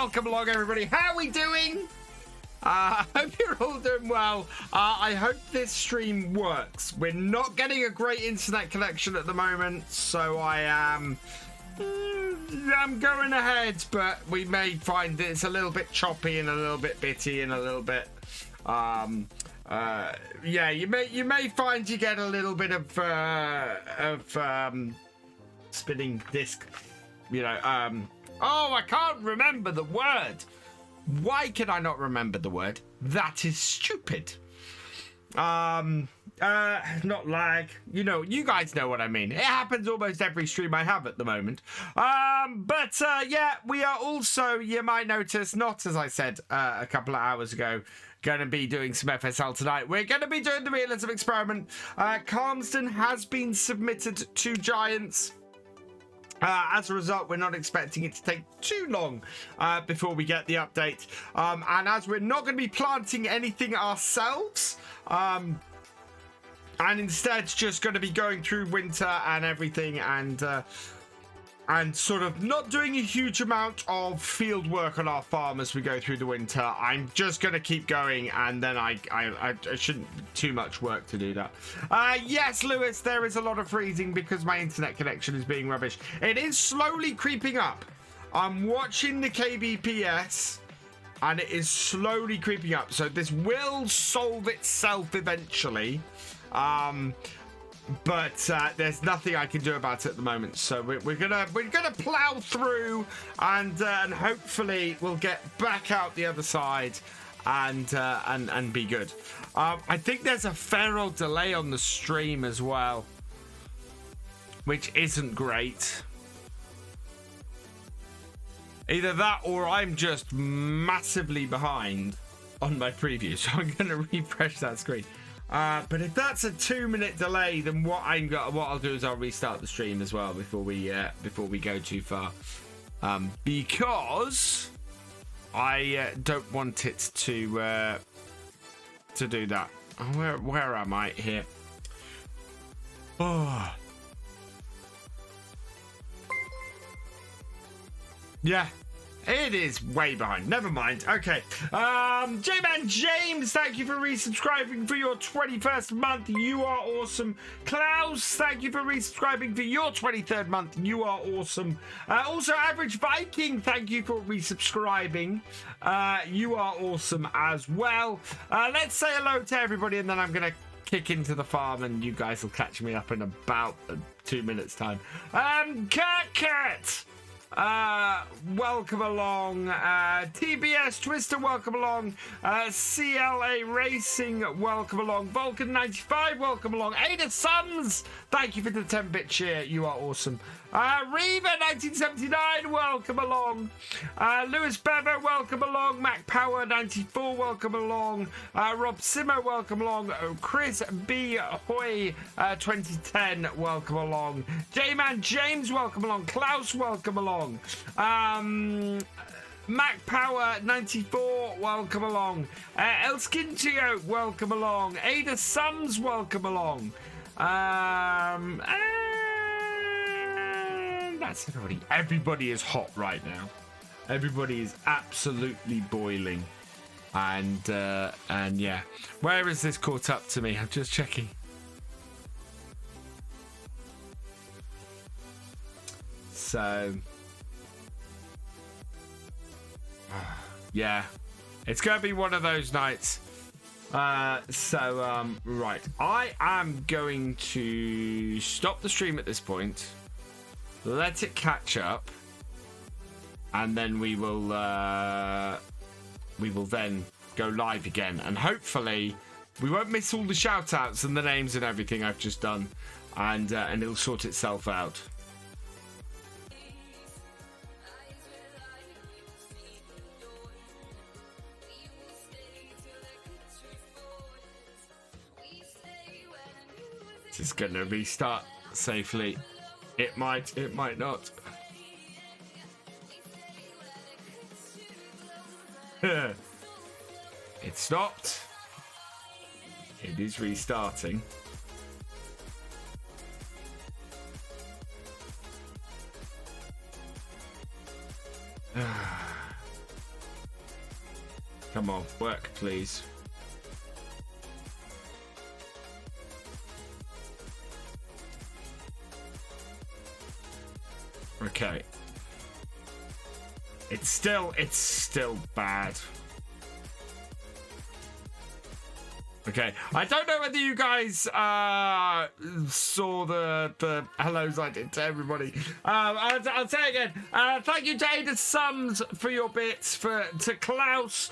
welcome along, everybody. How are we doing? I hope you're all doing well. I hope this stream works. We're not getting a great internet connection at the moment, so I'm going ahead, but we may find that it's a little bit choppy and a little bit bitty and a little bit yeah, you may find you get a little bit of spinning disc, you know. Oh, I can't remember the word. Why can I not remember the word? That is stupid. Not lag. You know, you guys know what I mean. It happens almost every stream I have at the moment. Yeah, we are also, you might notice, not as I said a couple of hours ago, going to be doing some FSL tonight. We're going to be doing the Realism experiment. Calmsden has been submitted to Giants. As a result, we're not expecting it to take too long before we get the update. And as we're not going to be planting anything ourselves, and instead just going to be going through winter and everything, and sort of not doing a huge amount of field work on our farm as we go through the winter. I'm just going to keep going, and then I shouldn't too much work to do that. Yes, Lewis, there is a lot of freezing because my internet connection is being rubbish. It is slowly creeping up. I'm watching the kbps, and it is slowly creeping up. So this will solve itself eventually. But there's nothing I can do about it at the moment. So we're gonna plow through, and hopefully we'll get back out the other side, and be good. I think there's a fair old delay on the stream as well, which isn't great. Either that or I'm just massively behind on my preview, so I'm gonna refresh that screen. But if that's a 2-minute delay, then what I'll do is I'll restart the stream as well before we go too far, because I don't want it to do that. Where am I here? Oh, yeah. It is way behind. Never mind. Okay. J-Man James, thank you for resubscribing for your 21st month. You are awesome. Klaus, thank you for resubscribing for your 23rd month. You are awesome. Also, Average Viking, thank you for resubscribing. You are awesome as well. Let's say hello to everybody, and then I'm going to kick into the farm, and you guys will catch me up in about 2 minutes' time. Cat. Welcome along. TBS Twister, welcome along. CLA Racing, welcome along. Vulcan 95, welcome along. Ada Sums, thank you for the 10-bit share. You are awesome. Reva 1979, welcome along. Lewis Bever, welcome along. Mac Power 94, welcome along. Rob Simmer, welcome along. Chris B Hoy 2010, welcome along. J-Man James, welcome along. Klaus, welcome along. Mac Power 94, welcome along. Elskintio, welcome along. Ada Sums, welcome along. That's everybody. Everybody is hot right now. Everybody is absolutely boiling, and yeah. Where is this caught up to me? I'm just checking. So yeah, it's gonna be one of those nights. Right, I am going to stop the stream at this point, let it catch up, and then we will then go live again, and hopefully we won't miss all the shout outs and the names and everything I've just done, and it'll sort itself out. This is going to restart safely. It might not. It stopped. It is restarting. Come on, work, please. Okay. It's still bad. Okay, I don't know whether you guys saw the hellos I did to everybody. I'll say again. Thank you to Ada Sums for your bits, to Klaus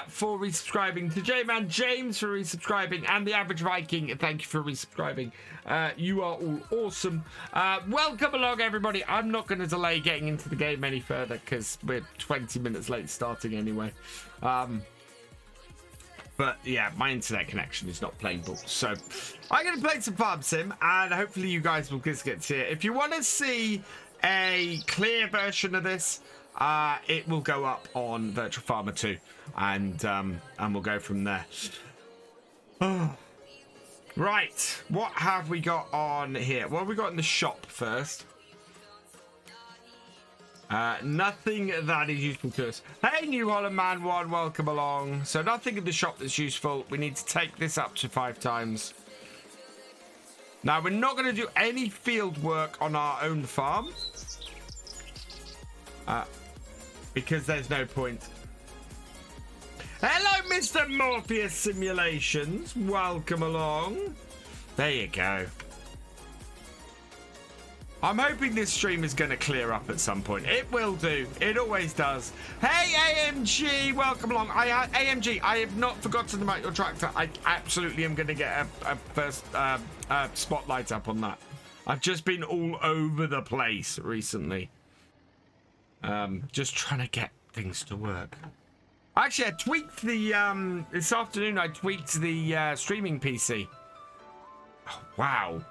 for resubscribing, to J-Man James for resubscribing, and the Average Viking, thank you for resubscribing. You are all awesome. Welcome along, everybody. I'm not going to delay getting into the game any further because we're 20 minutes late starting anyway. But yeah, my internet connection is not playing ball. So I'm going to play some Farm Sim, and hopefully you guys will just get to see it. If you want to see a clear version of this, it will go up on Virtual Farmer 2, and we'll go from there. Right, what have we got on here? What have we got in the shop first? Nothing that is useful to us. Hey, New Holland Man 1, welcome along. So nothing in the shop that's useful. We need to take this up to 5 times. Now, we're not going to do any field work on our own farm. Because there's no point. Hello, Mr. Morpheus Simulations. Welcome along. There you go. I'm hoping this stream is going to clear up at some point. It will do. It always does. Hey, AMG, welcome along. AMG, I have not forgotten about your tractor. I absolutely am going to get a first spotlight up on that. I've just been all over the place recently. Just trying to get things to work. Actually, I tweaked the... this afternoon, I tweaked the streaming PC. Oh, wow.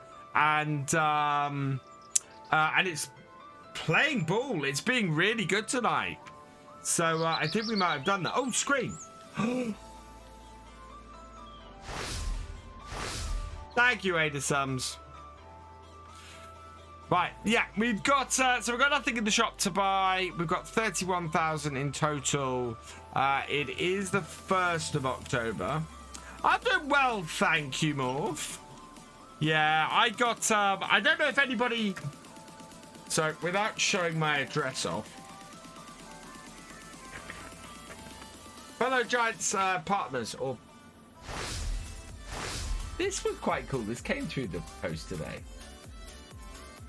And it's playing ball. It's being really good tonight. So I think we might have done that. Oh, screen. Thank you, Ada Sums. Right, yeah, we've got so we've got nothing in the shop to buy. We've got 31,000 in total. It is the 1st of October. I'm doing well, thank you, Morph. Yeah, I got I don't know if anybody. So, without showing my address off. Fellow Giants partners, or... This was quite cool. This came through the post today.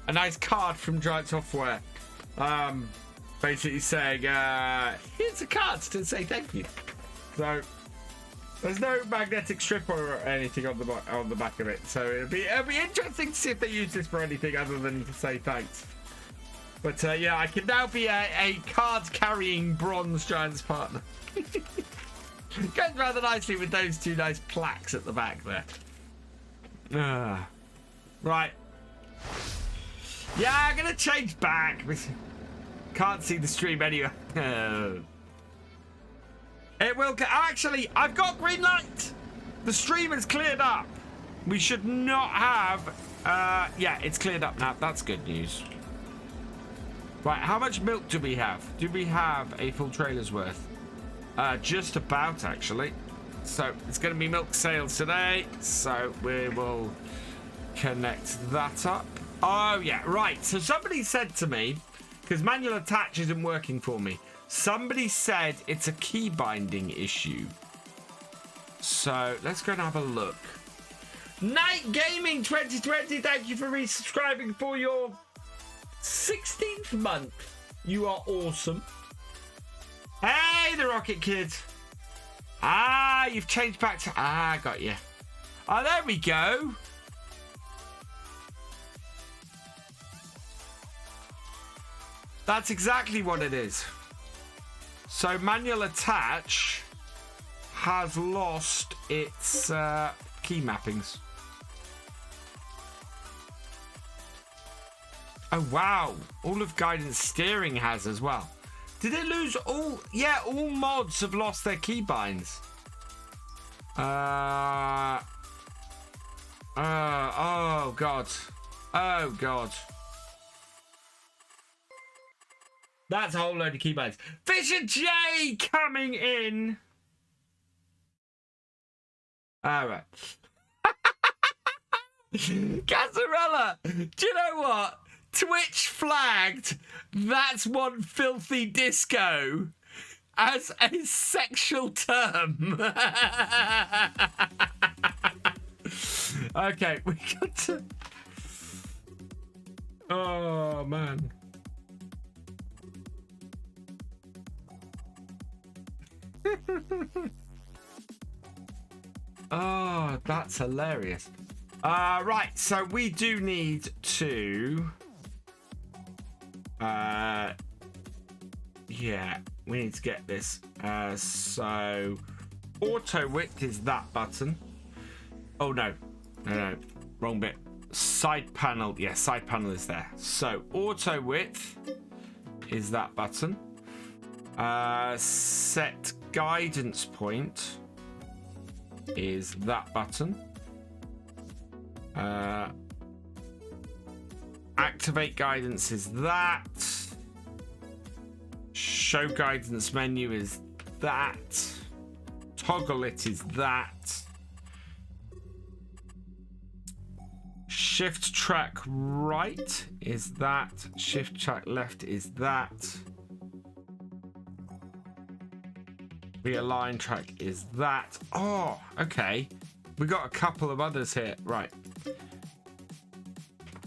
A nice card from Giant Software. Basically saying, here's a card to say thank you. So, there's no magnetic strip or anything on the back of it. So, it'll be interesting to see if they use this for anything other than to say thanks. But yeah, I can now be a card-carrying bronze Giants partner. Goes rather nicely with those 2 nice plaques at the back there. Right. Yeah, I'm gonna change back. Can't see the stream anyway. It will. Actually, I've got green light. The stream has cleared up. We should not have. Yeah, it's cleared up now. That's good news. Right, how much milk do we have? Do we have a full trailer's worth? Just about, actually. So, it's going to be milk sales today. So, we will connect that up. Oh, yeah, right. So, somebody said to me, because manual attach isn't working for me, somebody said it's a key binding issue. So, let's go and have a look. Night Gaming 2020, thank you for resubscribing for your 16th month. You are awesome. Hey, the Rocket Kid. Ah, you've changed back to... Ah, got you. Oh, there we go. That's exactly what it is. So, manual attach has lost its key mappings. Oh, wow. All of guidance steering has as well. Did it lose all? Yeah, all mods have lost their keybinds. Oh, God. Oh, God. That's a whole load of keybinds. Thefisherj coming in. All right. Cazzarella, do you know what? Twitch flagged "That's One Filthy Disco" as a sexual term. Okay, we got to... Oh, man. Oh, that's hilarious. Right, so we do need to... yeah, we need to get this. So, auto width is that button. Oh, no, wrong bit. Side panel, yeah, side panel is there. So, auto width is that button. Set guidance point is that button. Activate guidance is that. Show guidance menu is that. Toggle it is that. Shift track right is that. Shift track left is that. Realign track is that. Oh, okay. We got a couple of others here. Right.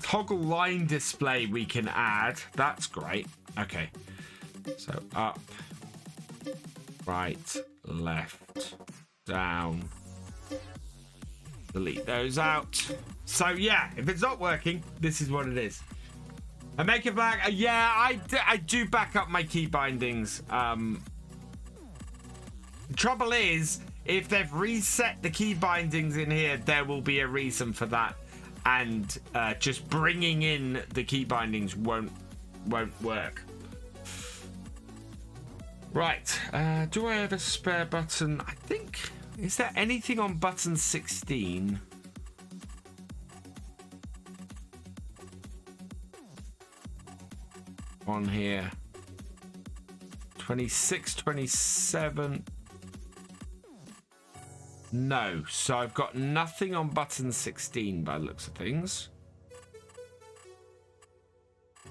Toggle line display we can add. That's great. Okay. So up, right, left, down. Delete those out. So yeah, if it's not working, this is what it is. I make it back. Yeah, I do back up my key bindings. Trouble is, if they've reset the key bindings in here, there will be a reason for that, and just bringing in the key bindings won't work. Right, do I have a spare button? I think, is there anything on button 16? On here. 26, 27. No, so I've got nothing on button 16 by the looks of things.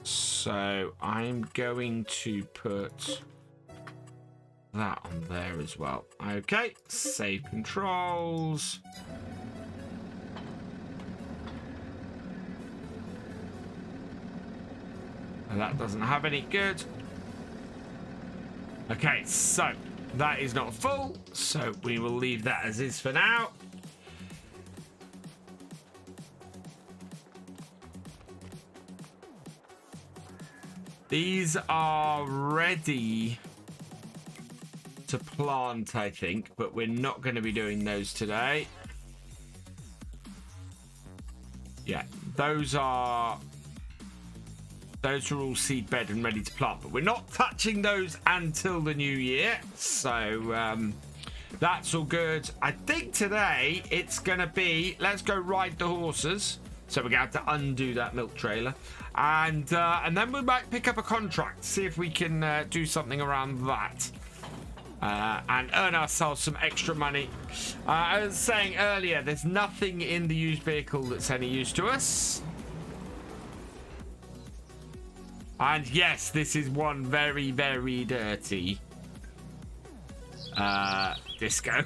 So I'm going to put that on there as well. Okay, save controls. And that doesn't have any good. Okay, so that is not full, so we will leave that as is for now. These are ready to plant, I think, but we're not going to be doing those today. Yeah, those are all seed bed and ready to plant, but we're not touching those until the new year. So that's all good. I think today it's going to be, let's go ride the horses. So we're going to have to undo that milk trailer. And then we might pick up a contract, see if we can do something around that. And earn ourselves some extra money. I was saying earlier, there's nothing in the used vehicle that's any use to us. And yes, this is one very, very dirty disco.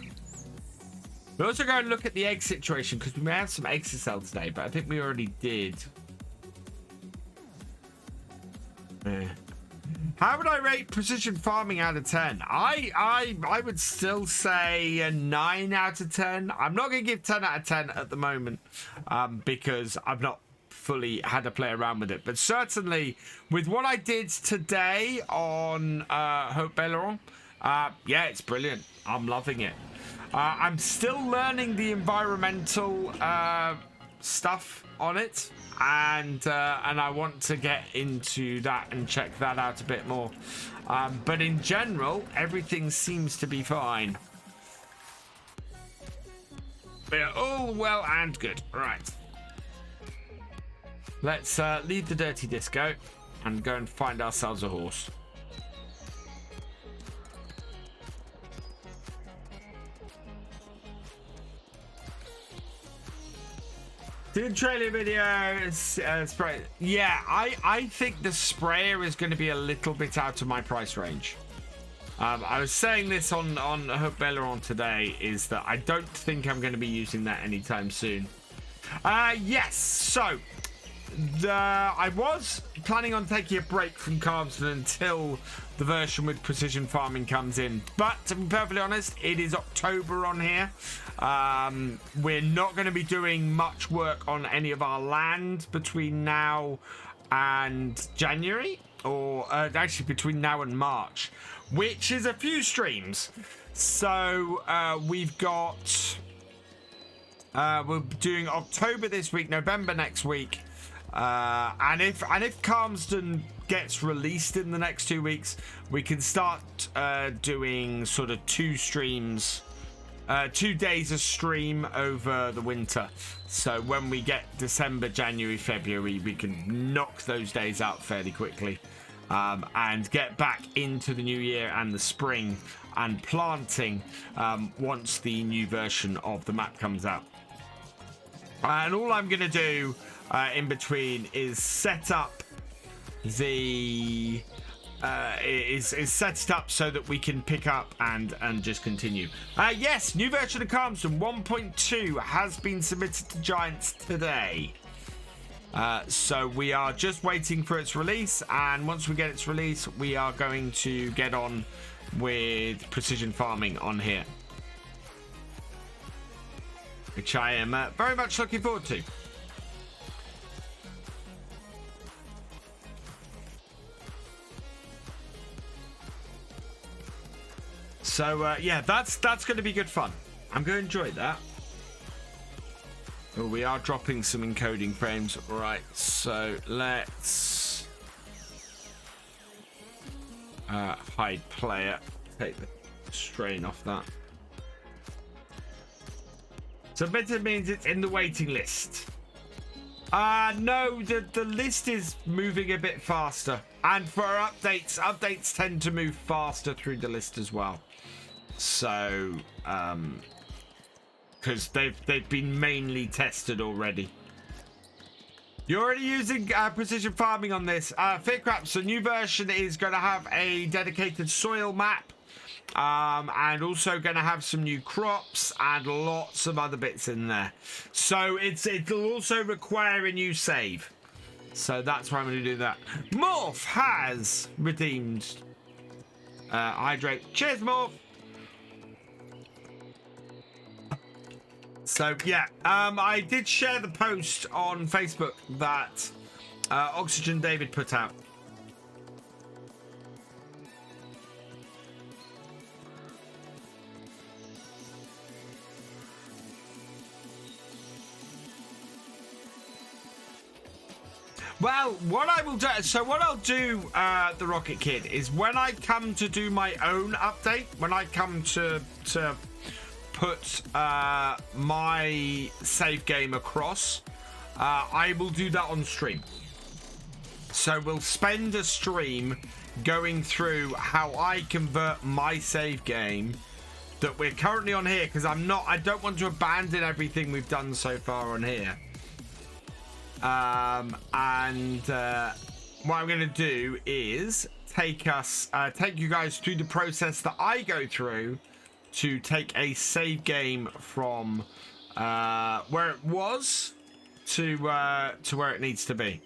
We're also going to look at the egg situation, because we may have some eggs to sell today, but I think we already did. How would I rate precision farming out of 10? I would still say a 9 out of 10. I'm not going to give 10 out of 10 at the moment, because I've not fully had to play around with it. But certainly, with what I did today on Hope Belleron, yeah, it's brilliant. I'm loving it. I'm still learning the environmental stuff on it. And I want to get into that and check that out a bit more. But in general, everything seems to be fine. We're all well and good. Right. Let's leave the dirty disco and go and find ourselves a horse. Did trailer video spray? Yeah, I think the sprayer is going to be a little bit out of my price range. I was saying this on Hook Belleron today, is that I don't think I'm going to be using that anytime soon. Yes, so I was planning on taking a break from Calmsden until the version with precision farming comes in, but to be perfectly honest, it is October on here. We're not going to be doing much work on any of our land between now and January, or actually between now and March, which is a few streams. So we've got we're doing October this week, November next week, and if Calmsden gets released in the next 2 weeks, we can start doing sort of 2 streams, 2 days a stream over the winter. So when we get December, January, February, we can knock those days out fairly quickly, and get back into the new year and the spring and planting once the new version of the map comes out. And all I'm going to do in between is set up the is set it up so that we can pick up and just continue. Yes, new version of Calmsden 1.2 has been submitted to Giants today. So we are just waiting for its release, and once we get its release, we are going to get on with precision farming on here, which I am very much looking forward to. So yeah, that's going to be good fun. I'm going to enjoy that. Oh, we are dropping some encoding frames. Right, so let's hide player, take the strain off that. Submitted means it's in the waiting list. No, the list is moving a bit faster, and for updates tend to move faster through the list as well. So because they've been mainly tested already. You're already using precision farming on this. Fitcraps, the new version is going to have a dedicated soil map, and also going to have some new crops and lots of other bits in there. So it'll also require a new save. So that's why I'm going to do that. Morph has redeemed Hydrate. Cheers, Morph. So yeah, I did share the post on Facebook that Oxygen David put out. Well, what I will do, so what I'll do, the Rocket Kid, is when I come to do my own update, when I come to put my save game across, I will do that on stream. So we'll spend a stream going through how I convert my save game that we're currently on here, because I don't want to abandon everything we've done so far on here. What I'm going to do is take you guys through the process that I go through to take a save game from where it was to where it needs to be.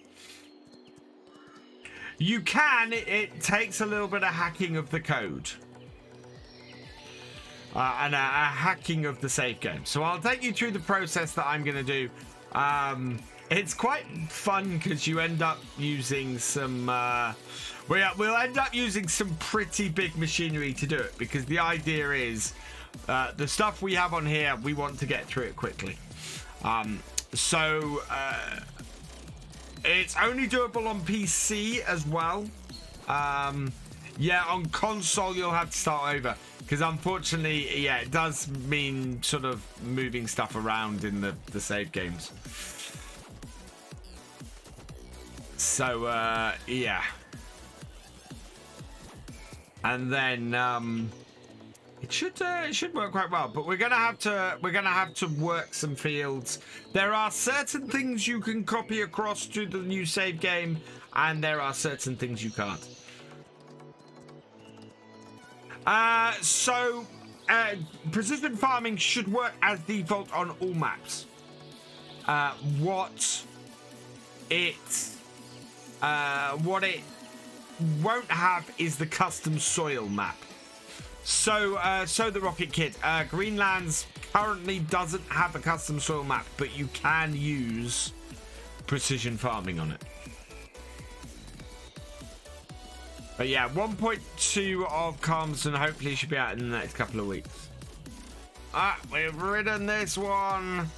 You can. It takes a little bit of hacking of the code and a hacking of the save game. So I'll take you through the process that I'm going to do. It's quite fun because you end up using some. We'll end up using some pretty big machinery to do it, because the idea is the stuff we have on here, we want to get through it quickly. So it's only doable on PC as well. Yeah, on console you'll have to start over, because unfortunately, yeah, it does mean sort of moving stuff around in the save games. So yeah, and then It should work quite well, but we're gonna have to work some fields. There are certain things you can copy across to the new save game, and there are certain things you can't. Precision farming should work as default on all maps. What it won't have is the custom soil map. So the Rocket Kid, Greenlands currently doesn't have a custom soil map, but you can use precision farming on it. But yeah, 1.2 of Calmsden hopefully should be out in the next couple of weeks. We've ridden this one.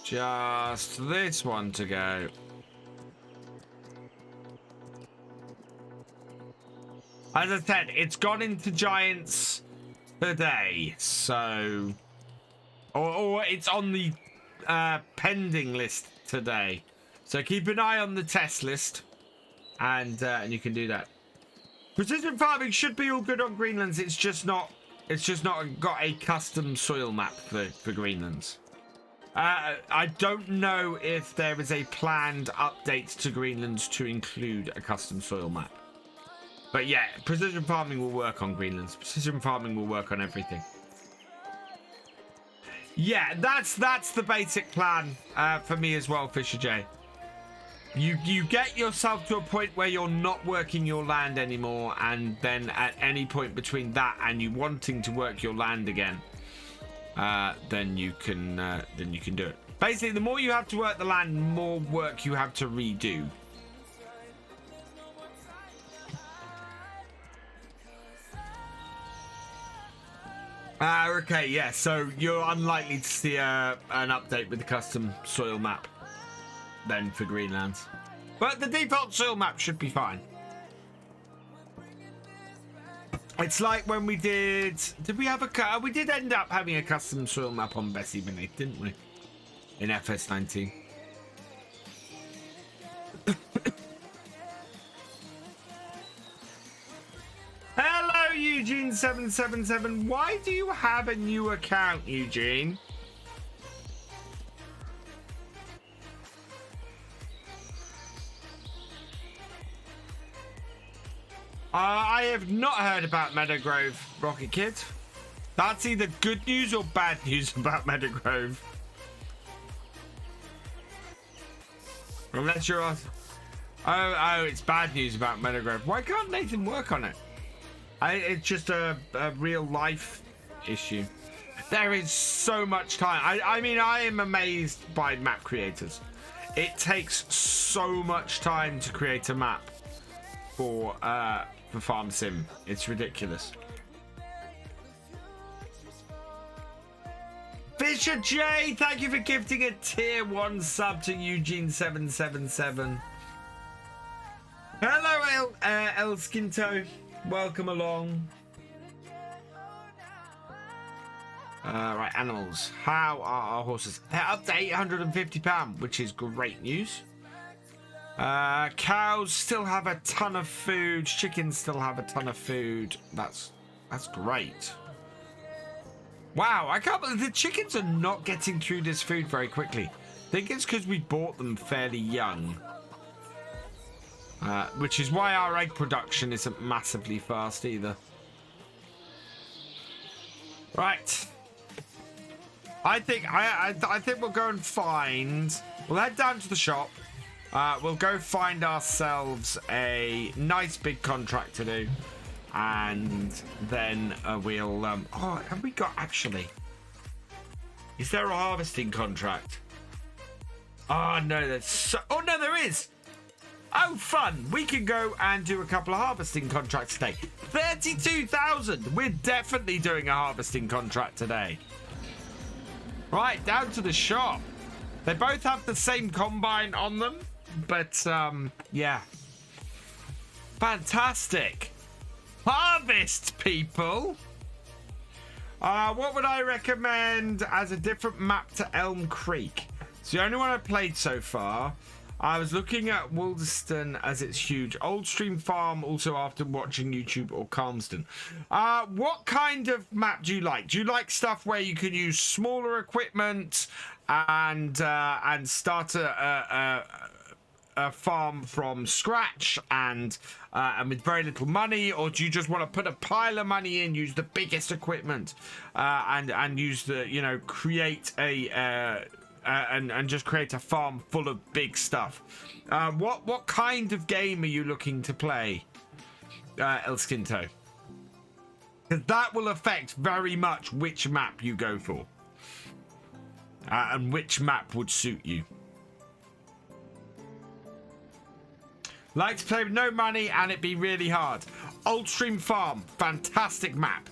Just this one to go. As I said, it's gone into Giants today, so or it's on the pending list today. So keep an eye on the test list, and you can do that. Precision farming should be all good on Greenlands. It's just not got a custom soil map for Greenlands. I don't know if there is a planned update to Greenland to include a custom soil map. But yeah, precision farming will work on Greenland. Precision farming will work on everything. Yeah, that's the basic plan for me as well, Thefisherj. You get yourself to a point where you're not working your land anymore, and then at any point between that and you wanting to work your land again, then you can do it. Basically, the more you have to work the land, the more work you have to redo. Okay, yeah, so you're unlikely to see an update with the custom soil map then for Greenland. But the default soil map should be fine. It's like when we did we have a we did end up having a custom soil map on Bessie Beneath, didn't we? In FS19. Hello, Eugene777. Why do you have a new account, Eugene? I have not heard about Meadowgrove, Rocket Kid. That's either good news or bad news about Meadowgrove. Unless you're asking. Oh, it's bad news about Meadowgrove. Why can't Nathan work on it? It's just a real life issue. There is so much time. I mean, I am amazed by map creators. It takes so much time to create a map for Farm Sim. It's ridiculous. Thefisherj, thank you for gifting a tier 1 sub to Eugene777. Hello, El Skinto. Welcome along. Right, animals. How are our horses? They're up to £850, which is great news. Cows still have a ton of food. Chickens still have a ton of food. That's great. Wow, I can't believe the chickens are not getting through this food very quickly. I think it's because we bought them fairly young. Which is why our egg production isn't massively fast either. Right. I think we'll go and find. We'll head down to the shop. We'll go find ourselves a nice big contract to do, and then we'll. Oh, have we got actually? Is there a harvesting contract? Oh no, there's. So, oh no, there is. Oh, fun! We can go and do a couple of harvesting contracts today. 32,000. We're definitely doing a harvesting contract today. Right, down to the shop. They both have the same combine on them, but yeah. Fantastic. Harvest, people. What would I recommend as a different map to Elm Creek? It's the only one I've played so far. I was looking at Wolderston as it's huge. Oldstream Farm also after watching YouTube, or Calmsden. What kind of map do you like? Do you like stuff where you can use smaller equipment and start a farm from scratch and with very little money, or do you just want to put a pile of money in, use the biggest equipment, and use the, you know, create a and just create a farm full of big stuff? What kind of game are you looking to play, El Skinto? Because that will affect very much which map you go for, and which map would suit you. Like to play with no money and it be really hard. Oldstream Farm, fantastic map.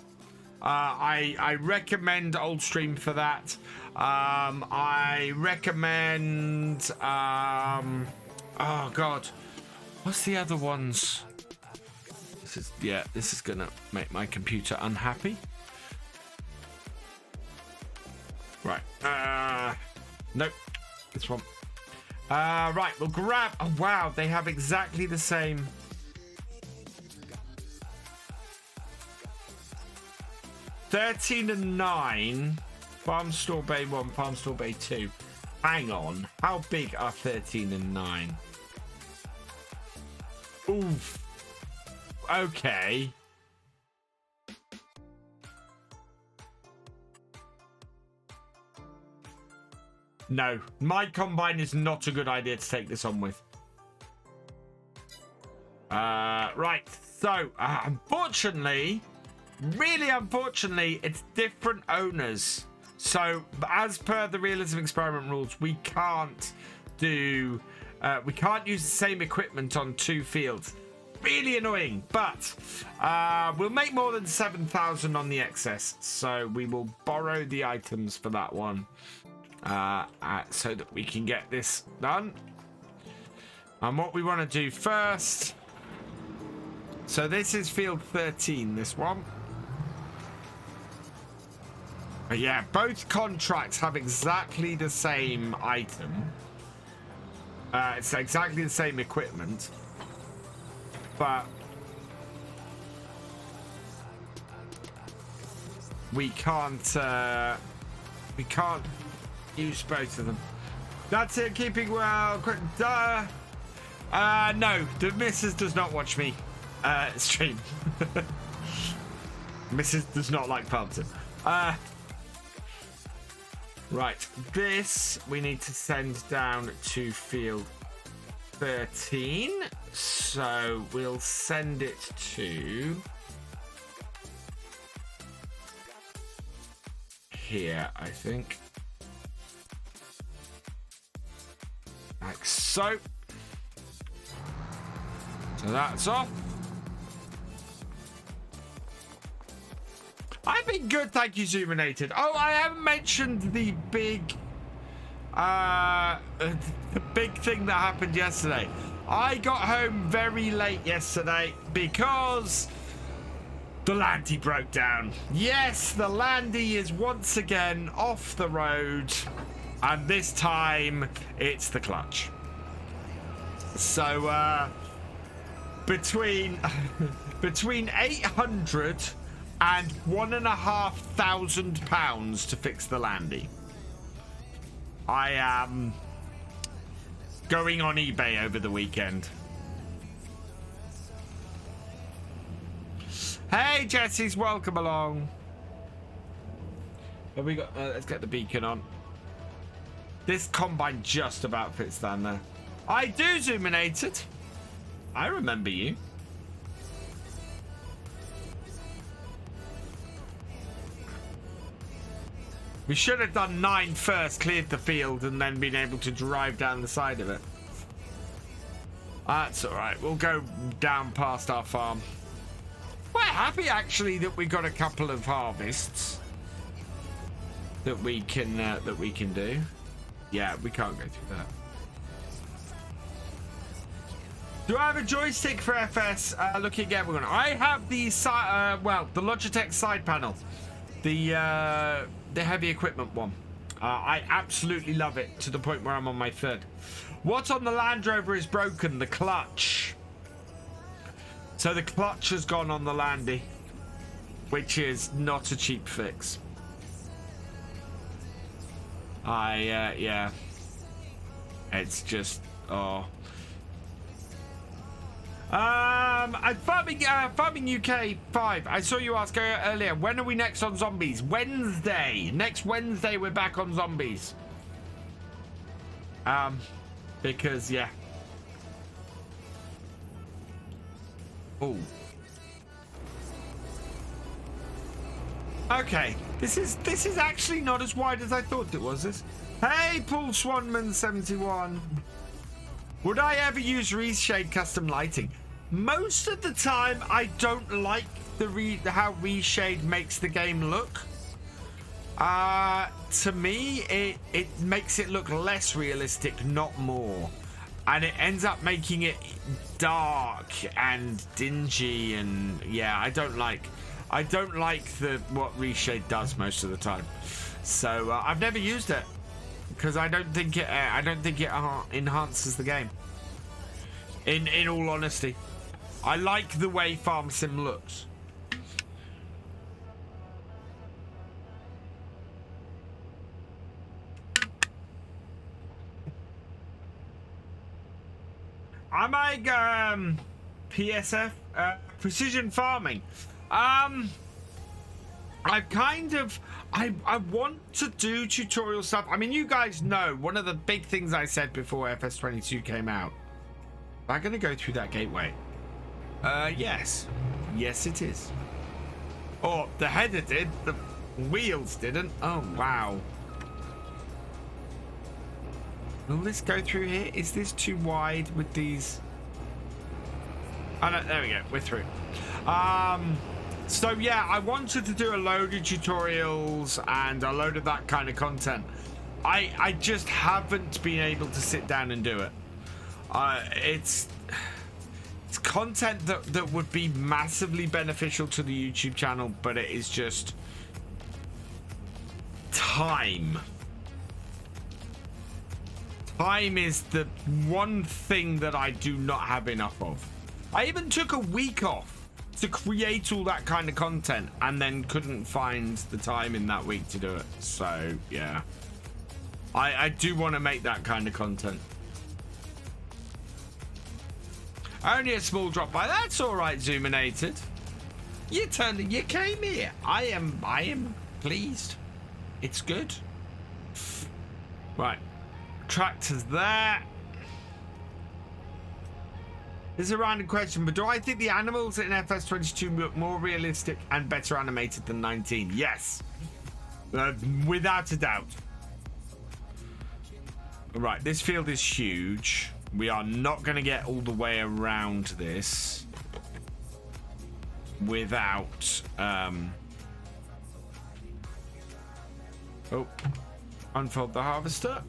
I recommend Oldstream for that. I recommend oh god, what's the other ones? This is gonna make my computer unhappy. Right, nope, this one. Right, we'll grab. Oh wow, they have exactly the same. $13 and $9. Farm Store Bay 1, Farm Store Bay 2. Hang on. How big are 13 and 9? Oof. Okay. No, my combine is not a good idea to take this on with. Right, so unfortunately, really unfortunately, it's different owners. So as per the Realism experiment rules, we can't do, we can't use the same equipment on 2 fields. Really annoying, but we'll make more than 7,000 on the excess, so we will borrow the items for that one. So that we can get this done. And what we want to do first, so this is field 13, this one. But yeah, both contracts have exactly the same item. It's exactly the same equipment, but we can't use both of them. That's it. Keeping well. Quick. No, the missus does not watch me stream. Mrs. does not like Palmton. Right, this we need to send down to field 13. So we'll send it to here, I think. Like so. So that's off. I've been good, thank you, Zoominated. Oh, I haven't mentioned the big thing that happened yesterday. I got home very late yesterday because the Landy broke down. Yes, the Landy is once again off the road, and this time it's the clutch. So between 800 and £1,500 to fix the Landy. I am going on eBay over the weekend. Hey Jesse's, welcome along. Have we got? Let's get the beacon on. This combine just about fits down there. I do, Zoominated. I remember you. We should have done 9 first, cleared the field, and then been able to drive down the side of it. That's all right. We'll go down past our farm. We're happy, actually, that we got a couple of harvests that we can do. Yeah, we can't go through that. Do I have a joystick for FS? Looking at everyone. I have the the Logitech side panel, the heavy equipment one. I absolutely love it to the point where I'm on my third. What on the Land Rover is broken? The clutch. So the clutch has gone on the Landy, which is not a cheap fix. Yeah. It's just, oh. Farming UK 5. I saw you ask earlier, when are we next on zombies? Wednesday. Next Wednesday, we're back on zombies. Because, yeah. Oh. Okay. This is actually not as wide as I thought it was. Hey, Paul Swanman 71. Would I ever use Reshade custom lighting? Most of the time, I don't like how Reshade makes the game look. To me, it makes it look less realistic, not more. And it ends up making it dark and dingy, and yeah, I don't like what Reshade does most of the time. So I've never used it because I don't think it enhances the game. In all honesty, I like the way Farm Sim looks. Am I PSF precision farming? I want to do tutorial stuff. I mean, you guys know one of the big things I said before FS22 came out. Am I going to go through that gateway? Yes. Yes, it is. Oh, the header did. The wheels didn't. Oh, wow. Will this go through here? Is this too wide with these? Oh, no, there we go. We're through. So, yeah, I wanted to do a load of tutorials and a load of that kind of content. I just haven't been able to sit down and do it. It's content that would be massively beneficial to the YouTube channel, but it is just time. Time is the one thing that I do not have enough of. I even took a week off to create all that kind of content and then couldn't find the time in that week to do it. So, yeah. I do want to make that kind of content. Only a small drop by. That's all right, Zoominated. You came here. I am pleased. It's good. Right. Tractors there. This is a random question, but do I think the animals in FS22 look more realistic and better animated than 19? Yes. Without a doubt. Right, this field is huge. We are not going to get all the way around this without... Oh, unfold the harvester.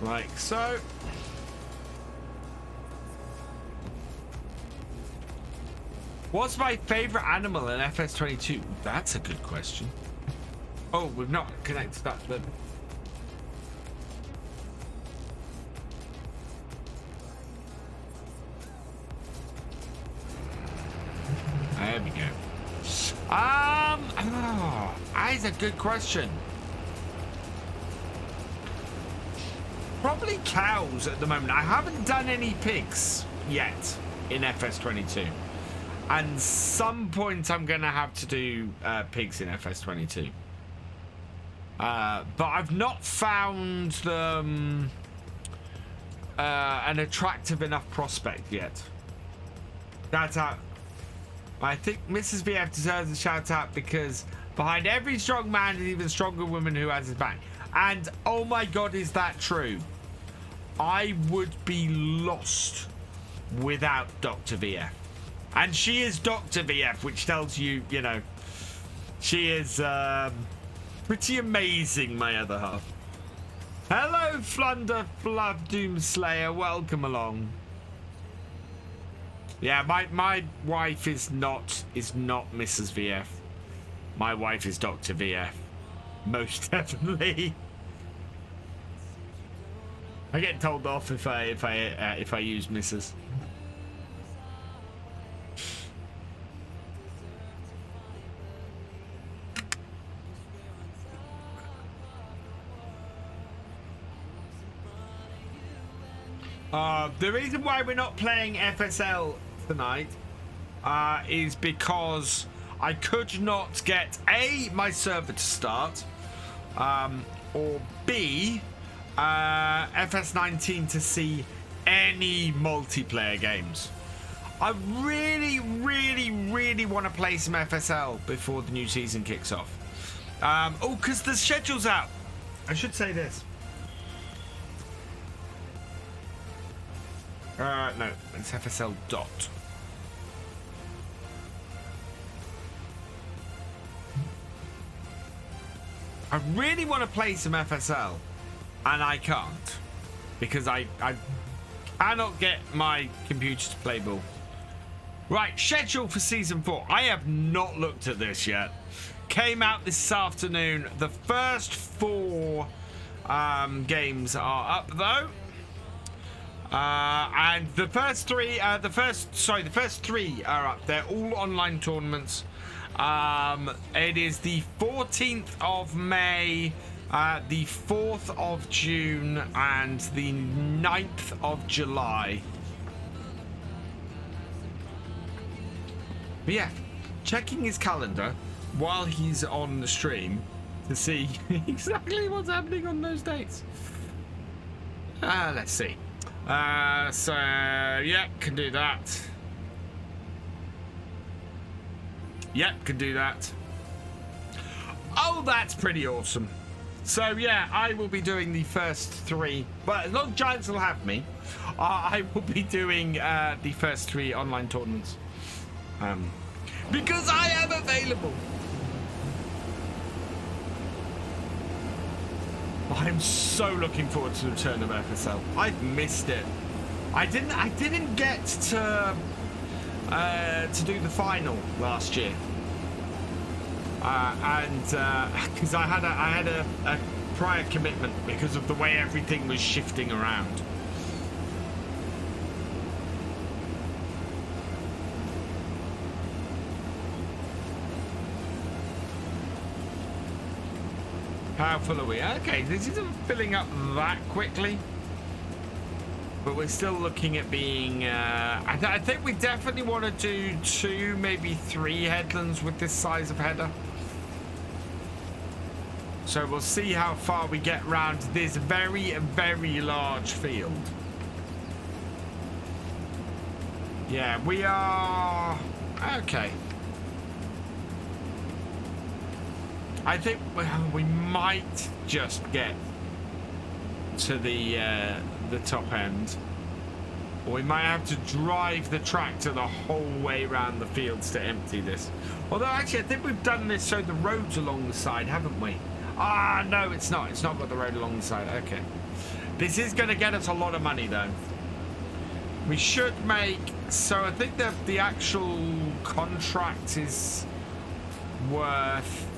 Like so. What's my favorite animal in FS22? That's a good question. Oh, we've not connected up the... There we go. That is a good question. Probably cows at the moment. I haven't done any pigs yet in FS22. And some point I'm going to have to do pigs in FS22. But I've not found them an attractive enough prospect yet. That's out. I think Mrs. BF deserves a shout out because behind every strong man is an even stronger woman who has his back. And oh my God, is that true? I would be lost without Dr. VF. And she is Dr. VF, which tells you, you know, she is pretty amazing, my other half. Hello, Flunder Fluff Doomslayer. Welcome along. Yeah, my wife is not Mrs. VF. My wife is Dr. VF. Most definitely. I get told off if I use Mrs. The reason why we're not playing FSL tonight is because I could not get A, my server to start, or B, FS19 to see any multiplayer games. I really, really, really want to play some FSL before the new season kicks off. Oh, because the schedule's out. I should say this. No, it's FSL dot. I really want to play some FSL, and I can't because I cannot get my computer to play ball. Right, schedule for season 4. I have not looked at this yet. Came out this afternoon. The first 4 games are up though. And the first 3 are up. They're all online tournaments. It is the 14th of May, the 4th of June, and the 9th of July. But yeah, checking his calendar while he's on the stream to see exactly what's happening on those dates. Let's see. So yeah, can do that. Yep, can do that. Oh, that's pretty awesome. So yeah, I will be doing the first 3. But as long as Giants will have me, I will be doing the first 3 online tournaments. Because I am available. I'm so looking forward to the return of FSL. I've missed it. I didn't get to do the final last year, and because I had a prior commitment because of the way everything was shifting around. How full are we? Okay, this isn't filling up that quickly. But we're still looking at being... I think we definitely want to do 2, maybe 3 headlands with this size of header. So we'll see how far we get round this very, very large field. Yeah, we are... Okay. I think we might just get to the top end, or we might have to drive the tractor the whole way around the fields to empty this. Although actually I think we've done this so the road's along the side, haven't we? Ah, no, it's not. It's not got the road along the side. Okay. This is going to get us a lot of money though. We should make... So I think the actual contract is worth...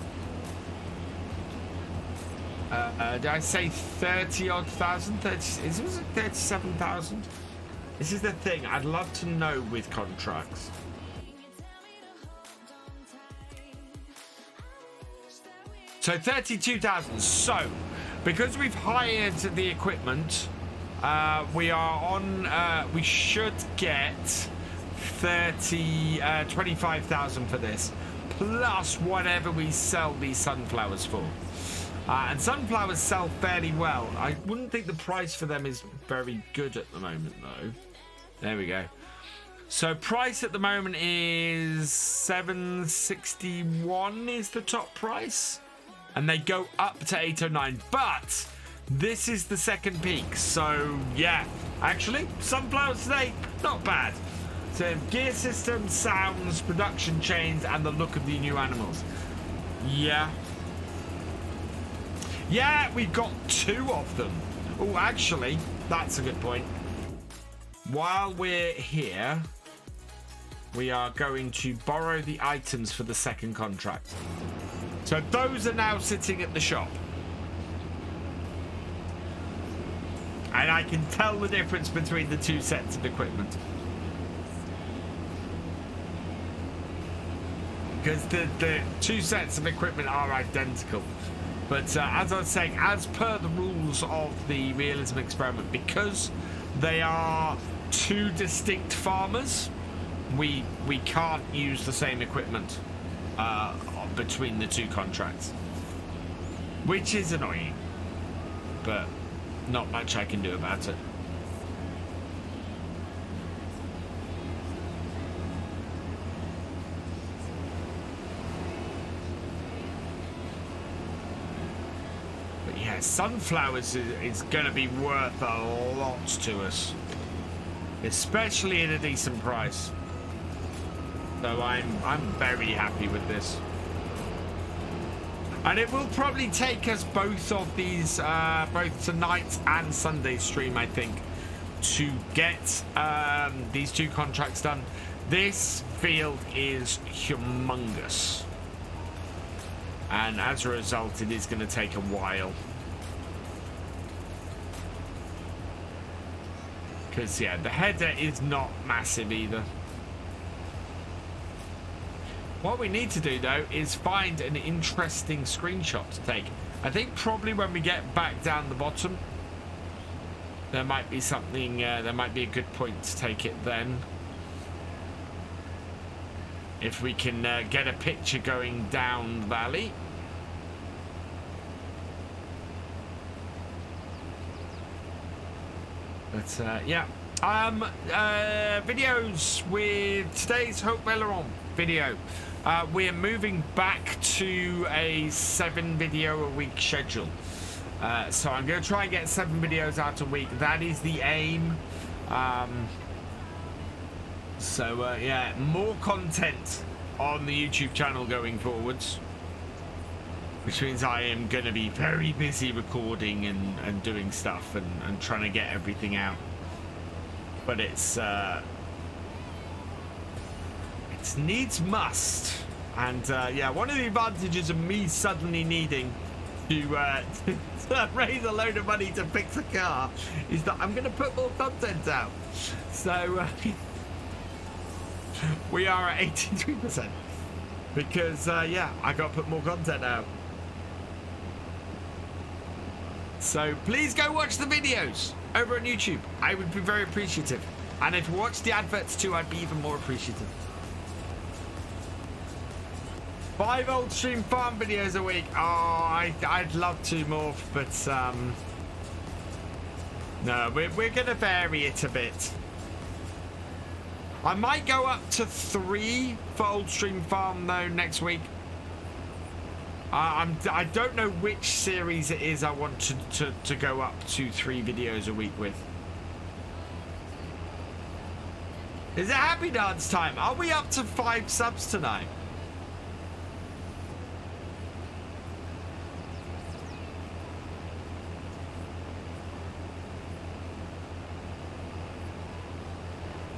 did I say 30-odd thousand? Was it 37,000? This is the thing. I'd love to know with contracts. So 32,000. So, because we've hired the equipment, we are on. We should get 25,000 for this, plus whatever we sell these sunflowers for. And sunflowers sell fairly well. I wouldn't think the price for them is very good at the moment, though. There we go. So price at the moment is 761 is the top price. And they go up to 809. But this is the second peak. So, yeah. Actually, sunflowers today, not bad. So gear system, sounds, production chains, and the look of the new animals. Yeah. Yeah, we've got 2 of them. Oh, actually, that's a good point. While we're here, we are going to borrow the items for the second contract. So those are now sitting at the shop. And I can tell the difference between the two sets of equipment. Because the two sets of equipment are identical. But as I was saying, as per the rules of the realism experiment, because they are two distinct farmers, we can't use the same equipment between the two contracts. Which is annoying. But not much I can do about it. But yeah, sunflowers is going to be worth a lot to us. Especially at a decent price. So I'm very happy with this. And it will probably take us both of these, both tonight and Sunday stream, I think, to get these two contracts done. This field is humongous. And as a result, it is going to take a while. Because, yeah, the header is not massive either. What we need to do, though, is find an interesting screenshot to take. I think probably when we get back down the bottom, there might be something, there might be a good point to take it then. If we can get a picture going down the valley. But, yeah. Videos with today's Hope Valeron video. We're moving back to a 7 video a week schedule. So I'm going to try and get 7 videos out a week. That is the aim. Yeah, more content on the YouTube channel going forwards. Which means I am going to be very busy recording and doing stuff and trying to get everything out. But it's needs must. And yeah, one of the advantages of me suddenly needing to raise a load of money to fix a car is that I'm going to put more content out. So we are at 83% because yeah, I got to put more content out. So please go watch the videos over on YouTube. I would be very appreciative. And if you watch the adverts too, I'd be even more appreciative. 5 old stream farm videos a week. Oh, I'd love to more, but no, we're gonna vary it a bit. I might go up to 3 for old stream farm though next week. I don't know which series it is I want to go up to 3 videos a week with. Is it happy dance time? Are we up to 5 subs tonight?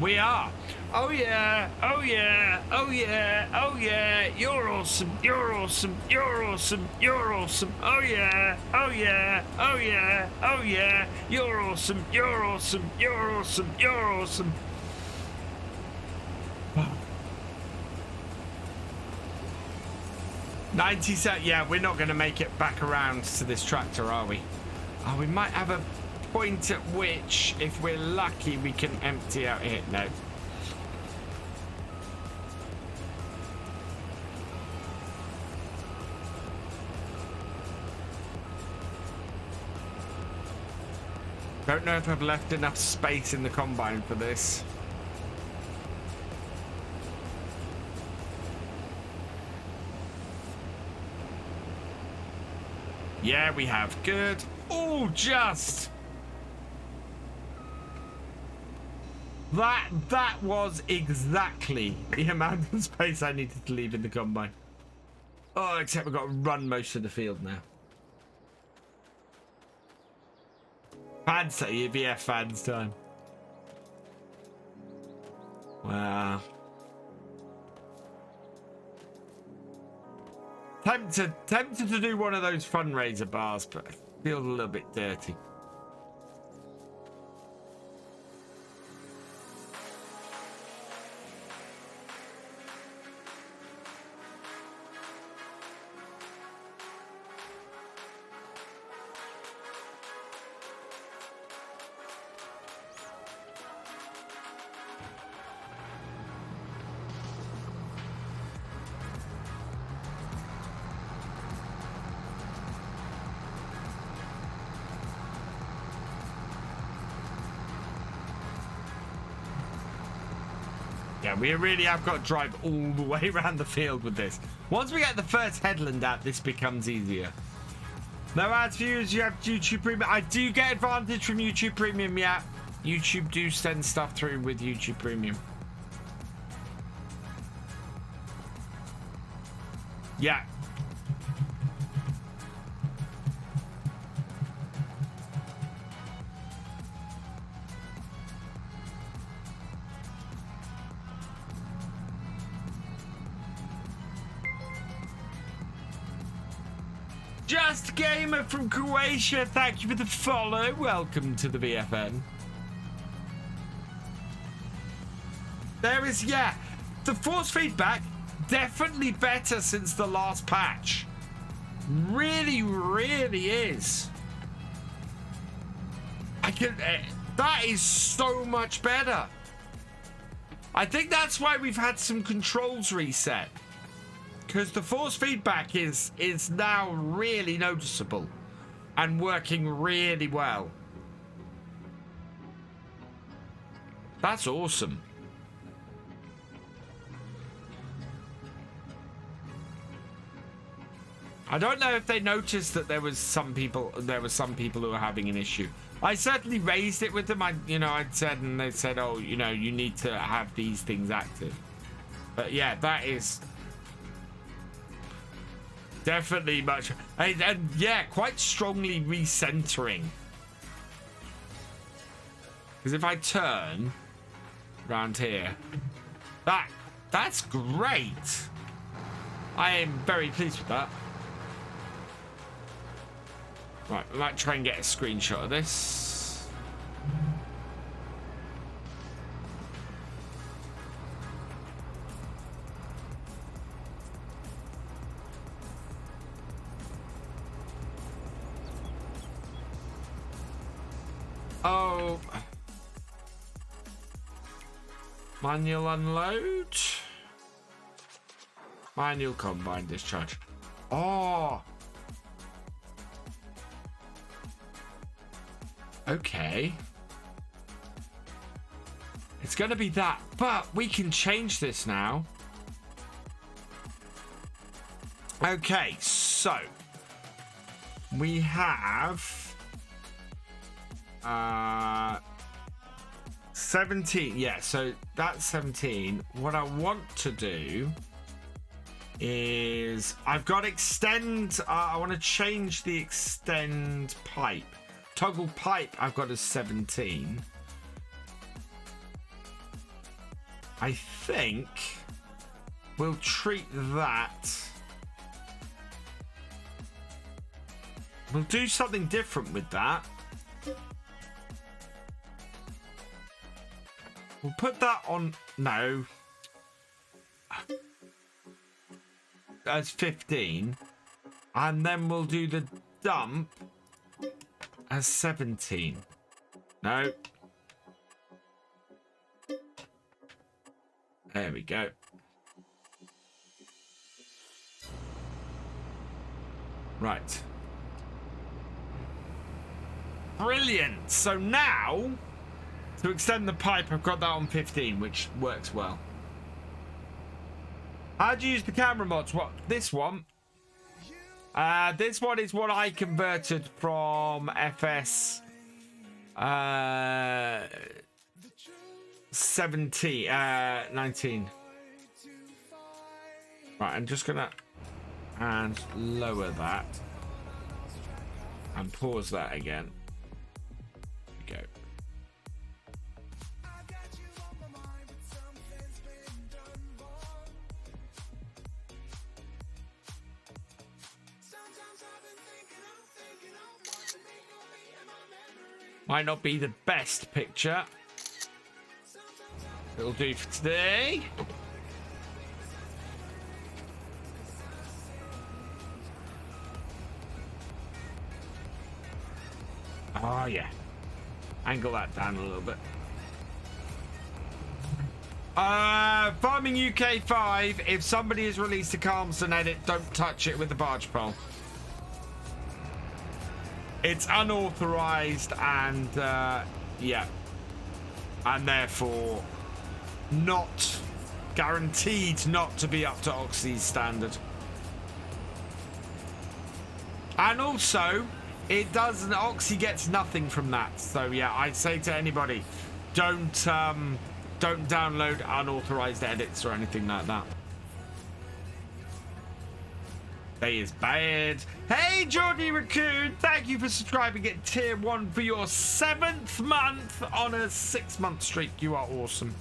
We are. Oh yeah, oh yeah, oh yeah, oh yeah, you're awesome, you're awesome, you're awesome, you're awesome, oh yeah, oh yeah, oh yeah, oh yeah, you're awesome, you're awesome, you're awesome, you're awesome. 97, yeah, we're not going to make it back around to this tractor, are we? Oh, we might have a point at which, if we're lucky, we can empty out here. No. Don't know if I've left enough space in the combine for this. Yeah, we have. Good. Oh, just. That was exactly the amount of space I needed to leave in the combine. Oh, except we've got to run most of the field now. Fans, VF fans time. Wow. Tempted to do one of those fundraiser bars, but I feel a little bit dirty. Yeah, we really have got to drive all the way around the field with this. Once we get the first headland out, this becomes easier. No ads for you as you have YouTube Premium. I do get advantage from YouTube Premium, yeah. YouTube do send stuff through with YouTube Premium. Yeah. Just Gamer from Croatia, thank you for the follow. Welcome to the VFN. There is, yeah, the force feedback definitely better since the last patch. Really, really is. That is so much better. I think that's why we've had some controls reset. Because the force feedback is now really noticeable and working really well. That's awesome. I don't know if they noticed that there was some people who were having an issue. I certainly raised it with them. I'd said, and they said, oh, you need to have these things active. But yeah, that is definitely much, and yeah, quite strongly recentering. Because if I turn around here, that's great. I am very pleased with that. Right, we might try and get a screenshot of this. Oh. Manual unload. Manual combine discharge. Oh. Okay. It's going to be that, but we can change this now. Okay, so we have 17. Yeah, so that's 17. What I want to do is I've got extend. I want to change the extend pipe. Toggle pipe I've got as 17. I think we'll treat that. We'll do something different with that. We'll put that on, no, as 15. And then we'll do the dump as 17. No. There we go. Right. Brilliant. So now, to extend the pipe, I've got that on 15, which works well. How do you use the camera mods? What? This one? This one is what I converted from FS 19. Right, I'm just gonna lower that and pause that again. There we go. Might not be the best picture. It'll do for today. Oh, yeah. Angle that down a little bit. Farming UK 5, if somebody has released a Calmsden edit, don't touch it with the barge pole. It's unauthorized and, yeah. And therefore, not guaranteed not to be up to Oxy's standard. And also, it doesn't, Oxy gets nothing from that. So yeah, I say to anybody, don't download unauthorized edits or anything like that. They is bad. Hey, Jordy Raccoon, thank you for subscribing at tier 1 for your 7th month on a 6-month streak. You are awesome.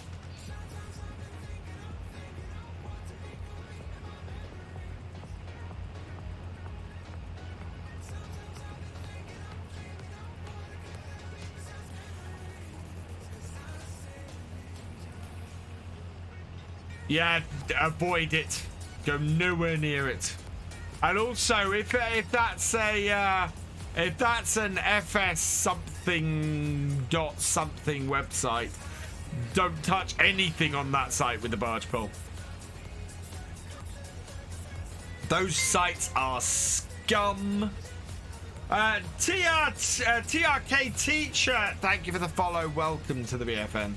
Yeah, avoid it. Go nowhere near it. And also, if that's a if that's an FS something dot something website, don't touch anything on that site with the barge pole. Those sites are scum. TRK Teacher, thank you for the follow. Welcome to the BFN.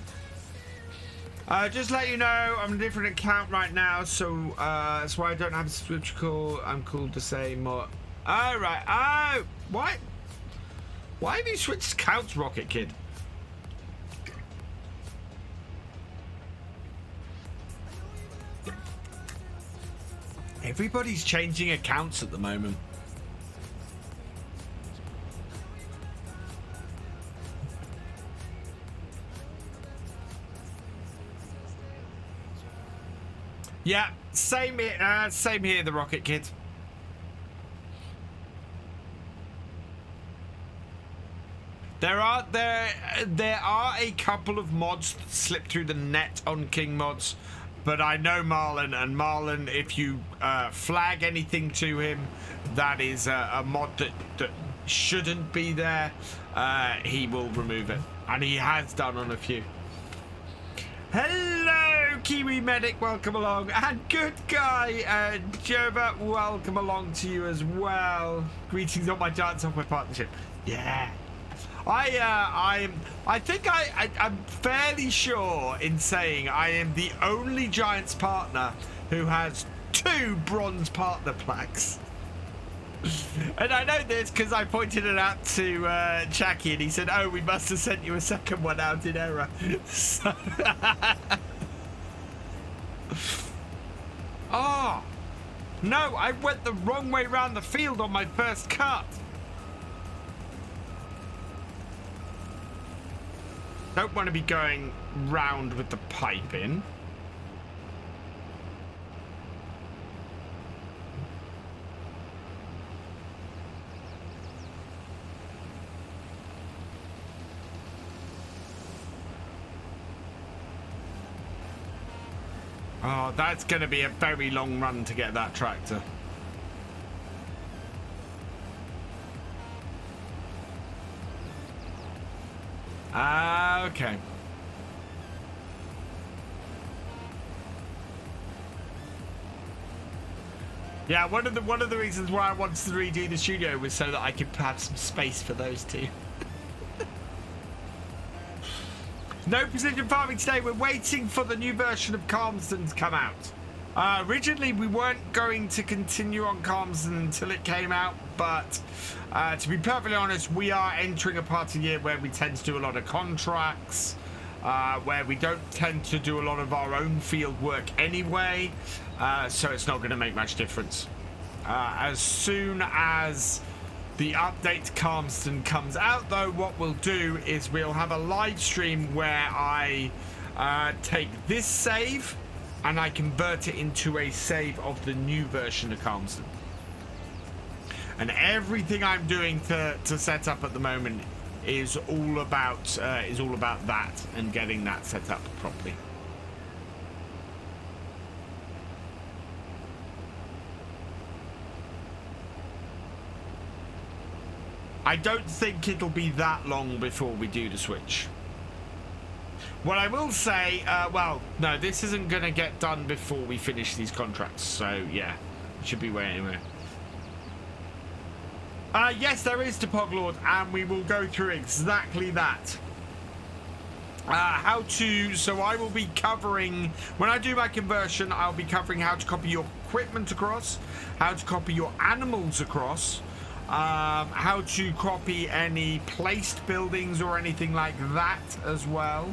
Just let you know, I'm on a different account right now, so that's why I don't have a subscription call. I'm cool to say more. Oh, right. Oh, what? Why have you switched accounts, Rocket Kid? Everybody's changing accounts at the moment. Yeah, same here, the Rocket Kid. There are a couple of mods that slip through the net on King Mods, but I know Marlon, and Marlon, if you flag anything to him, that is a mod that shouldn't be there, he will remove it, and he has done on a few. Hello, Kiwi Medic, welcome along. And Good Guy, Jova, welcome along to you as well. Greetings on my giant software partnership. Yeah. I'm fairly sure in saying I am the only Giants partner who has 2 bronze partner plaques. And I know this because I pointed it out to Jackie, and he said, "Oh, we must have sent you a second one out in error." So oh no, I went the wrong way round the field on my first cut. Don't want to be going round with the pipe in. Oh, that's going to be a very long run to get that tractor. Okay. Yeah, one of the reasons why I wanted to redo the studio was so that I could have some space for those 2. No precision farming today. We're waiting for the new version of Calmsden to come out. Originally, we weren't going to continue on Calmsden until it came out, but to be perfectly honest, we are entering a part of the year where we tend to do a lot of contracts, where we don't tend to do a lot of our own field work anyway, so it's not going to make much difference. As soon as the update to Calmsden comes out, though, what we'll do is we'll have a live stream where I take this save and I convert it into a save of the new version of Calmsden. And everything I'm doing to set up at the moment is all about that and getting that set up properly. I don't think it'll be that long before we do the switch. What I will say, well, no, this isn't going to get done before we finish these contracts. So, yeah, it should be way anyway. Yes, there is Topog Lord, and we will go through exactly that. So I will be covering, when I do my conversion, I'll be covering how to copy your equipment across, how to copy your animals across, how to copy any placed buildings or anything like that as well.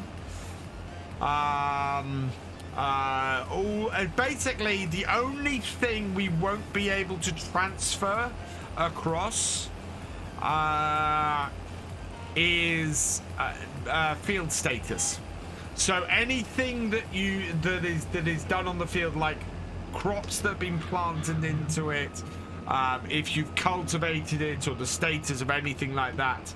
Basically, the only thing we won't be able to transfer across is field status. So anything that is done on the field, like crops that have been planted into it, if you've cultivated it, or the status of anything like that,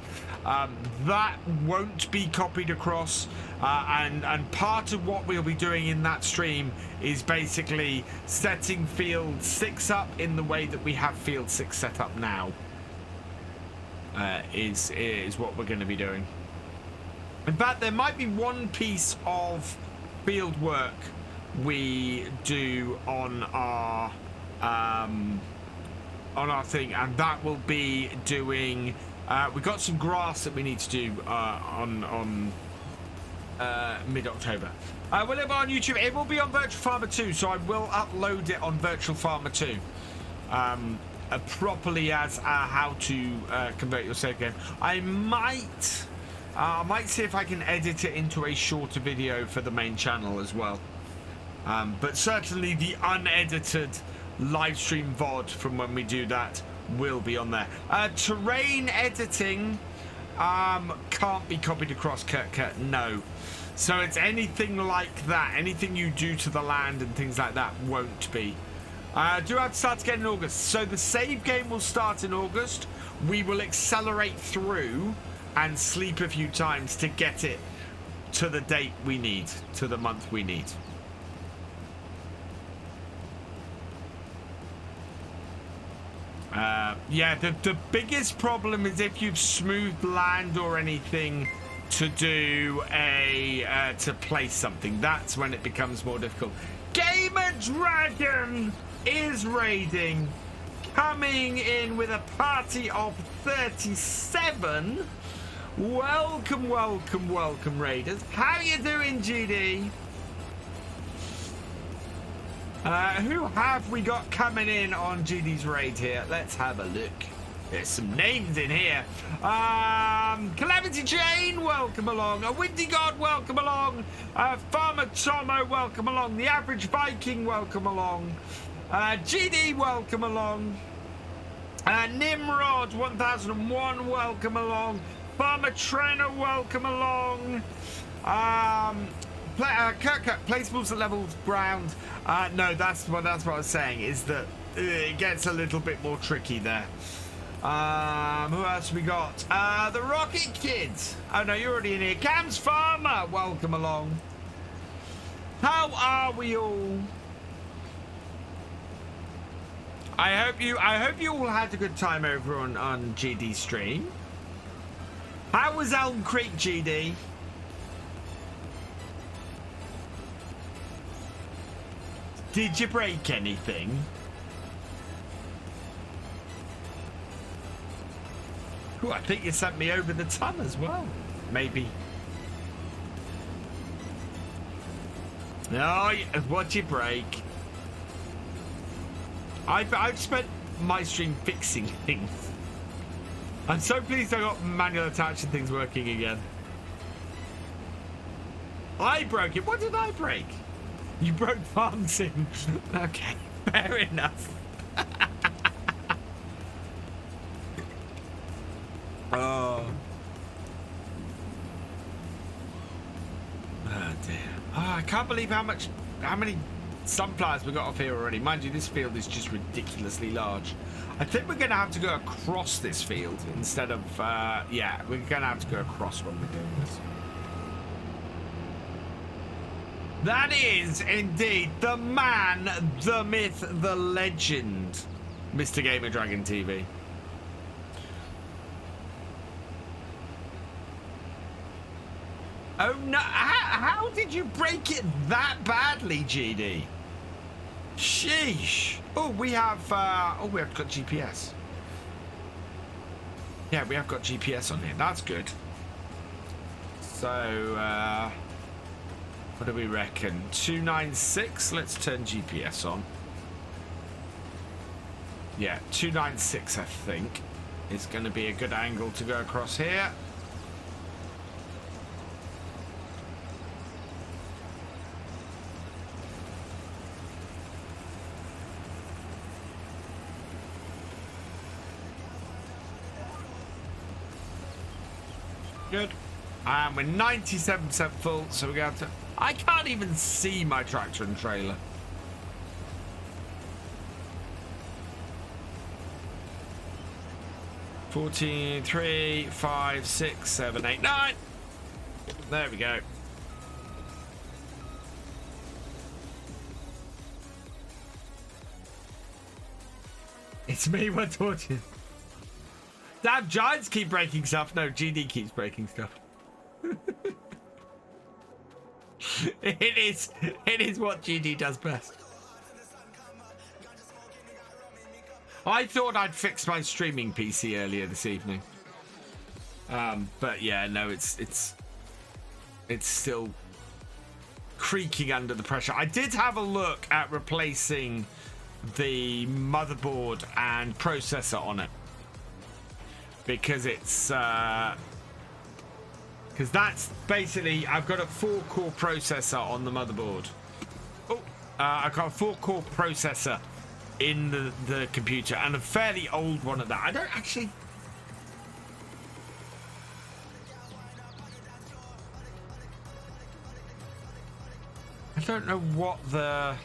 that won't be copied across. And part of what we'll be doing in that stream is basically setting field 6 up in the way that we have field 6 set up now. Is what we're going to be doing. In fact, there might be one piece of field work we do on our thing, and that will be doing. We've got some grass that we need to do on mid-October. Will it be on YouTube? It will be on Virtual Farmer 2, so I will upload it on Virtual Farmer 2. Properly as how to convert your save game. I might see if I can edit it into a shorter video for the main channel as well. But certainly the unedited live stream VOD from when we do that will be on there. Terrain editing can't be copied across, Kurt. No. So it's anything like that. Anything you do to the land and things like that won't be. Do have to start again in August. So the save game will start in August. We will accelerate through and sleep a few times to get it to the date we need, to the month we need. Yeah, the biggest problem is if you've smoothed land or anything to do to place something. That's when it becomes more difficult. Gamer Dragon is raiding, coming in with a party of 37. Welcome, welcome, welcome, raiders. How you doing, GD? Who have we got coming in on GD's raid here? Let's have a look. There's some names in here. Calamity Jane, welcome along. A Windy God, welcome along. Farmer Tomo, welcome along. The Average Viking, welcome along. GD, welcome along. Nimrod 1001, welcome along. Farmer Trainer, welcome along. Placeables at level ground. No, that's what I was saying, is that it gets a little bit more tricky there. Who else we got? The Rocket Kids. Oh no, you're already in here. Cam's Farmer, welcome along. How are we all? I hope you all had a good time over on GD stream. How was Elm Creek, GD? Did you break anything? Ooh, I think you sent me over the ton as well. Maybe. No, what'd you break? I've spent my stream fixing things. I'm so pleased I got manual attach and things working again. I broke it. What did I break? You broke Farm Sim. Okay, fair enough. Oh dear. Oh, I can't believe how many sunflowers we got off here already. Mind you, this field is just ridiculously large. I think we're going to have to go across this field instead of, yeah, we're going to have to go across when we're doing this. That is indeed the man, the myth, the legend, Mr. Gamer Dragon TV. Oh no, how did you break it that badly, GD? Sheesh. Oh, we have got GPS. Yeah, we have got GPS on here. That's good. So, what do we reckon? 296. Let's turn GPS on. Yeah, 296, I think, is going to be a good angle to go across here. Good. And we're 97% full, so we're going to... I can't even see my tractor and trailer. Fourteen, 3, 5, 6, 7, 8, 9. There we go. It's me, we're talking. Damn, giants keep breaking stuff. No, GD keeps breaking stuff. It is what GD does best. I thought I'd fixed my streaming PC earlier this evening. But yeah, no, it's still creaking under the pressure. I did have a look at replacing the motherboard and processor on it. Because it's because that's basically, I've got a 4-core processor on the motherboard. Oh, I've got a 4-core processor in the computer, and a fairly old one at that. I don't actually. I don't know what the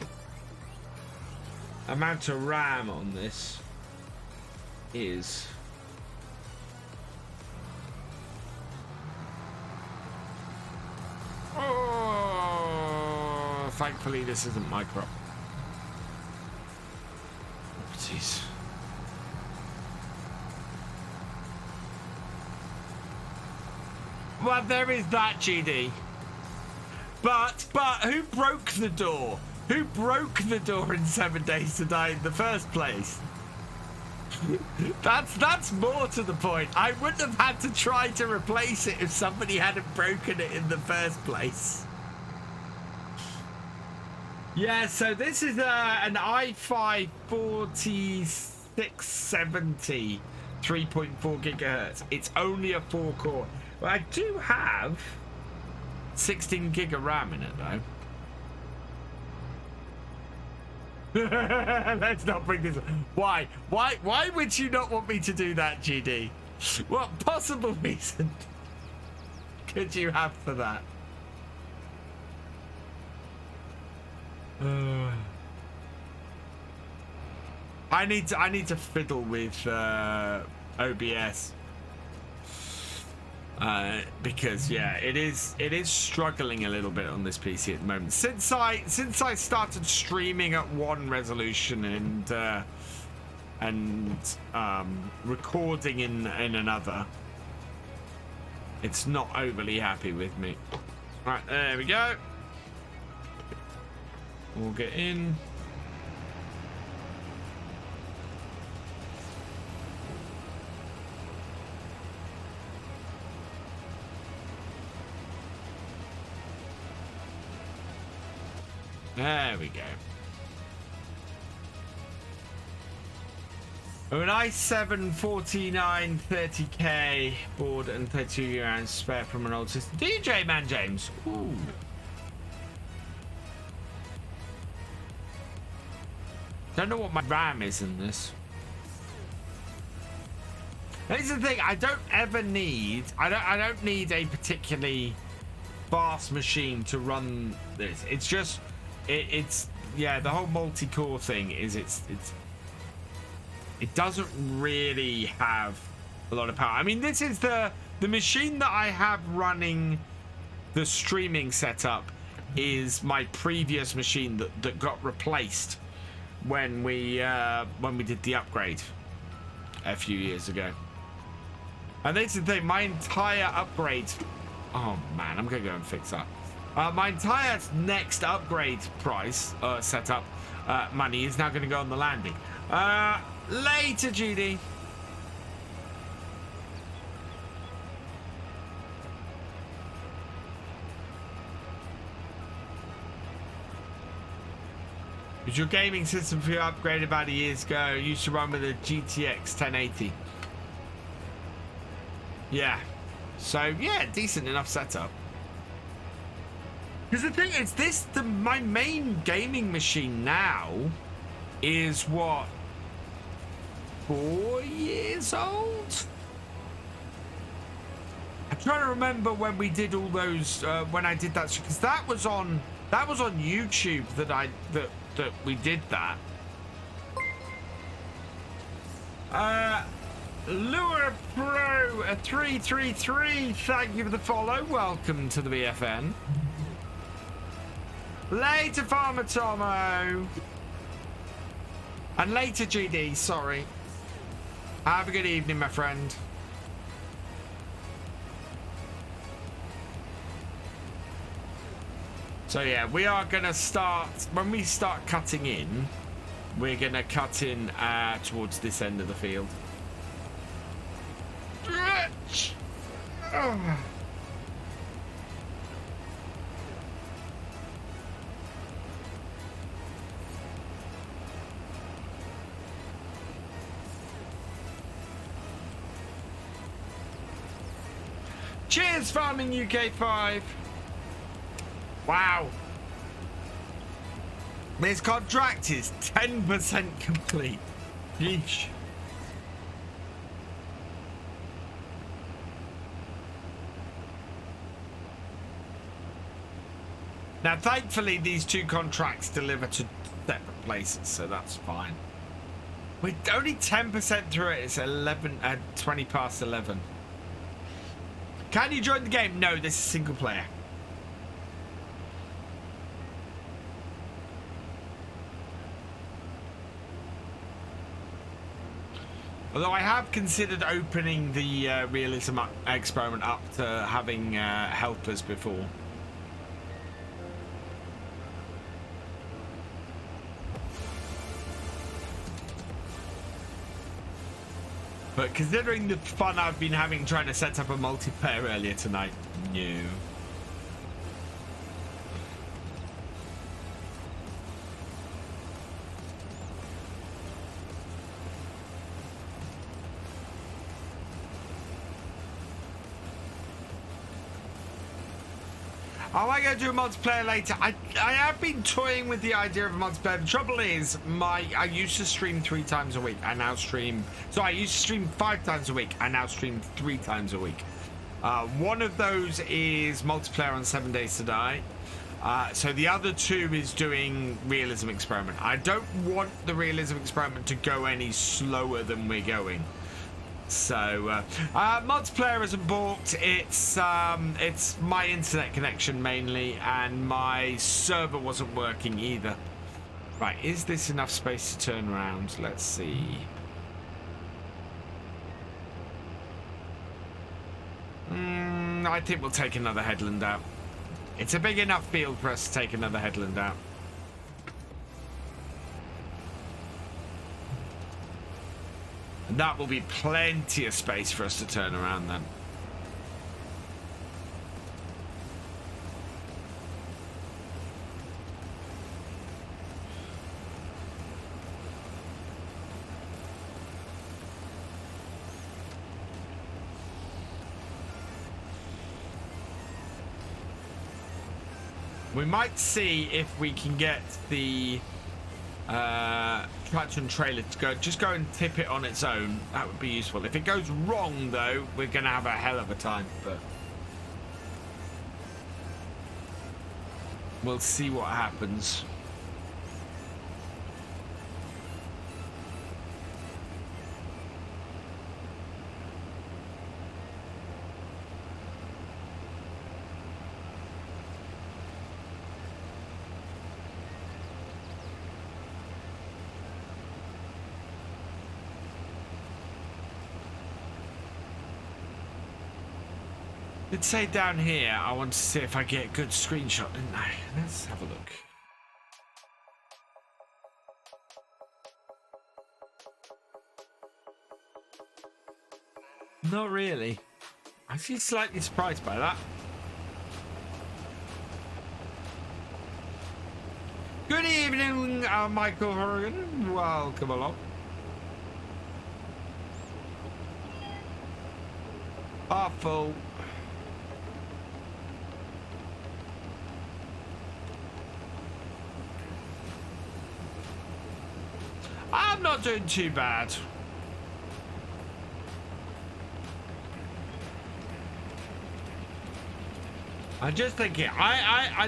amount of RAM on this is. Oh, thankfully this isn't my crop. Jeez. Well, there is that, GD. But who broke the door? Who broke the door in 7 days to die in the first place? That's more to the point. I wouldn't have had to try to replace it if somebody hadn't broken it in the first place. Yeah, so this is an i5 4670 3.4 gigahertz. It's only a 4-core. But I do have 16 gig of RAM in it, though. Let's not bring this up. Why would you not want me to do that, GD? What possible reason could you have for that? I need to fiddle with OBS because yeah, it is struggling a little bit on this PC at the moment. Since I started streaming at one resolution and recording in another, it's not overly happy with me. Right, there we go. We'll get in. There we go. An i7 4930K board and 32 rounds spare from an old system. DJ Man James. Ooh. Don't know what my RAM is in this. Here's the thing, I don't ever need I don't need a particularly fast machine to run this. It's just it's yeah, the whole multi-core thing is it doesn't really have a lot of power. I mean, this is the machine that I have running the streaming setup is my previous machine that got replaced when we did the upgrade a few years ago. And this is the thing, my entire upgrade. Oh man, I'm gonna go and fix that. My entire next upgrade price setup money is now gonna go on the landing. Later, Judy. Was your gaming system for your upgrade about a year ago? Used to run with a GTX 1080. Yeah. So yeah, decent enough setup. Because the thing is, my main gaming machine now is what, 4 years old? I'm trying to remember when we did all those, when I did that, because that was on YouTube that we did that. Lure Pro 333, thank you for the follow. Welcome to the BFN. Later, Farmer Tomo. And later, GD, sorry. Have a good evening, my friend. So yeah, we are gonna start, when we start cutting in, we're gonna cut in towards this end of the field. Oh. Cheers, Farming UK5. Wow. This contract is 10% complete. Yeesh. Now, thankfully, these two contracts deliver to separate places, so that's fine. We're only 10% through it. It's 20 past 11. Can you join the game? No, this is single player. Although I have considered opening the realism experiment up to having helpers before. But considering the fun I've been having trying to set up a multiplayer earlier tonight, no. I might go do a multiplayer later. I have been toying with the idea of a multiplayer. The trouble is, I used to stream 3 times a week. I now stream... So I used to stream 5 times a week. I now stream 3 times a week. One of those is multiplayer on 7 Days to Die. So the other 2 is doing Realism Experiment. I don't want the Realism Experiment to go any slower than we're going. So multiplayer isn't balked. It's my internet connection mainly, and my server wasn't working either. Right, is this enough space to turn around? Let's see. I think we'll take another headland out. It's a big enough field for us to take another headland out. And that will be plenty of space for us to turn around then. We might see if we can get the Patron trailer to just go and tip it on its own. That would be useful. If it goes wrong though, we're gonna have a hell of a time, but we'll see what happens. Let's say down here, I want to see if I get a good screenshot, didn't I? Let's have a look. Not really. I'm actually slightly surprised by that. Good evening, Michael Herrington. Welcome along. Awful. I'm not doing too bad. I'm just thinking,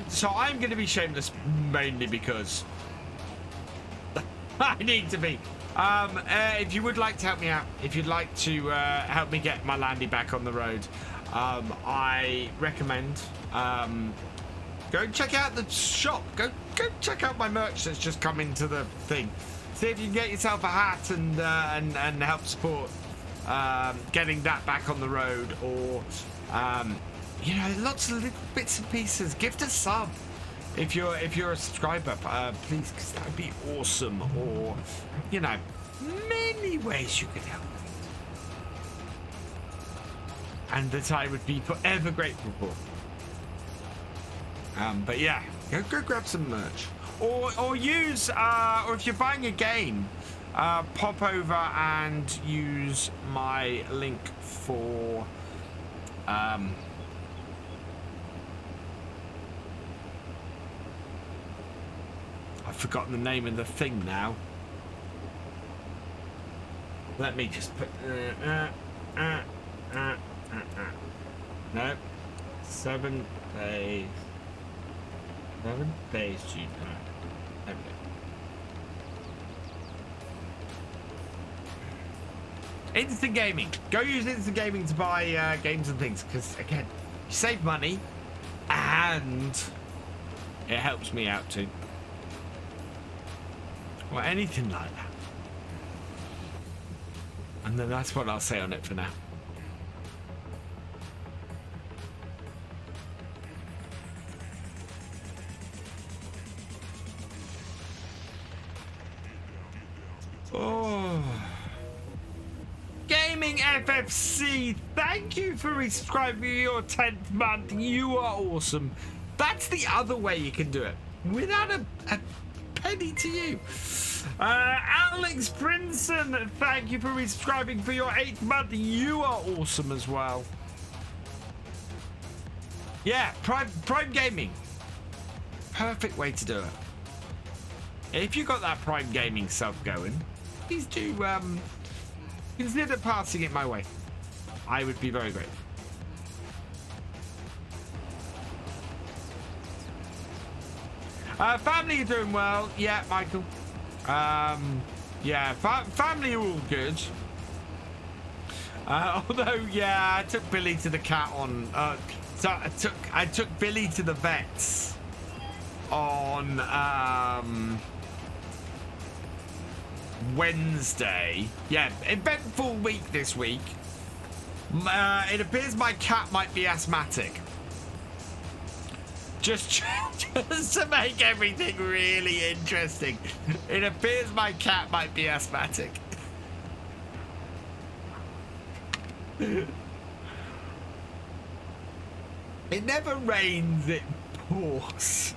so I'm going to be shameless mainly because I need to be. If you would like to help me out, if you'd like to help me get my Landy back on the road, I recommend go check out the shop. Go check out my merch that's just come into the thing. See if you can get yourself a hat and help support getting that back on the road, or you know, lots of little bits and pieces. Gift a sub if you're a subscriber, please, because that would be awesome. Or, you know, many ways you could help me, and that I would be forever grateful for. But yeah, go grab some merch, or use, or if you're buying a game, pop over and use my link for I've forgotten the name of the thing now. Let me just put no, 7 days. 7 days to no. Instant Gaming. Go use Instant Gaming to buy games and things, because again, you save money and it helps me out too. Or anything like that. And then that's what I'll say on it for now. Oh. Gaming FFC, thank you for resubscribing for your 10th month. You are awesome. That's the other way you can do it. Without a penny to you. Alex Princeton, thank you for resubscribing for your 8th month. You are awesome as well. Yeah, Prime Gaming. Perfect way to do it. If you got that Prime Gaming sub going, please do consider passing it my way. I would be very grateful. Family are doing well. Yeah, Michael. Yeah, family are all good. Although, yeah, I took Billy to the cat on. So I took Billy to the vets on Wednesday. Yeah, eventful week this week. It appears my cat might be asthmatic. Just to make everything really interesting, it appears my cat might be asthmatic. It never rains, it pours.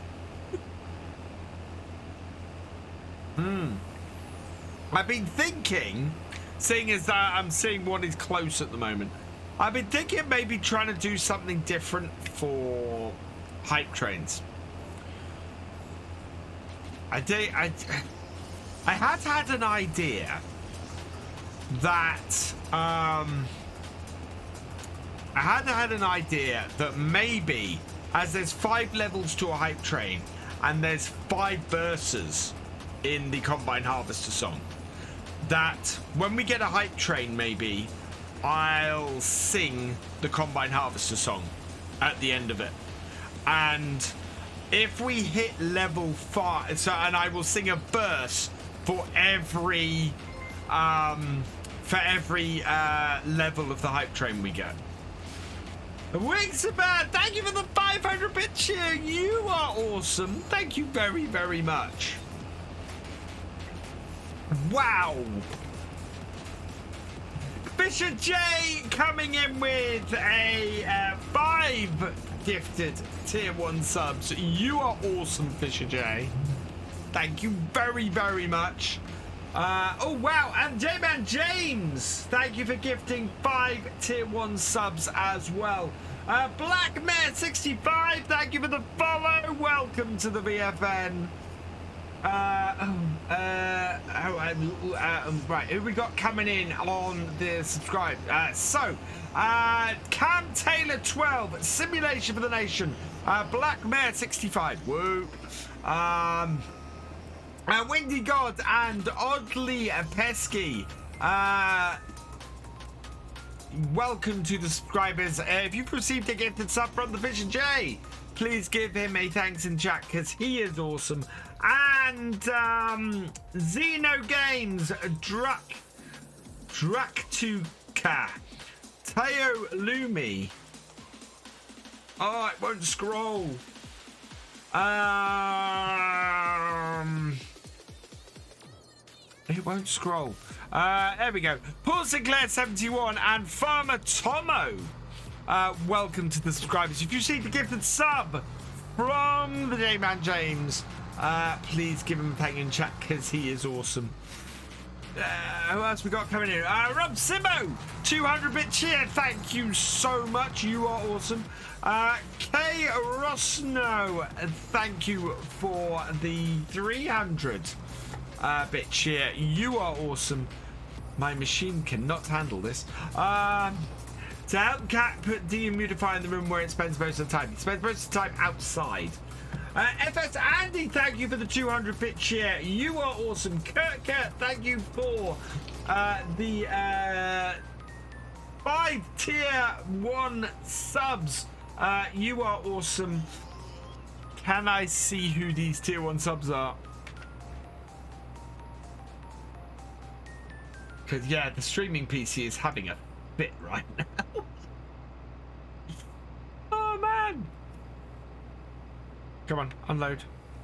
I've been thinking, seeing as I'm seeing one is close at the moment, I've been thinking of maybe trying to do something different for hype trains. I had an idea that maybe, as there's 5 levels to a hype train and there's 5 verses in the Combine Harvester song, that when we get a hype train, maybe I'll sing the Combine Harvester song at the end of it. And if we hit level 5, so, and I will sing a verse for every level of the hype train we get. Wixabat, thank you for the 500-bit cheer. You are awesome. Thank you very, very much. Wow. Thefisherj coming in with a 5 gifted tier 1 subs. You are awesome, Thefisherj. Thank you very, very much. Oh, wow. And J-Man James, thank you for gifting 5 tier 1 subs as well. Blackmare65, thank you for the follow. Welcome to the VFN. Right, who we got coming in on the subscribe? Cam Taylor 12, Simulation for the Nation. Blackmare65, whoop. Windy God and Oddly Pesky. Welcome to the subscribers. If you've received a gifted sub from the Thefisherj, please give him a thanks in chat because he is awesome. And Xeno Games, Drak2Ka, Teo Lumi. Oh, it won't scroll. It won't scroll. There we go. Paul Sinclair 71 and Farmer Tomo. Welcome to the subscribers. If you see the gifted sub from the J-Man James, please give him a thank you in chat because he is awesome. Who else we got coming in? Rob Simo, 200-bit cheer. Thank you so much. You are awesome. K Rosno, thank you for the 300-bit cheer. You are awesome. My machine cannot handle this. To help Cat put dehumidifier in the room where it spends most of the time. It spends most of the time outside. FS Andy, thank you for the 200-bit cheer. You are awesome. Kurt, thank you for the 5 tier 1 subs. You are awesome. Can I see who these tier 1 subs are? Because, yeah, the streaming PC is having a fit right now. Oh, man. Come on, unload.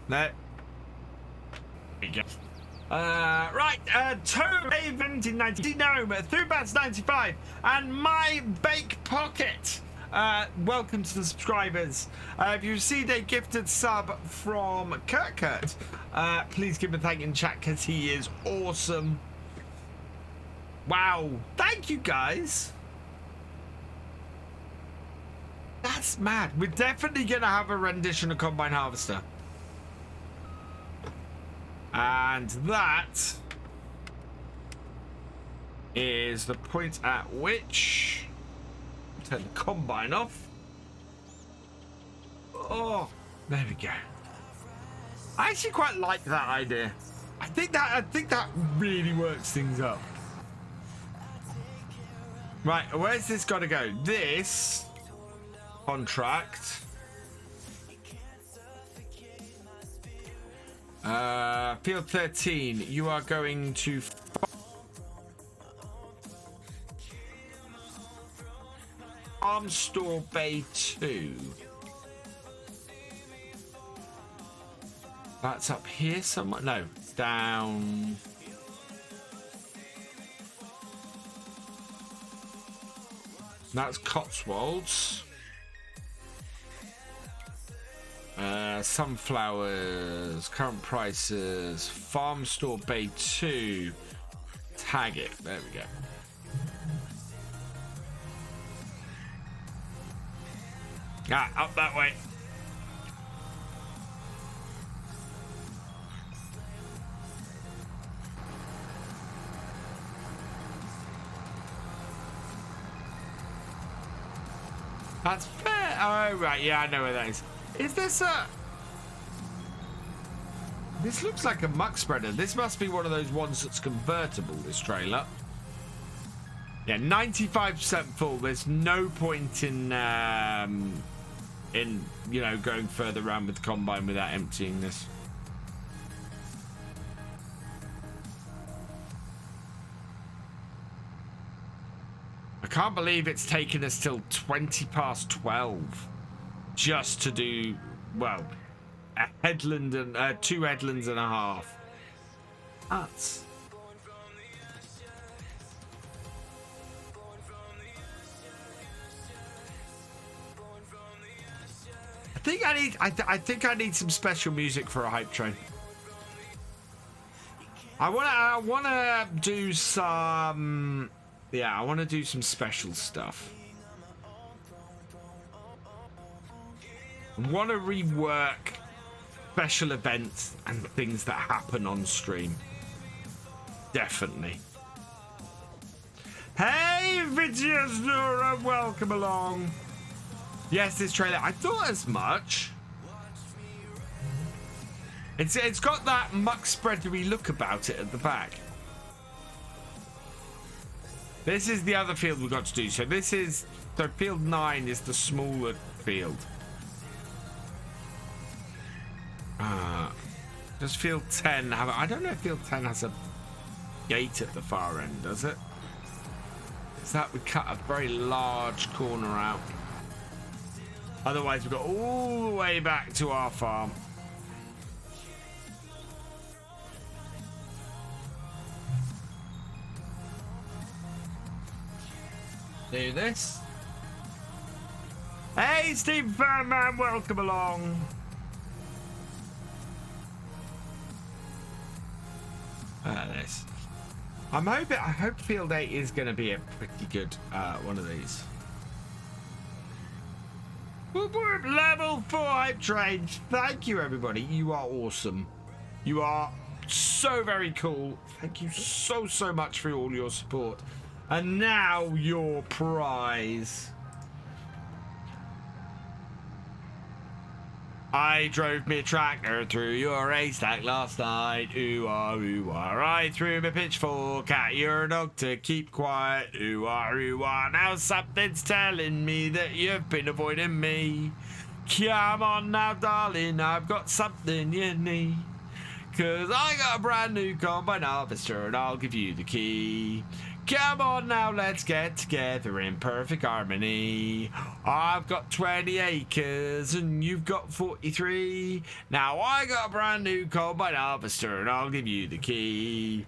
There we go. Right, Raven 90, Gnome, Thubats 95, and My Bake Pocket. Welcome to the subscribers. If you received a gifted sub from Kurt, please give him a thank you in chat because he is awesome. Wow, thank you guys. That's mad. We're definitely gonna have a rendition of Combine Harvester. And that is the point at which turn the Combine off. Oh, there we go. I actually quite like that idea. I think that really works things up. Right, where's this got to go? This contract. Field 13. You are going to Farm Store Bay 2. That's up here somewhere. No, down. That's Cotswolds. Sunflowers, current prices, Farm Store Bay 2. Tag it. There we go. Ah, up that way. That's fair. Oh, right. Yeah, I know where that is. Is this a... This looks like a muck spreader. This must be one of those ones that's convertible, this trailer. Yeah, 95% full. There's no point in you know, going further around with the Combine without emptying this. I can't believe it's taken us till 20 past 12 just to do, well, a headland and 2 headlands and a half. Nuts. I think I need some special music for a hype train. I wanna do some. Yeah, I want to do some special stuff. I want to rework special events and things that happen on stream. Definitely. Hey, Vidyasura, welcome along. Yes, this trailer. I thought as much. It's got that muck spreadery look about it at the back. This is the other field we've got to do. So field 9 is the smaller field. Does field 10 have? I don't know if field 10 has a gate at the far end, does it? Is that we cut a very large corner out? Otherwise, we've got all the way back to our farm. Do this. Hey, Steve Fairman, welcome along. This. I hope field 8 is going to be a pretty good one of these. Whoop, whoop, level 4 hype train. Thank you, everybody. You are awesome. You are so very cool. Thank you so much for all your support. And now your prize. I drove me tractor through your haystack last night. Ooh-ah, ooh-ah. I threw my pitchfork at your dog to keep quiet. Ooh-ah, ooh-ah. Now something's telling me that you've been avoiding me. Come on now, darling, I've got something you need. 'Cause I got a brand new combine harvester and I'll give you the key. Come on now, let's get together in perfect harmony. I've got 20 acres and you've got 43. Now I got a brand new combine harvester and I'll give you the key.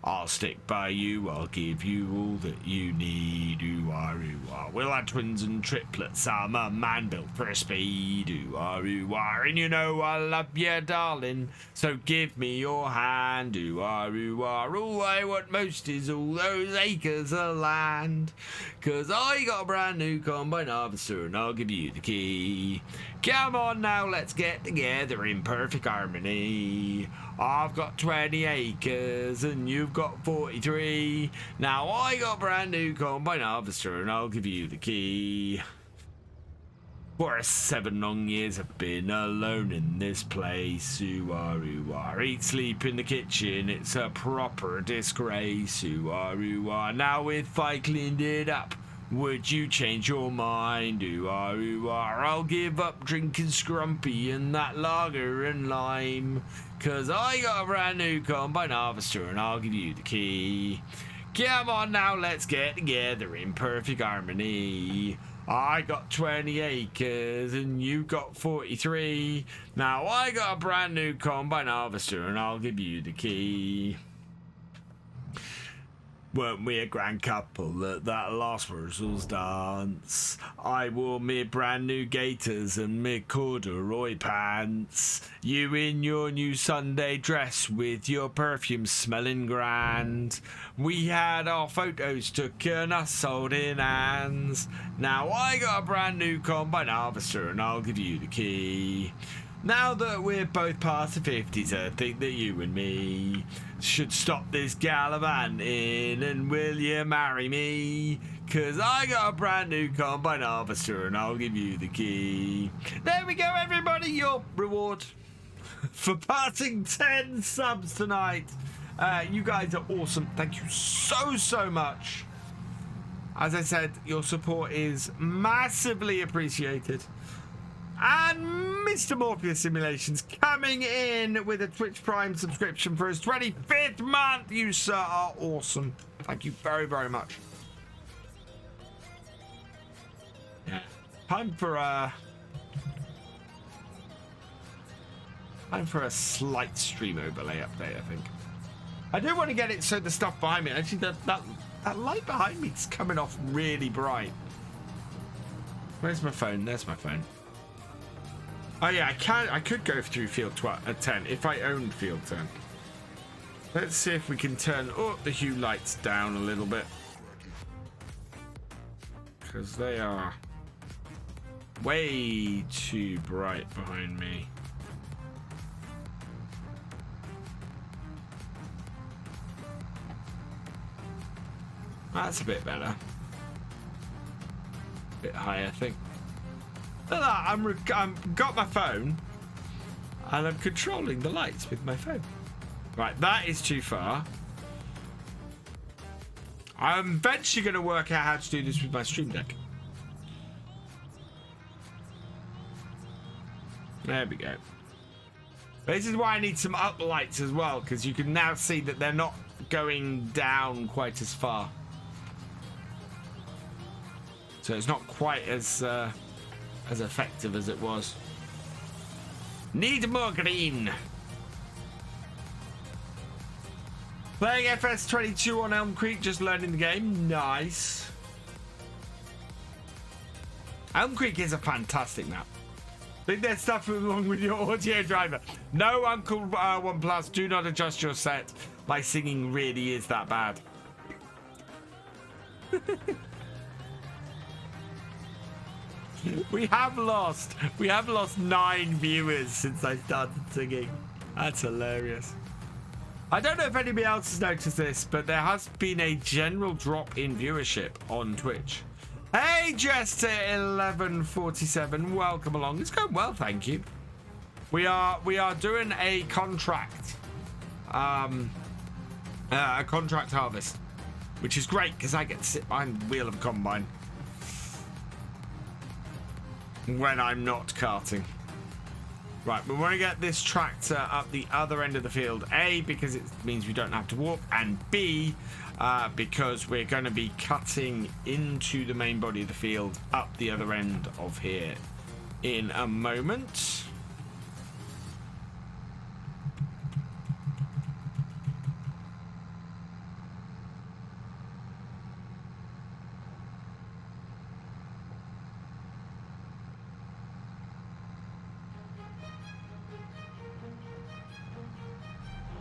I'll stick by you, I'll give you all that you need. Ooh-ah, ooh-ah. We'll have twins and triplets, I'm a man built for speed. Ooh-ah, ooh-ah. And you know I love you, darling, so give me your hand. Ooh-ah, ooh-ah. All I want most is all those acres of land. 'Cause I got a brand new combine harvester and I'll give you the key. Come on now, let's get together in perfect harmony. I've got 20 acres and you've got 43. Now I got a brand new combine harvester and I'll give you the key. For 7 long years I've been alone in this place. Ooh-ah, ooh-ah. Eat, sleep in the kitchen, it's a proper disgrace. Ooh-ah, ooh-ah. Now if I cleaned it up, would you change your mind? Ooh-ah, ooh-ah. I'll give up drinking scrumpy and that lager and lime. 'Cause I got a brand new combine harvester and I'll give you the key. Come on now, let's get together in perfect harmony. I got 20 acres and you got 43. Now I got a brand new combine harvester and I'll give you the key. Weren't we a grand couple at that last Wurzel's dance? I wore me brand new gaiters and me corduroy pants. You in your new Sunday dress with your perfume smelling grand. We had our photos took and us holding hands. Now I got a brand new combine harvester and I'll give you the key. Now that we're both past the 50s, I think that you and me should stop this gallivanting and will you marry me? 'Cause I got a brand new combine harvester and I'll give you the key. There we go, everybody, your reward for passing 10 subs tonight. You guys are awesome. Thank you so much. As I said, your support is massively appreciated. And Mr. Morpheus Simulations coming in with a Twitch Prime subscription for his 25th month. You, sir, are awesome. Thank you very much. Time for a slight stream overlay update, I think. I do want to get it so the stuff behind me, actually that light behind me is coming off really bright. Where's my phone? There's my phone. Oh yeah, I could go through field 10 if I owned field 10. Let's see if we can turn the hue lights down a little bit. Because they are way too bright behind me. That's a bit better. A bit higher, I think. Look at that, I'm got my phone and I'm controlling the lights with my phone. Right, that is too far. I'm eventually going to work out how to do this with my stream deck. There we go. This is why I need some up lights as well, because you can now see that they're not going down quite as far. So it's not quite as effective as it was. Need more green. Playing FS22 on Elm Creek, just learning the game. Nice. Elm Creek is a fantastic map. Think there's stuff wrong with your audio driver. No, Uncle OnePlus, do not adjust your set. My singing really is that bad. We have lost 9 viewers since I started singing. That's hilarious. I don't know if anybody else has noticed this, but there has been a general drop in viewership on Twitch. Hey, Jester1147, welcome along. It's going well, thank you. We are doing a contract, a contract harvest, which is great because I get to sit behind the wheel of a combine when I'm not carting. Right, we want to get this tractor up the other end of the field. A, because it means we don't have to walk, and B, because we're going to be cutting into the main body of the field up the other end of here in a moment.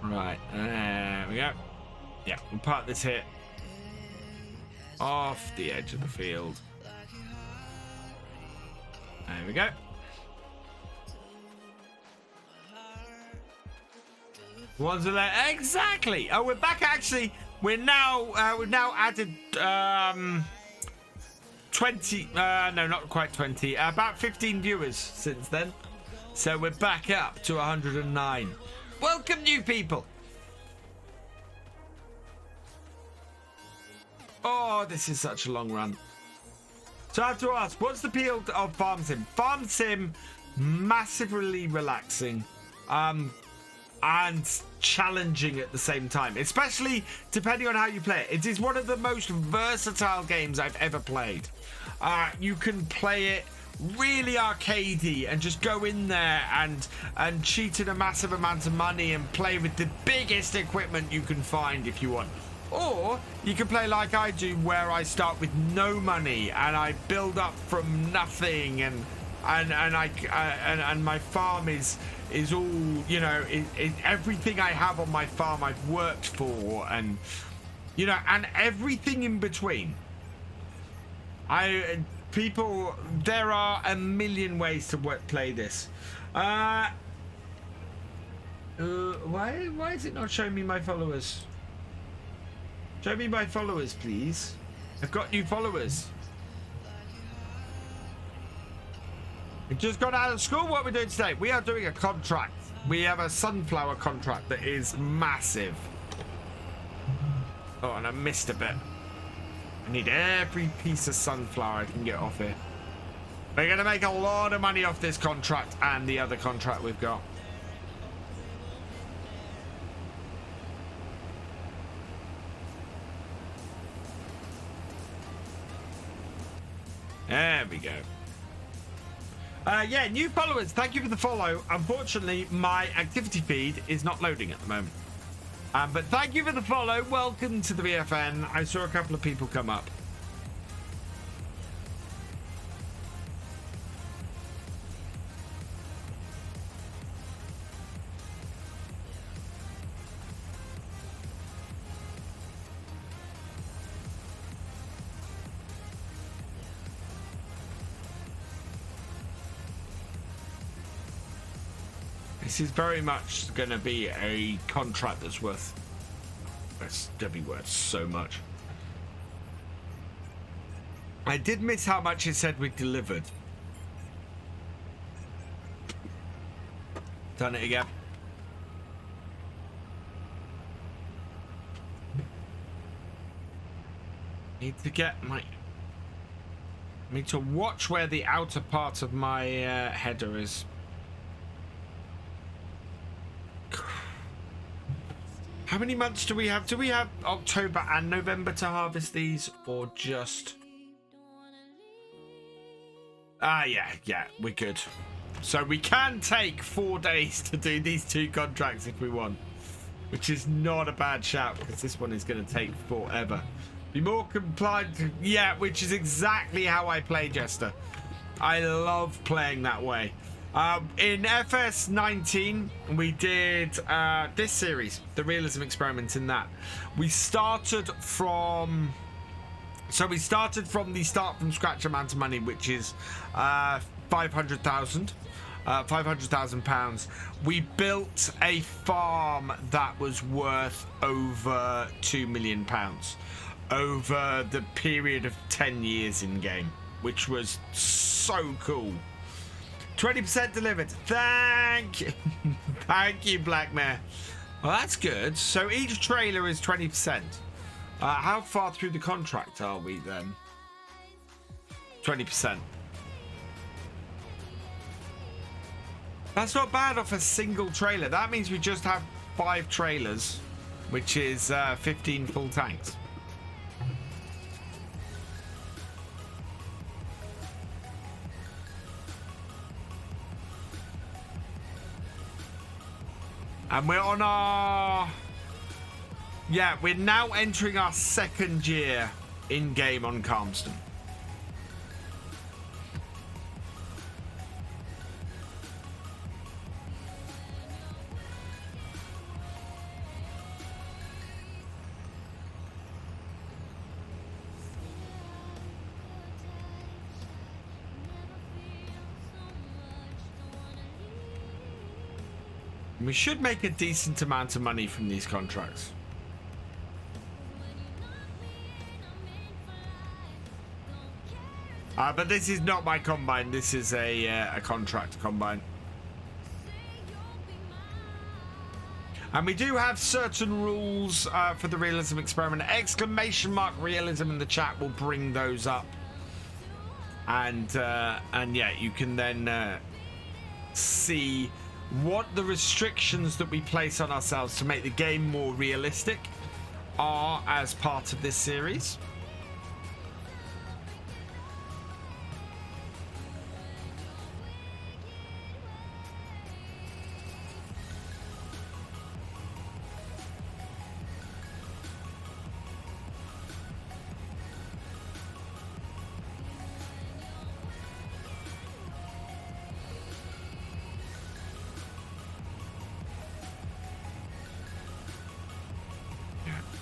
Right, there we go. Yeah, we'll park this here off the edge of the field. There we go. Ones are there. Exactly. Oh, we're back. Actually, we've now added 20. No, not quite 20. About 15 viewers since then. So we're back up to 109. Welcome, new people. Oh, this is such a long run. So I have to ask, what's the appeal of Farm Sim? Farm Sim, massively relaxing, and challenging at the same time, especially depending on how you play it. It is one of the most versatile games I've ever played. You can play it really arcadey and just go in there and cheat in a massive amount of money and play with the biggest equipment you can find if you want. Or you can play like I do, where I start with no money and I build up from nothing, and my farm is all, you know, everything I have on my farm I've worked for, and you know, and everything in between. There are a million ways to play this. Why is it not showing me my followers? Show me my followers, please. I've got new followers. We just got out of school. What we're doing today? We are doing a contract. We have a sunflower contract that is massive. Oh, and I missed a bit. I need every piece of sunflower I can get off here. We're going to make a lot of money off this contract and the other contract we've got. There we go. Yeah, new followers, thank you for the follow. Unfortunately, my activity feed is not loading at the moment. But thank you for the follow. Welcome to the VFN. I saw a couple of people come up. This is very much going to be a contract that's worth... That's going to be worth so much. I did miss how much it said we delivered. Done it again. Need to get my... Need to watch where the outer part of my header is. How many months do we have? Do we have October and November to harvest these, or just... Yeah, we're good. So we can take 4 days to do these 2 contracts if we want, which is not a bad shout, because this one is going to take forever. Be more compliant. Yeah, which is exactly how I play, Jester. I love playing that way. In FS19, we did this series, the realism experiment. In that, we started from... So we started from the start from scratch amount of money, which is 500,000 £500,000. We built a farm that was worth over £2 million over the period of 10 years in game, which was so cool. 20% delivered. Thank you. Thank you, Blackmare. Well, that's good. So each trailer is 20%. How far through the contract are we then? 20%. That's not bad off a single trailer. That means we just have 5 trailers, which is 15 full tanks. And we're on our... Yeah, we're now entering our 2nd year in-game on Calmsden. We should make a decent amount of money from these contracts. But this is not my combine. This is a contract combine. And we do have certain rules for the realism experiment. ! Realism in the chat will bring those up. And yeah, you can then see what the restrictions that we place on ourselves to make the game more realistic are as part of this series.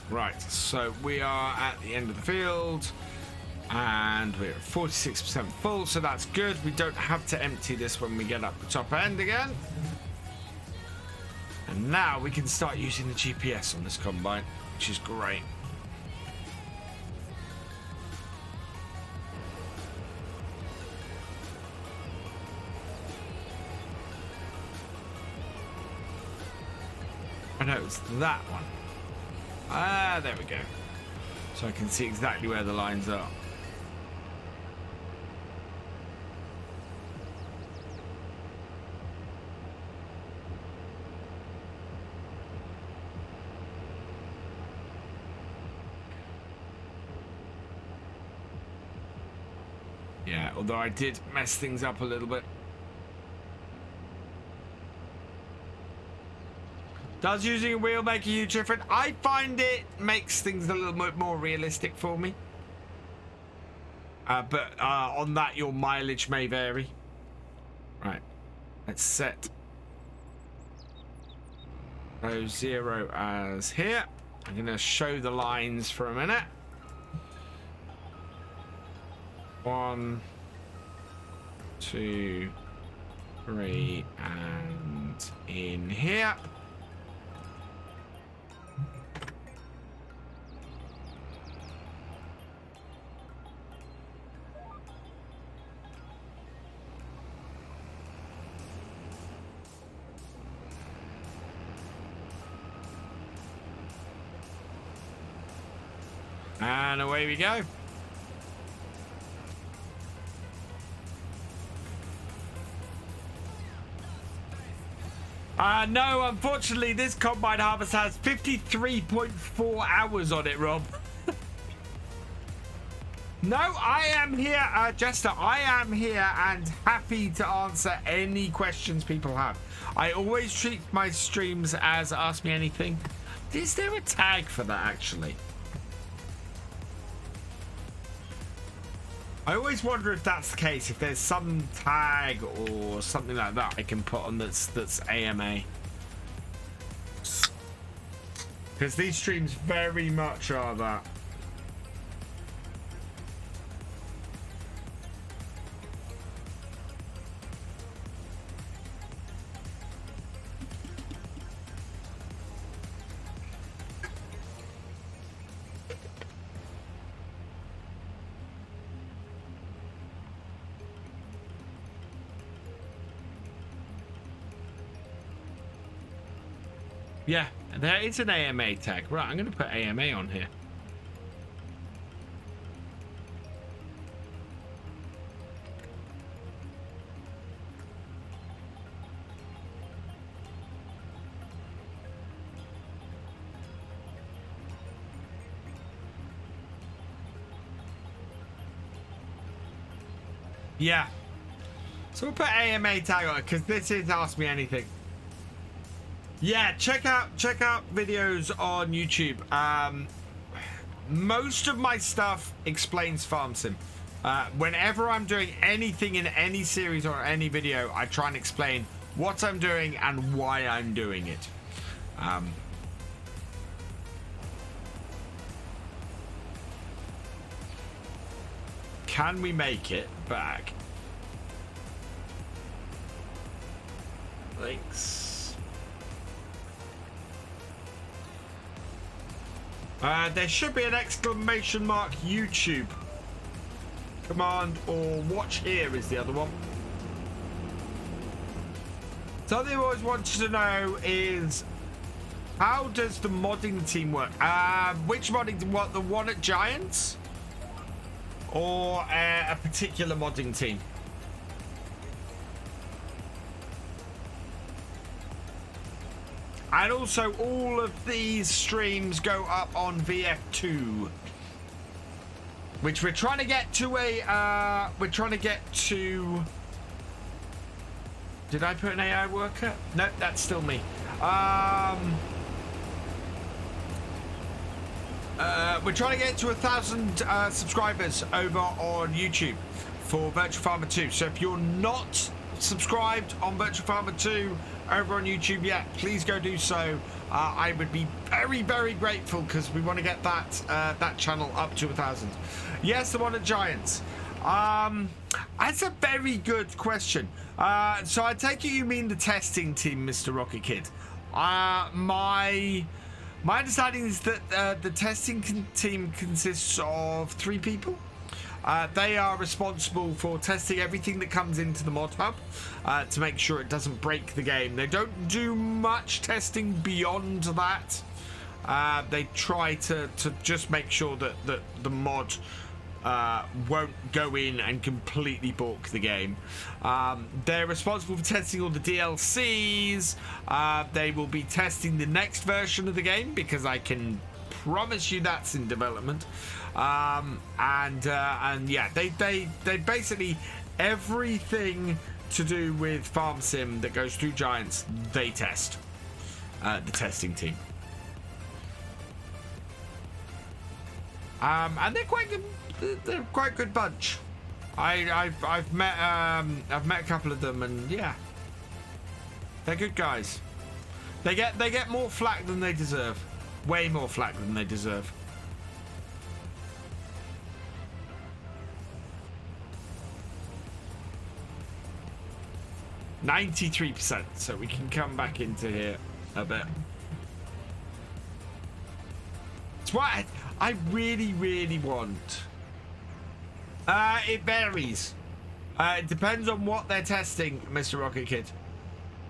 Right, so we are at the end of the field and we're at 46% full, so that's good. We don't have to empty this when we get up the top end again. And now we can start using the GPS on this combine, which is great. I know it's that one. Ah, there we go. So I can see exactly where the lines are. Yeah, although I did mess things up a little bit. Does using a wheel make a huge difference? I find it makes things a little bit more realistic for me. But on that, your mileage may vary. Right. Let's set those 0 as here. I'm going to show the lines for a minute. 1, 2, 3, and in here. And away we go. No, unfortunately, this Combine Harvest has 53.4 hours on it, Rob. No, I am here, Jester. I am here and happy to answer any questions people have. I always treat my streams as Ask Me Anything. Is there a tag for that, actually? I always wonder if that's the case, if there's some tag or something like that I can put on that's AMA. Because these streams very much are that. Yeah, there is an AMA tag. Right, I'm going to put AMA on here. Yeah. So we'll put AMA tag on it because this is Ask Me Anything. Yeah, check out videos on YouTube. Most of my stuff explains farm sim. Whenever I'm doing anything in any series or any video, I try and explain what I'm doing and why I'm doing it. Can we make it back? Thanks. There should be an exclamation mark YouTube command, or watch here is the other one. Something I always wanted to know is, how does the modding team work? Which modding? What, the one at Giants? Or a particular modding team? And also, all of these streams go up on VF2, which we're trying to get to a. Did I put an AI worker? No, that's still me. We're trying to get to 1,000 subscribers over on YouTube for Virtual Farmer 2. So if you're not subscribed on Virtual Farmer 2 over on YouTube yet, please go do so. I would be very, very grateful because we want to get that channel up to 1,000. Yes, the one at Giants. That's a very good question. So I take it you mean the testing team, Mr. Rocket Kid. My understanding is that the testing team consists of 3 people. They are responsible for testing everything that comes into the mod hub to make sure it doesn't break the game. They don't do much testing beyond that. They try to just make sure that the mod won't go in and completely balk the game. They're responsible for testing all the DLCs. They will be testing the next version of the game because I can promise you that's in development. And yeah, they basically everything to do with farm sim that goes through Giants they test. the testing team. And they're quite good. They're quite good bunch. I've met a couple of them, and yeah, they're good guys. They get more flack than they deserve. Way more flack than they deserve. %93%, so we can come back into here a bit. It's what I really, really want. It varies. It depends on what they're testing, Mr. Rocket Kid.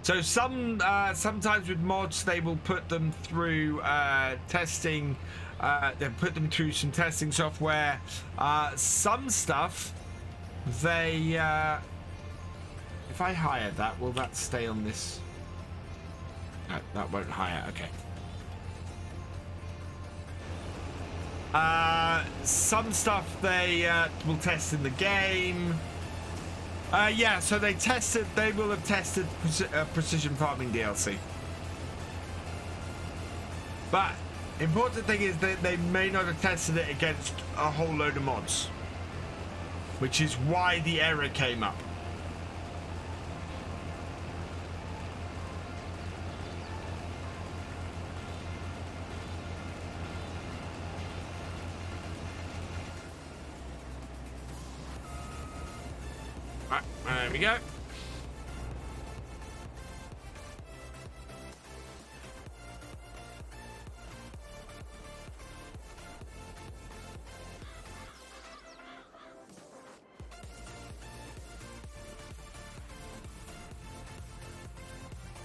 So sometimes with mods, they will put them through testing. They'll put them through some testing software. Some stuff, they... if I hire that, will that stay on this? No, that won't hire. Okay. Some stuff they will test in the game. Yeah, so they will have tested Precision Farming DLC. But important thing is that they may not have tested it against a whole load of mods, which is why the error came up. There we go.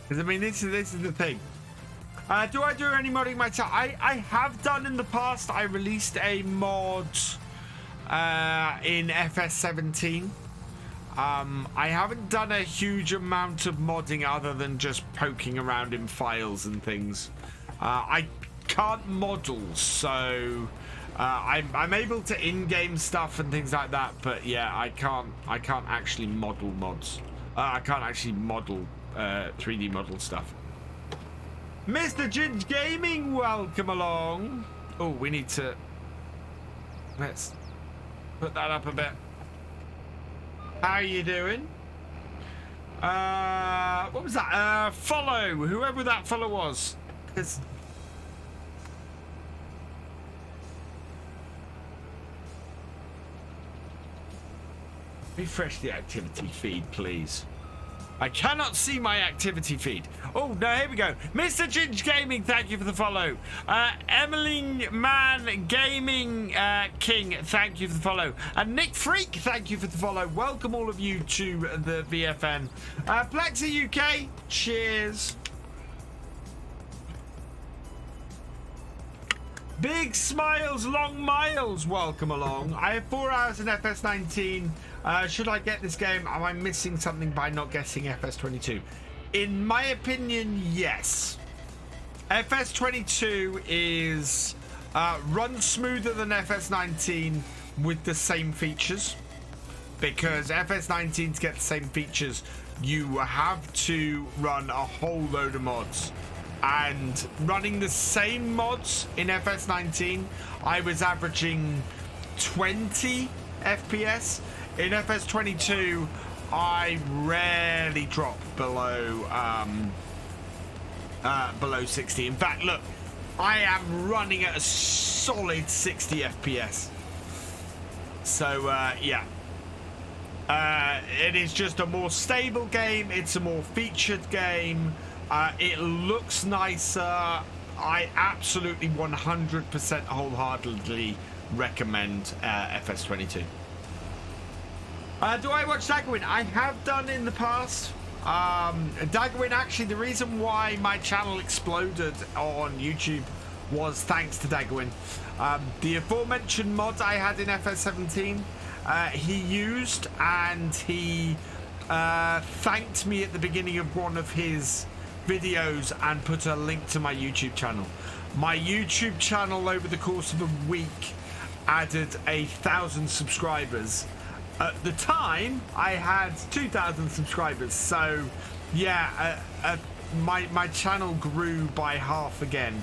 Because I mean, this is the thing. Do I do any modding myself? I have done in the past. I released a mod in FS17. I haven't done a huge amount of modding other than just poking around in files and things. I can't model, so I'm able to in-game stuff and things like that. But yeah, I can't actually model mods. I can't actually model 3D model stuff. Mr. Ginge Gaming, welcome along. Oh, we need to... let's put that up a bit. How you doing? What was that? Follow, whoever that follow was. Because... refresh the activity feed, please. I cannot see my activity feed. Oh, no, here we go. Mr. Ginge Gaming, thank you for the follow. Emmeline Man Gaming King, thank you for the follow. And Nick Freak, thank you for the follow. Welcome all of you to the VFN. Plexi UK, cheers. Big Smiles, Long Miles, welcome along. I have 4 hours in FS19. Should I get this game? Am I missing something by not guessing FS22? In my opinion, yes. FS22 is run smoother than FS19 with the same features. Because FS19 to get the same features, you have to run a whole load of mods. And running the same mods in FS19, I was averaging 20 FPS. In FS22, I rarely drop below 60. In fact, look, I am running at a solid 60 FPS. So, yeah. It is just a more stable game. It's a more featured game. It looks nicer. I absolutely 100% wholeheartedly recommend FS22. Do I watch Daggerwin? I have done in the past. Daggerwin, actually, the reason why my channel exploded on YouTube was thanks to Daggerwin. The aforementioned mod I had in FS17, he used, and he thanked me at the beginning of one of his videos and put a link to my YouTube channel. My YouTube channel over the course of a week added 1,000 subscribers. At the time, I had 2,000 subscribers. So, yeah, my channel grew by half again,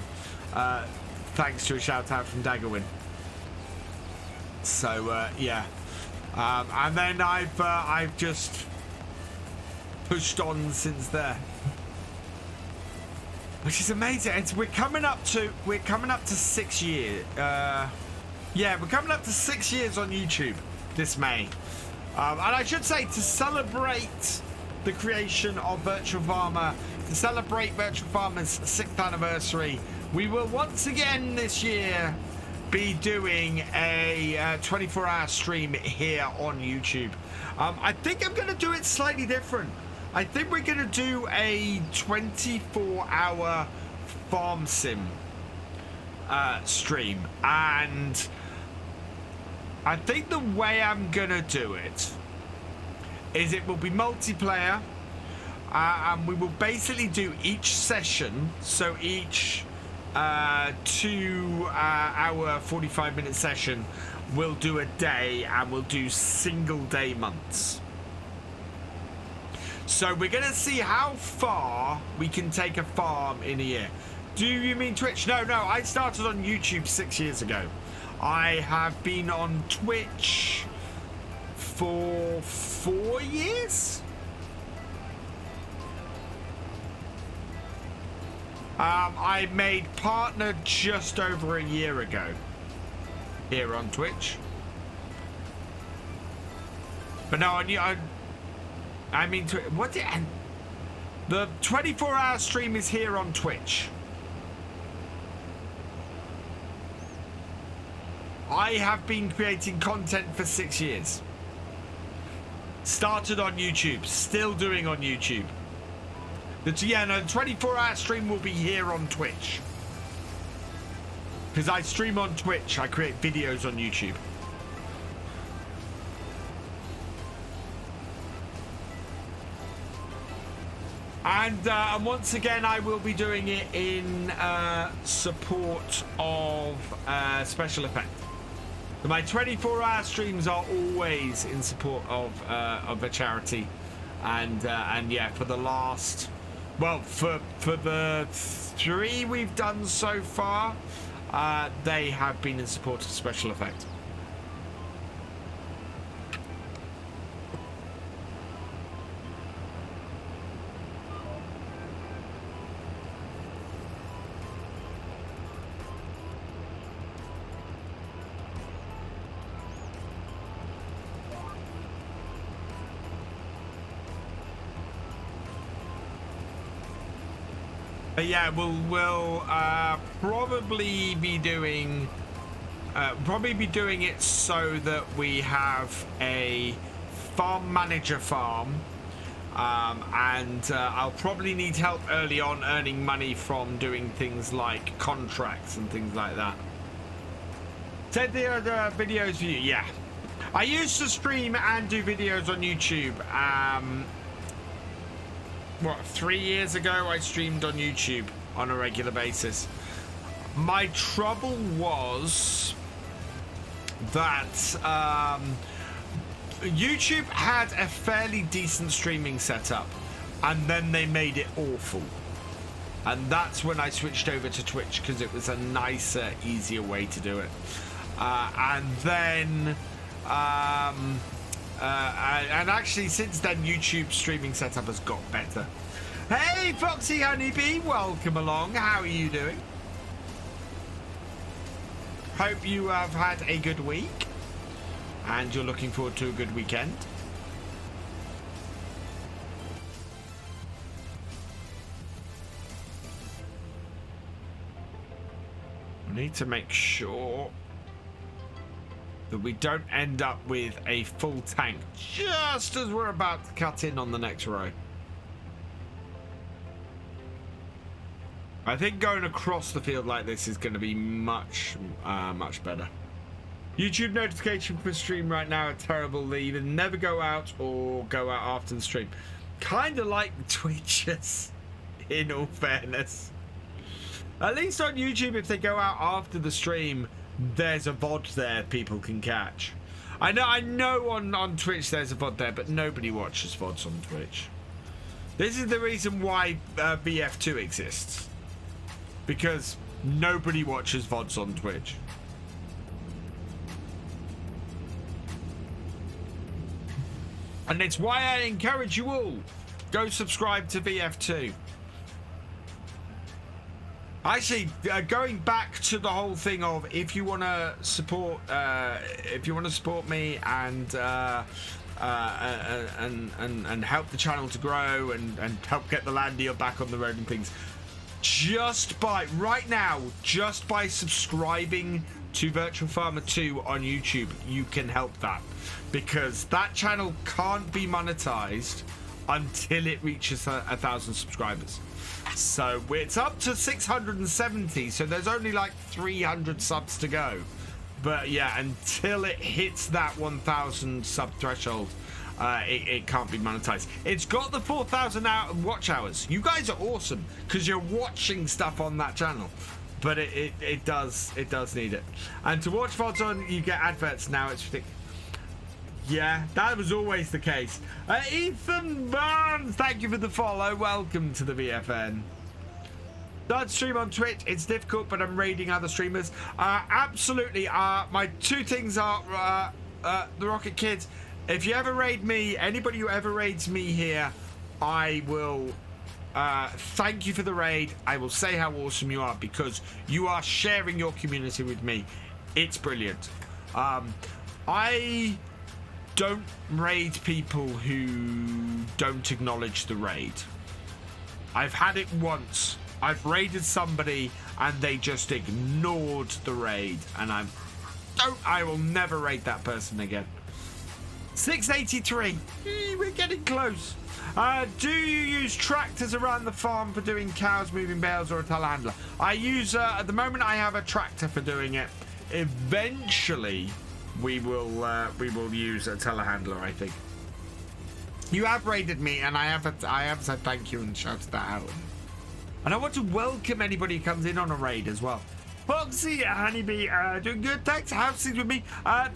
thanks to a shout out from Daggerwin. So yeah, and then I've just pushed on since there, which is amazing. We're coming up to 6 years. Yeah, we're coming up to 6 years on YouTube this May. And I should say, to celebrate the creation of Virtual Farmer, to celebrate Virtual Farmer's 6th anniversary, we will once again this year be doing a 24-hour stream here on YouTube. I think I'm going to do it slightly different. I think we're going to do a 24-hour farm sim stream, and I think the way I'm going to do it is it will be multiplayer, and we will basically do each session, so each 2 hour 45-minute session we'll do a day, and we'll do single day months. So we're gonna see how far we can take a farm in a year. Do you mean Twitch? No, I started on YouTube 6 years ago. I have been on Twitch for 4 years. I made partner just over a year ago here on Twitch. But no, I mean, what? The 24-hour stream is here on Twitch. I have been creating content for 6 years. Started on YouTube, still doing on YouTube. The 24-hour stream will be here on Twitch. Because I stream on Twitch, I create videos on YouTube. And once again, I will be doing it in support of special effects. So my 24-hour streams are always in support of a charity, and yeah, for the last, well, for the 3 we've done so far, they have been in support of special effects. But yeah, we'll probably be doing it so that we have a farm manager farm, and I'll probably need help early on earning money from doing things like contracts and things like that. Said the other videos for you, yeah. I used to stream and do videos on YouTube. What, 3 years ago I streamed on YouTube on a regular basis. My trouble was that YouTube had a fairly decent streaming setup, and then they made it awful. And that's when I switched over to Twitch, because it was a nicer, easier way to do it. And then and actually since then YouTube streaming setup has got better. Hey Foxy Honeybee, welcome along. How are you doing? Hope you have had a good week and you're looking forward to a good weekend. We need to make sure that we don't end up with a full tank just as we're about to cut in on the next row. I think going across the field like this is going to be much better. YouTube notification for stream right now are terrible. They either never go out or go out after the stream. Kind of like Twitchers, in all fairness. At least on YouTube, if they go out after the stream, there's a VOD there people can catch. I know on Twitch there's a VOD there, but nobody watches VODs on Twitch. This is the reason why BF2 exists. Because nobody watches VODs on Twitch. And it's why I encourage you all, go subscribe to VF2. Actually, going back to the whole thing of if you want to support me and help the channel to grow and help get the land deal back on the road and things, just by subscribing to Virtual Farmer 2 on YouTube, you can help that, because that channel can't be monetized until it reaches 1,000 subscribers. So it's up to 670, so there's only like 300 subs to go. But yeah, until it hits that 1,000 sub threshold, it can't be monetized. It's got the 4,000 watch hours. You guys are awesome because you're watching stuff on that channel, but it does need it. And to watch VODs on, you get adverts now. It's ridiculous. Yeah, that was always the case. Ethan Barnes, thank you for the follow. Welcome to the VFN. Don't stream on Twitch. It's difficult, but I'm raiding other streamers. Absolutely. My two things are the Rocket Kids. If you ever raid me, anybody who ever raids me here, I will thank you for the raid. I will say how awesome you are because you are sharing your community with me. It's brilliant. I don't raid people who don't acknowledge the raid. I've had it once. I've raided somebody and they just ignored the raid, and I will never raid that person again. 683. We're getting close. Do you use tractors around the farm for doing cows, moving bales, or a telehandler? I use at the moment I have a tractor for doing it. Eventually we will use a telehandler, I think. You have raided me, and I have said thank you and shouted that out. And I want to welcome anybody who comes in on a raid as well. Foxy, Honeybee, doing good. Thanks. How's things with me?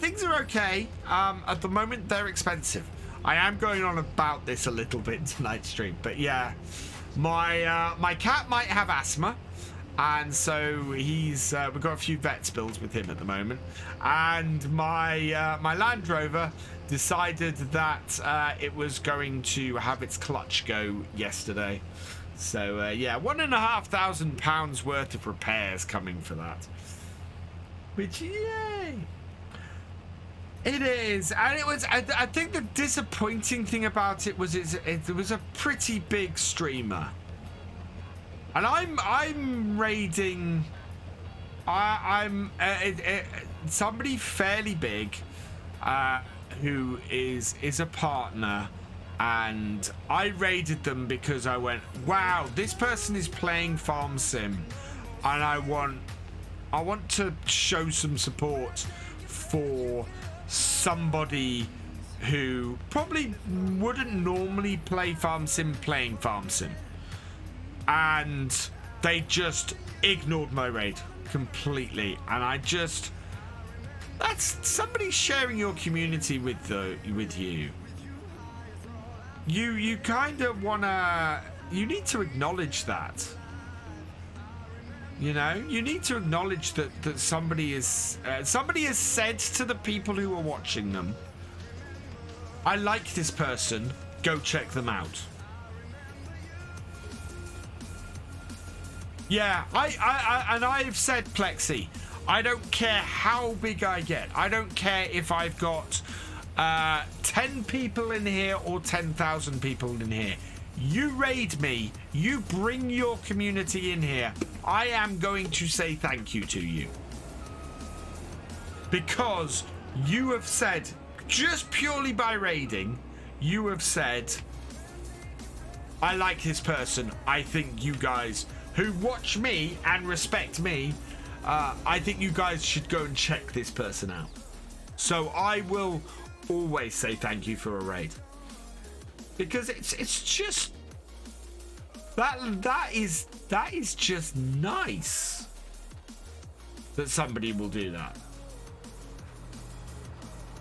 Things are okay. At the moment, they're expensive. I am going on about this a little bit tonight's stream, but yeah, my cat might have asthma. And so he's we've got a few vets bills with him at the moment, and my Land Rover decided that it was going to have its clutch go yesterday. So yeah, £1,500 worth of repairs coming for that. Which, yay! It is, and it was. I think the disappointing thing about it was it was a pretty big streamer. And I'm raiding. I'm somebody fairly big, who is a partner, and I raided them because I went, wow, this person is playing Farm Sim, and I want to show some support for somebody who probably wouldn't normally play Farm Sim playing Farm Sim. And they just ignored my raid completely, and that's somebody sharing your community with you. You kind of you need to acknowledge that. You know, you need to acknowledge that somebody has said to the people who are watching them, I like this person, go check them out. Yeah, I've said, Plexi, I don't care how big I get. I don't care if I've got 10 people in here or 10,000 people in here. You raid me, you bring your community in here, I am going to say thank you to you. Because you have said, just purely by raiding, you have said, I like this person. I think you guys who watch me and respect me, I think you guys should go and check this person out. So I will always say thank you for a raid, because it's just that is just nice that somebody will do that.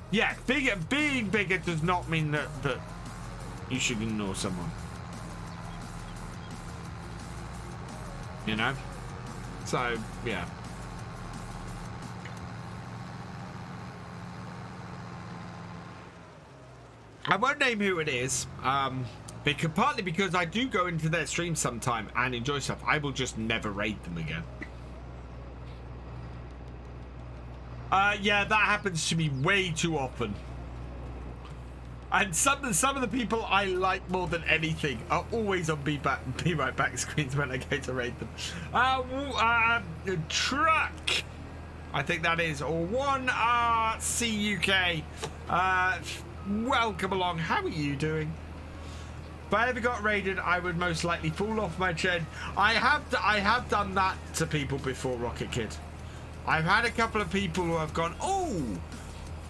Yeah, being bigger does not mean that you should ignore someone. you know. So yeah. I won't name who it is, because partly because I do go into their stream sometime and enjoy stuff. I will just never raid them again. Yeah, that happens to me way too often. And some of the people I like more than anything are always on Be Right Back screens when I go to raid them. Truck, I think that is, or 1RCUK. Welcome along. How are you doing? If I ever got raided, I would most likely fall off my chair. I have done that to people before, Rocket Kid. I've had a couple of people who have gone, oh,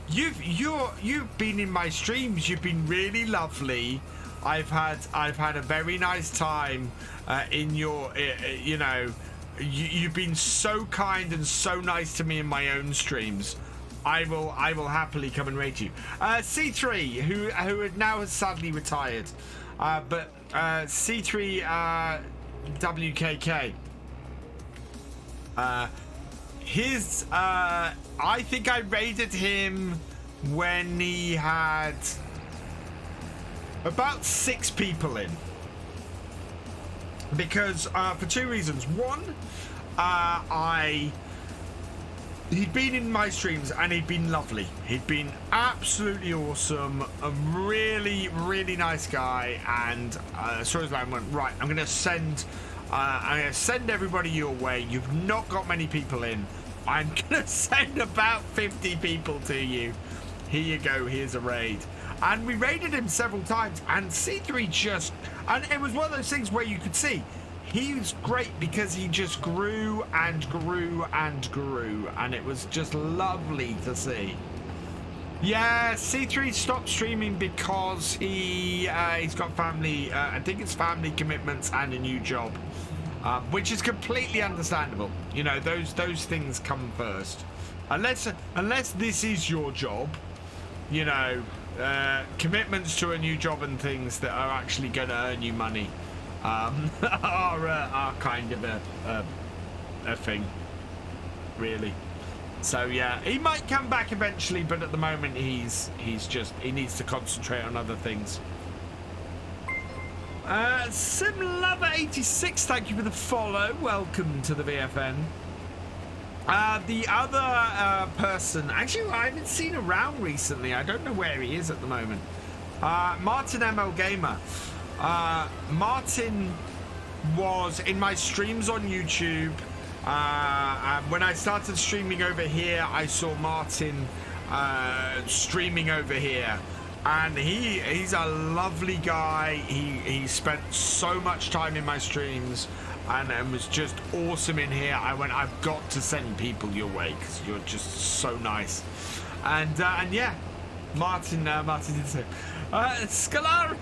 you've been in my streams. You've been really lovely. I've had a very nice time in your, you know, you've been so kind and so nice to me in my own streams. I will happily come and raid you. C3, who now has sadly retired, but C3 WKK. I think I raided him when he had about 6 people in, because for 2 reasons. One, he'd been in my streams and he'd been lovely. He'd been absolutely awesome, a really, really nice guy. And Story's went, right, I'm gonna send everybody your way. You've not got many people in. I'm gonna send about 50 people to you. Here you go, here's a raid. And we raided him several times, and C3 just, and it was one of those things where you could see he was great because he just grew and grew and grew, and it was just lovely to see. Yeah, C3 stopped streaming because he's got family, I think it's family commitments and a new job, which is completely understandable. You know, those things come first. Unless this is your job, you know, commitments to a new job and things that are actually going to earn you money are kind of a thing, really. So yeah, he might come back eventually, but at the moment he needs to concentrate on other things. SimLover86, thank you for the follow. Welcome to the VFN. The other person, actually, I haven't seen around recently. I don't know where he is at the moment. Martin ML Gamer. Martin was in my streams on YouTube. When I started streaming over here, I saw Martin streaming over here. And he's a lovely guy. He spent so much time in my streams and was just awesome in here. I went, I've got to send people your way because you're just so nice. And yeah, Martin did so. Scalari.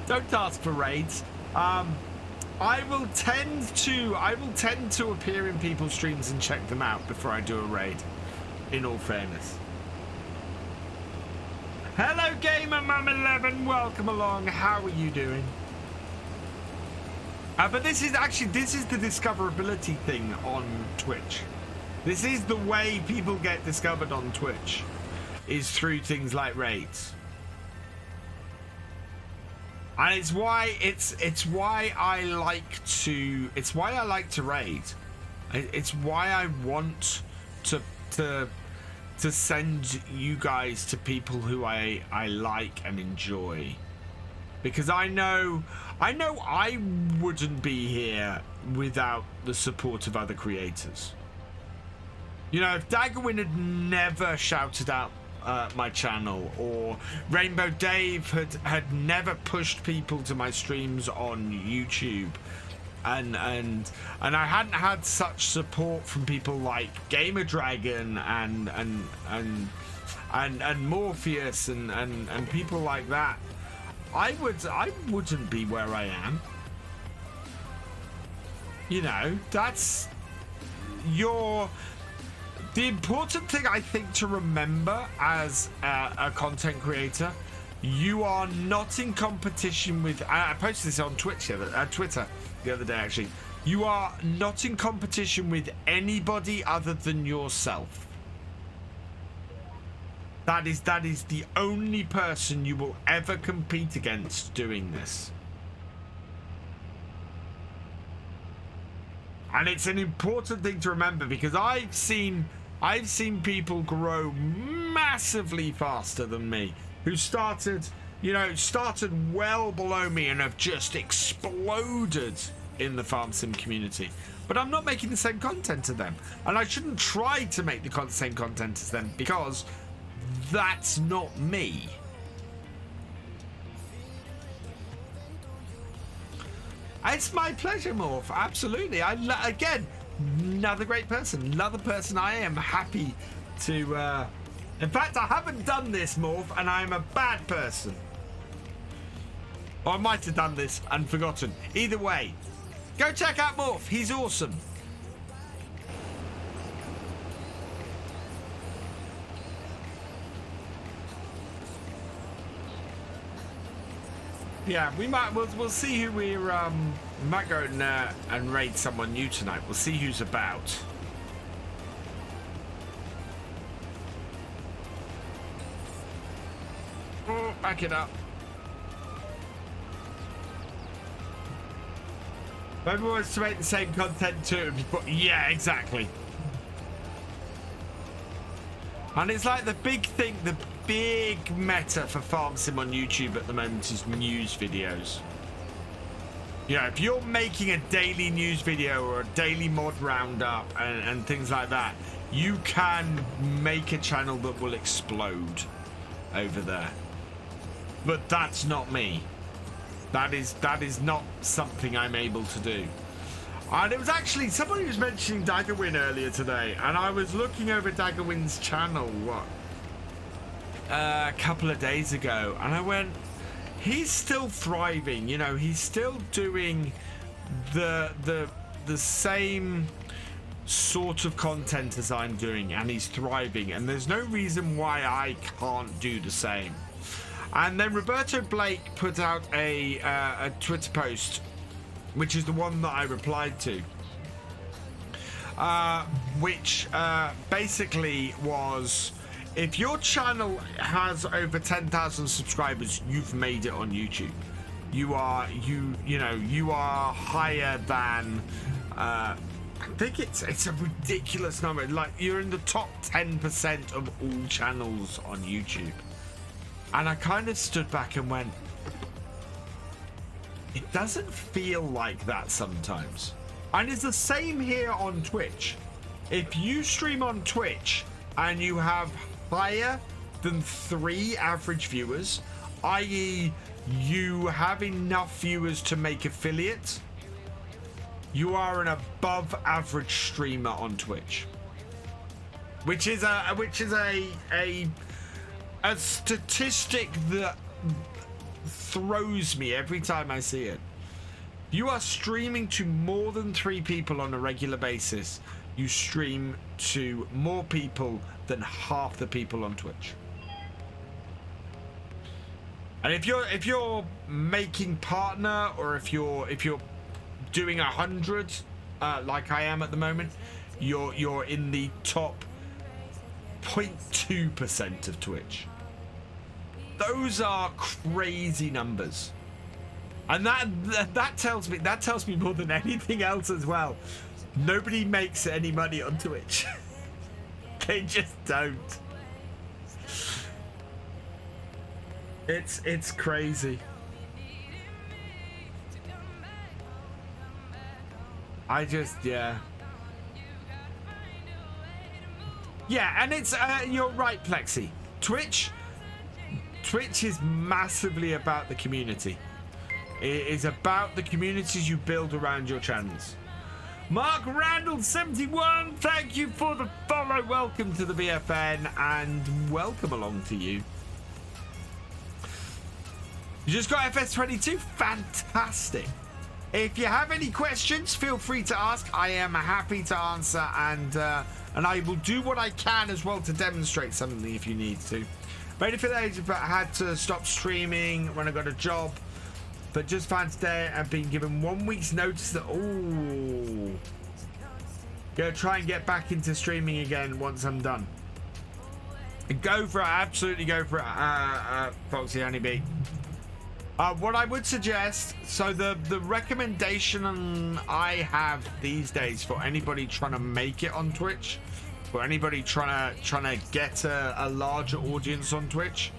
Don't ask for raids. I will tend to appear in people's streams and check them out before I do a raid, in all fairness. Hello Gamer Mum 11, welcome along. How are you doing? But this is the discoverability thing on Twitch. This is the way people get discovered on Twitch, is through things like raids. And it's why I like to raid. It's why I want to send you guys to people who I like and enjoy, because I know I wouldn't be here without the support of other creators. You know, if Daggerwin had never shouted out my channel, or Rainbow Dave had never pushed people to my streams on YouTube, and I hadn't had such support from people like Gamer Dragon and Morpheus and people like that, I wouldn't be where I am. You know, that's the important thing I think to remember as a content creator You are not in competition with. I posted this on Twitter the other day. Actually, you are not in competition with anybody other than yourself. That is the only person you will ever compete against doing this. And it's an important thing to remember, because I've seen people grow massively faster than me, who started well below me and have just exploded in the farm sim community. But I'm not making the same content as them, and I shouldn't try to make the same content as them, because that's not me. It's my pleasure, Morph. Absolutely. Again, another great person. Another person I am happy to... In fact, I haven't done this, Morph, and I'm a bad person. Or I might have done this and forgotten. Either way, go check out Morph. He's awesome. Yeah, we'll see who we might go and raid someone new tonight. We'll see who's about. Oh, back it up. Everyone wants to make the same content too, but yeah, exactly. And it's like the big thing, the big meta for farm sim on YouTube at the moment is news videos. You know, if you're making a daily news video or a daily mod roundup and things like that, you can make a channel that will explode over there. But that's not me. That is not something I'm able to do. And it was actually somebody was mentioning Daggerwin earlier today, and I was looking over Daggerwin's channel a couple of days ago, and I went, he's still thriving. You know, he's still doing the same sort of content as I'm doing, and he's thriving, and there's no reason why I can't do the same. And then Roberto Blake put out a Twitter post, which is the one that I replied to, which basically was, if your channel has over 10,000 subscribers, you've made it on YouTube. You are higher than I think it's a ridiculous number. Like, you're in the top 10% of all channels on YouTube. And I kind of stood back and went, it doesn't feel like that sometimes. And it's the same here on Twitch. If you stream on Twitch and you have higher than 3 average viewers, i.e. you have enough viewers to make affiliate, you are an above average streamer on Twitch. Which is a statistic that throws me every time I see it. You are streaming to more than 3 people on a regular basis. You stream to more people than half the people on Twitch. And if you're making partner, or if you're doing 100 like I am at the moment, you're in the top 0.2% of Twitch. Those are crazy numbers, and that tells me more than anything else as well. Nobody makes any money on Twitch. They just don't. It's crazy. Yeah, and it's you're right, Plexi. Twitch is massively about the community. It is about the communities you build around your channels. Mark Randall 71, thank you for the follow. Welcome to the VFN, and welcome along to you. You just got FS22, fantastic. If you have any questions, feel free to ask. I am happy to answer, and I will do what I can as well to demonstrate something if you need to. Ready for the age, but had to stop streaming when I got a job. But just found today I've been given 1 week's notice that, ooh, gonna try and get back into streaming again once I'm done. Go for it, absolutely go for it, Foxy Honeybee. What I would suggest, so the recommendation I have these days for anybody trying to make it on Twitch, for anybody trying to get a larger audience on Twitch,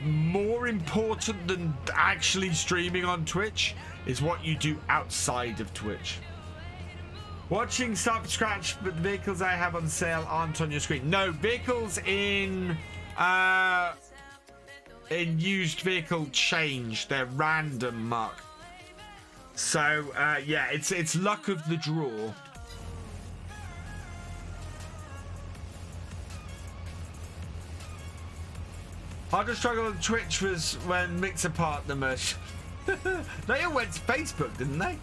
more important than actually streaming on Twitch is what you do outside of Twitch. Watching start from scratch, but the vehicles I have on sale aren't on your screen. No, vehicles in used vehicle change. They're random, Mark. So yeah, it's luck of the draw. Hardest struggle on Twitch was when Mixer Partner merged. They all went to Facebook, didn't they?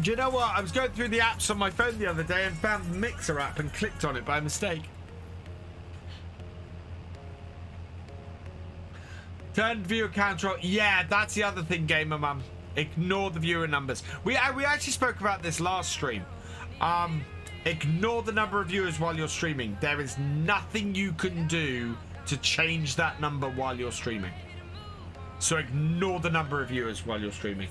Do you know what? I was going through the apps on my phone the other day and found the Mixer app and clicked on it by mistake. Turn viewer count on. Yeah, that's the other thing, Gamer Mum. Ignore the viewer numbers. We actually spoke about this last stream. Ignore the number of viewers while you're streaming. There is nothing you can do to change that number while you're streaming. So ignore the number of viewers while you're streaming.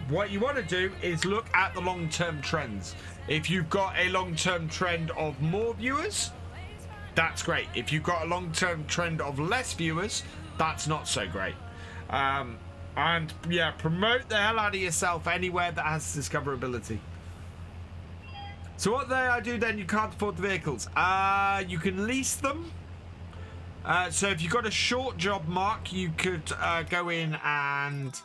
What you want to do is look at the long-term trends. If you've got a long-term trend of more viewers, that's great. If you've got a long-term trend of less viewers, that's not so great. And yeah, promote the hell out of yourself anywhere that has discoverability. So what do I do then? You can't afford the vehicles. You can lease them. So if you've got a short job, Mark, you could go in and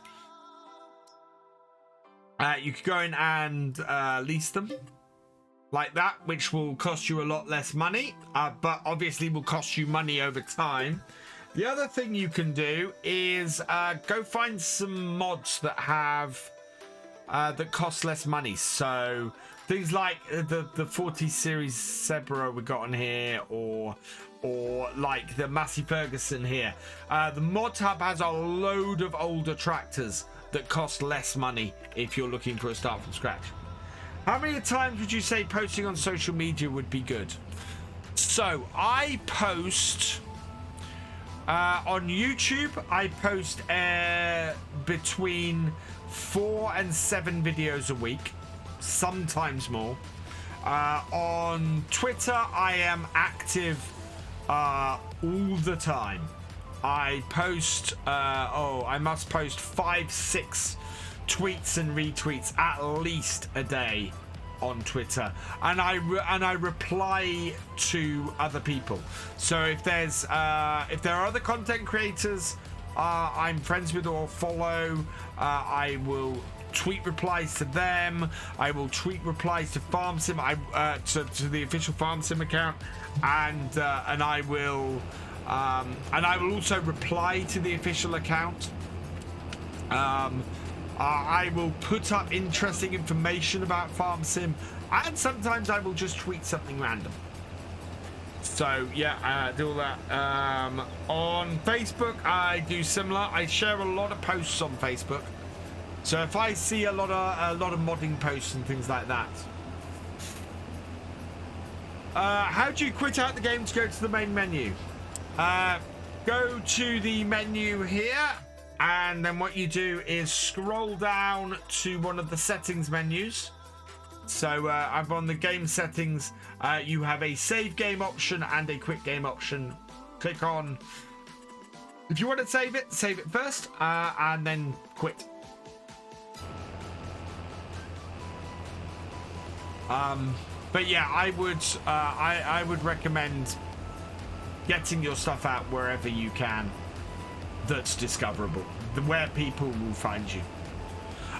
lease them like that, which will cost you a lot less money, but obviously will cost you money over time. The other thing you can do is go find some mods that have that cost less money. So things like the 40 series Zebra we got on here, or like the Massey Ferguson here. The Mod Hub has a load of older tractors that cost less money if you're looking for a start from scratch. How many times would you say posting on social media would be good? So I post on YouTube. I post between 4 and 7 videos a week, sometimes more. On Twitter, I am active all the time. I post, I must post 5-6 tweets and retweets at least a day on Twitter, and I reply to other people. So if there are other content creators I'm friends with or follow, I will tweet replies to them. I will tweet replies to FarmSim, to the official FarmSim account, and I will also reply to the official account. I will put up interesting information about FarmSim, and sometimes I will just tweet something random. So yeah, do all that. On Facebook, I do similar. I share a lot of posts on Facebook. So if I see a lot of modding posts and things like that. How do you quit out the game to go to the main menu? Go to the menu here, and then what you do is scroll down to one of the settings menus. So I'm on the game settings. You have a save game option and a quick game option. Click on, if you want to save it first, and then quit. But yeah, I would recommend getting your stuff out wherever you can that's discoverable, where people will find you.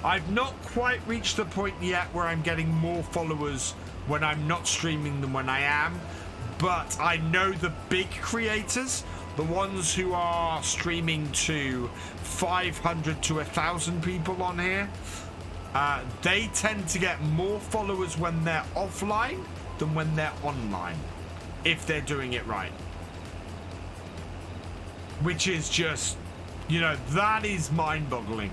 I've not quite reached the point yet where I'm getting more followers when I'm not streaming than when I am, but I know the big creators, the ones who are streaming to 500 to 1,000 people on here, they tend to get more followers when they're offline than when they're online, if they're doing it right. Which is just, you know, that is mind-boggling.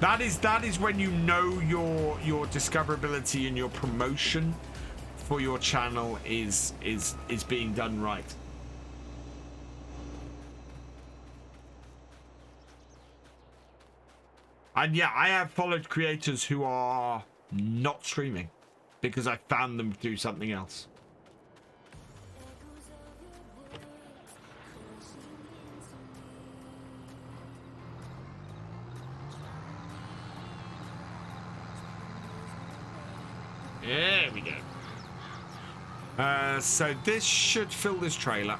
That is when you know your discoverability and your promotion for your channel is being done right. And yeah, I have followed creators who are not streaming because I found them through something else. There we go. So this should fill this trailer.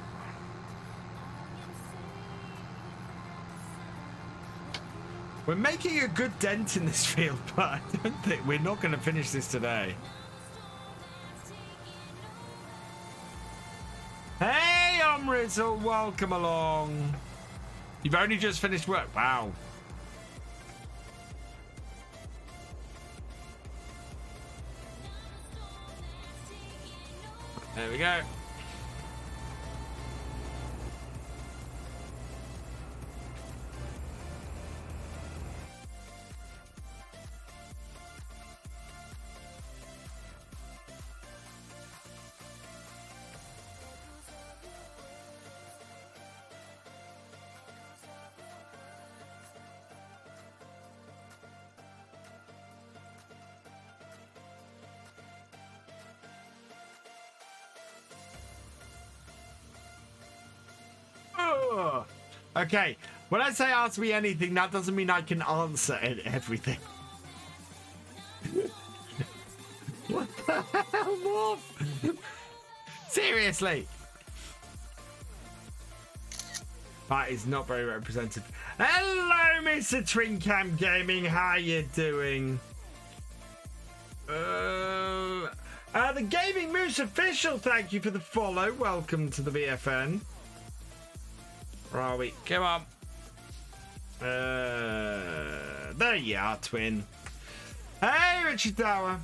We're making a good dent in this field, but I don't think we're not going to finish this today. Hey, Rizzle, welcome along. You've only just finished work. Wow. There we go. Okay, when I say ask me anything, that doesn't mean I can answer everything. What the hell, Morph? Seriously. That is not very representative. Hello, Mr. Twinkamp Gaming. How you doing? The Gaming Moose Official, thank you for the follow. Welcome to the VFN. Where are we? Come on. There you are, twin. Hey, Richard Dower.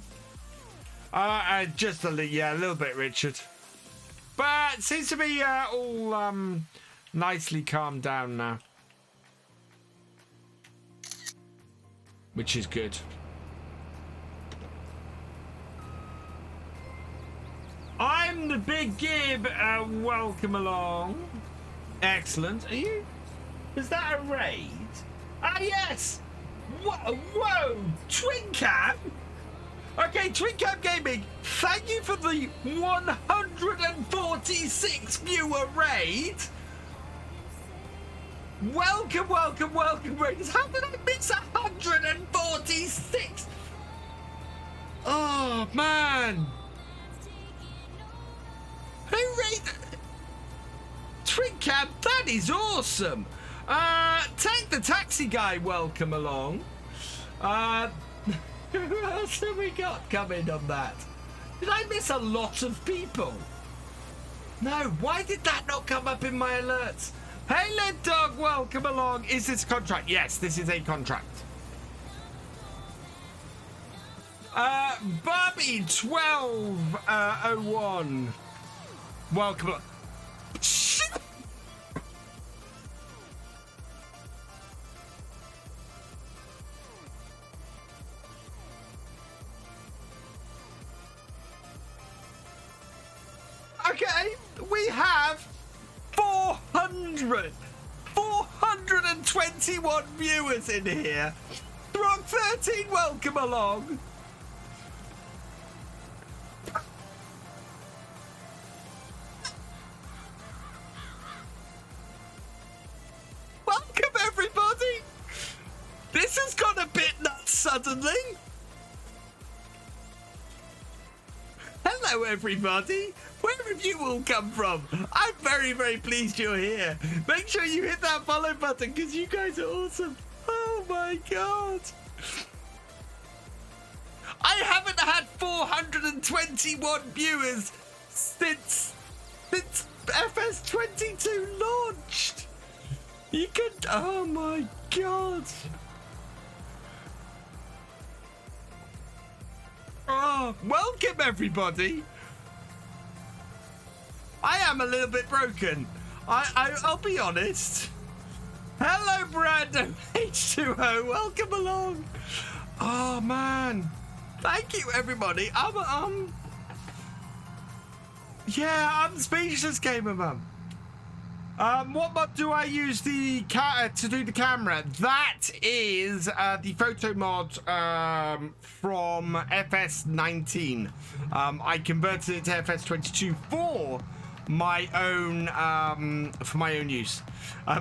Just a little bit, Richard. But it seems to be all nicely calmed down now. Which is good. I'm the Big Gib. Welcome along. Excellent. Are you? Is that a raid? Ah, yes. Whoa, Twincam. Okay, Twincam Gaming. Thank you for the 146 viewer raid. Welcome, raiders. How did I miss 146? Oh man. Who raided? Twincam, that is awesome. Take the Taxi Guy, welcome along. Who else have we got coming on that? Did I miss a lot of people? No, why did that not come up in my alerts? Hey, Led Dog, welcome along. Is this a contract? Yes, this is a contract. Bobby1201, welcome along. Okay, we have 421 viewers in here. Rock 13, welcome along. Welcome, everybody. This has gone a bit nuts suddenly. Hello, everybody. Where have you all come from? I'm very, very pleased you're here. Make sure you hit that follow button because you guys are awesome. Oh my god. I haven't had 421 viewers since FS22 launched. You could, oh my god. Oh, welcome everybody. I am a little bit broken. I'll be honest. Hello, Brando H2O. Welcome along. Oh man, thank you everybody. I'm speechless, gamer mum. What mod do I use to do the camera? That is the photo mod from FS19. I converted it to FS22 for my own use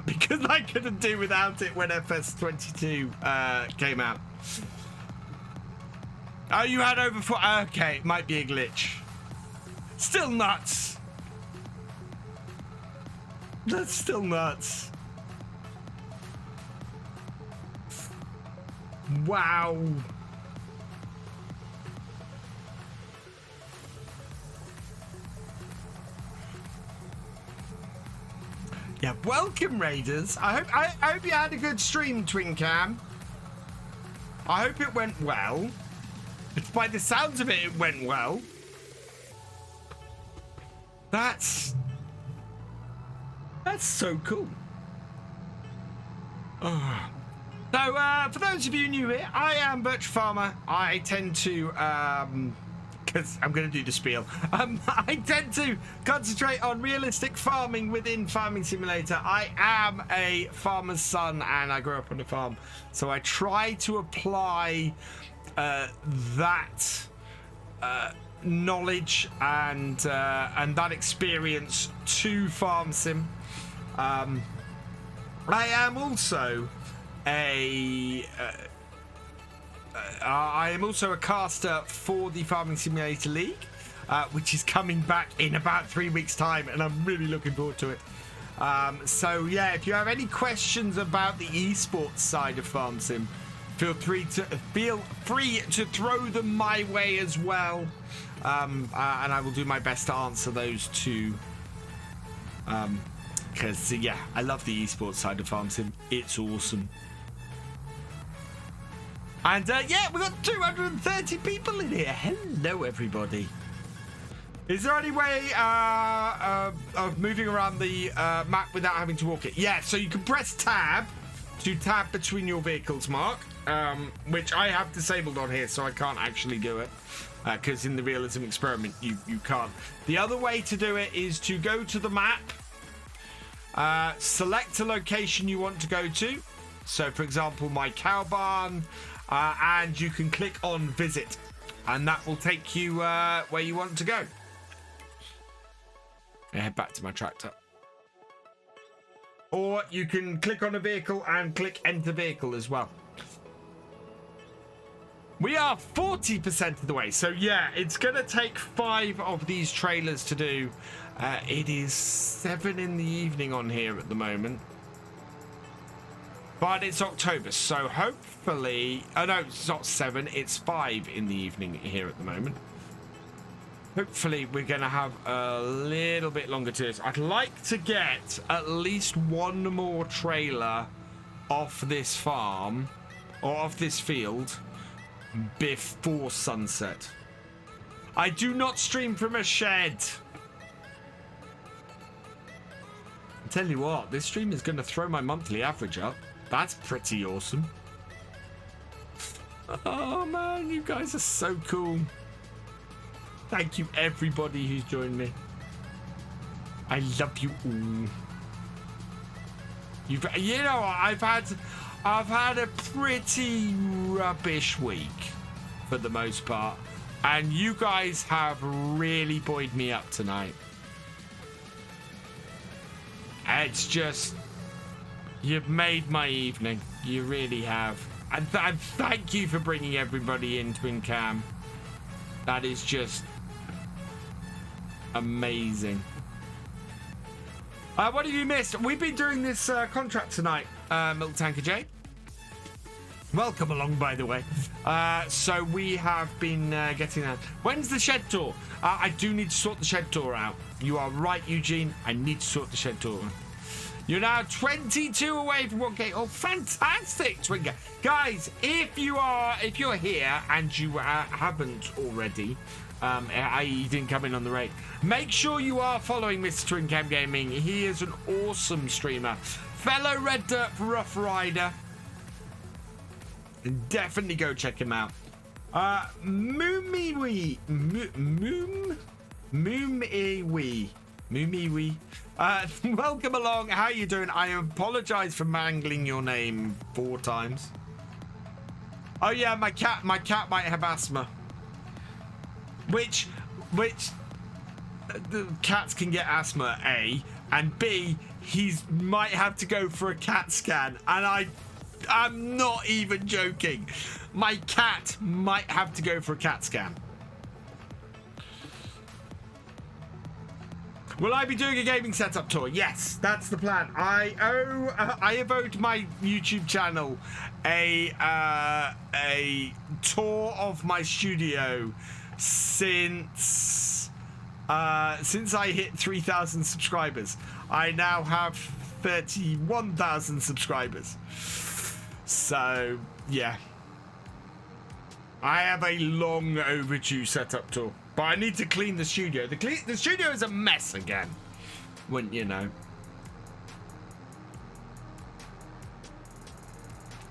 because I couldn't do without it when FS22 came out. Oh, you had over 4. Okay, it might be a glitch. Still nuts. That's still nuts. Wow. Yeah, welcome Raiders. I hope you had a good stream, Twin Cam. I hope it went well. It's by the sounds of it, it went well. That's so cool. Oh. So, for those of you new here, I am Birch Farmer. I tend to, because I'm going to do the spiel. I tend to concentrate on realistic farming within Farming Simulator. I am a farmer's son and I grew up on a farm. So I try to apply that knowledge and that experience to Farm Sim. I am also a caster for the Farming Simulator League, which is coming back in about 3 weeks' time, and I'm really looking forward to it. So yeah, if you have any questions about the esports side of Farm Sim, feel free to throw them my way as well, and I will do my best to answer those too. Because yeah, I love the esports side of Farm Sim. It's awesome. And yeah, we've got 230 people in here. Hello, everybody. Is there any way of moving around the map without having to walk it? Yeah, so you can press tab to tab between your vehicles, Mark, which I have disabled on here, so I can't actually do it. Because in the realism experiment, you can't. The other way to do it is to go to the map, select a location you want to go to. So, for example, my cow barn, and you can click on visit, and that will take you where you want to go. I head back to my tractor. Or you can click on a vehicle and click enter vehicle as well. We are 40% of the way. So yeah, it's going to take 5 of these trailers to do. It is 7 in the evening on here at the moment. But it's October, so hopefully... Oh no, it's not 7, it's 5 in the evening here at the moment. Hopefully we're going to have a little bit longer to this. I'd like to get at least one more trailer off this farm, or off this field, before sunset. I do not stream from a shed. I tell you what, this stream is going to throw my monthly average up. That's pretty awesome. Oh man, you guys are so cool. Thank you everybody who's joined me. I love you all. You know, I've had a pretty rubbish week for the most part, and you guys have really buoyed me up tonight. It's just, you've made my evening. You really have. And thank you for bringing everybody in, Twin Cam. That is just amazing. What have you missed? We've been doing this contract tonight, Milk Tanker J. Welcome along, by the way. So we have been getting that. When's the shed tour? I do need to sort the shed tour out. You are right, Eugene. I need to sort the shed tour out. You're now 22 away from 1K. Oh, fantastic, Twinger. Guys, if you're here and you haven't already, i.e. you didn't come in on the rate, make sure you are following Mr. Twincam Gaming. He is an awesome streamer. Fellow Red Dirt Rough Rider. Definitely go check him out. Moomiwi. Welcome along. How you doing? I apologize for mangling your name 4 times. Oh yeah, my cat might have asthma. Which the cats can get asthma, A, and B, might have to go for a CAT scan, and I'm not even joking. My cat might have to go for a CAT scan. Will I be doing a gaming setup tour? Yes, that's the plan. I have owed my YouTube channel a tour of my studio since I hit 3,000 subscribers. I now have 31,000 subscribers. So yeah, I have a long overdue setup tour. But I need to clean the studio. The studio is a mess again. Wouldn't you know?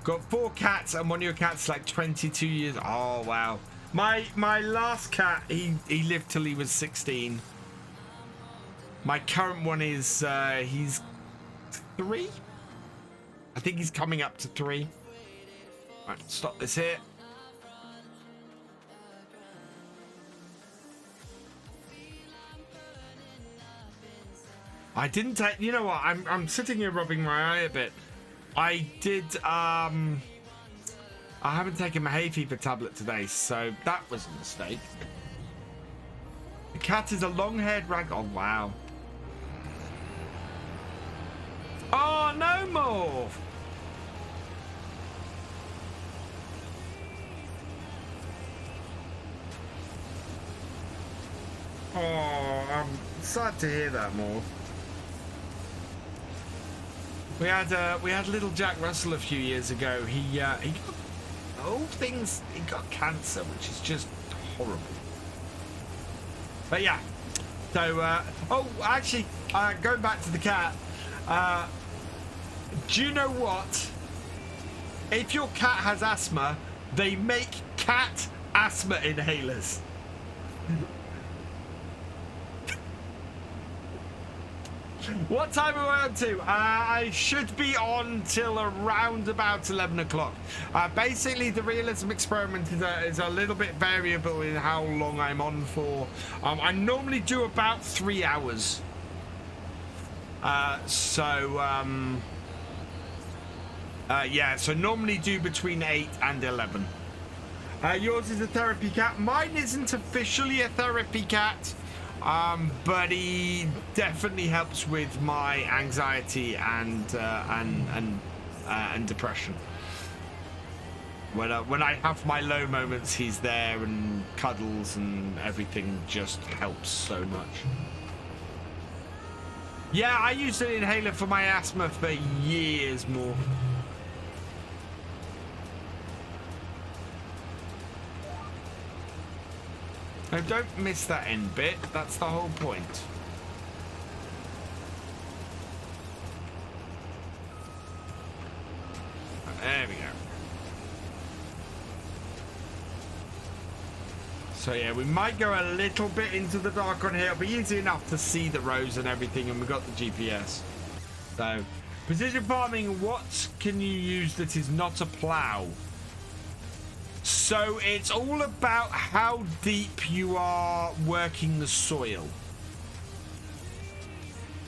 Got 4 cats, and one of your cats is like 22 years. Oh wow. My last cat, he lived till he was 16. My current one is he's 3. I think he's coming up to 3. Right, stop this here. I didn't take. You know what? I'm sitting here rubbing my eye a bit. I did. I haven't taken my hay fever tablet today, so that was a mistake. The cat is a long-haired rag. Oh wow. Oh no more. Oh, I'm sad to hear that, more. We had little Jack Russell a few years ago. He got he got cancer, which is just horrible. But yeah, so actually, going back to the cat, do you know what? If your cat has asthma, they make cat asthma inhalers. What time are we on to? I should be on till around about 11 o'clock. Basically, the realism experiment is a little bit variable in how long I'm on for. I normally do about 3 hours. Yeah, so normally do between 8 and 11. Yours is a therapy cat. Mine isn't officially a therapy cat. But he definitely helps with my anxiety and depression. When I have my low moments, he's there and cuddles, and everything just helps so much. Yeah, I used an inhaler for my asthma for years more. No, don't miss that end bit. That's the whole point. There we go. So yeah, we might go a little bit into the dark on here. It'll be easy enough to see the rows and everything, and we've got the GPS. So, precision farming, what can you use that is not a plow? So it's all about how deep you are working the soil.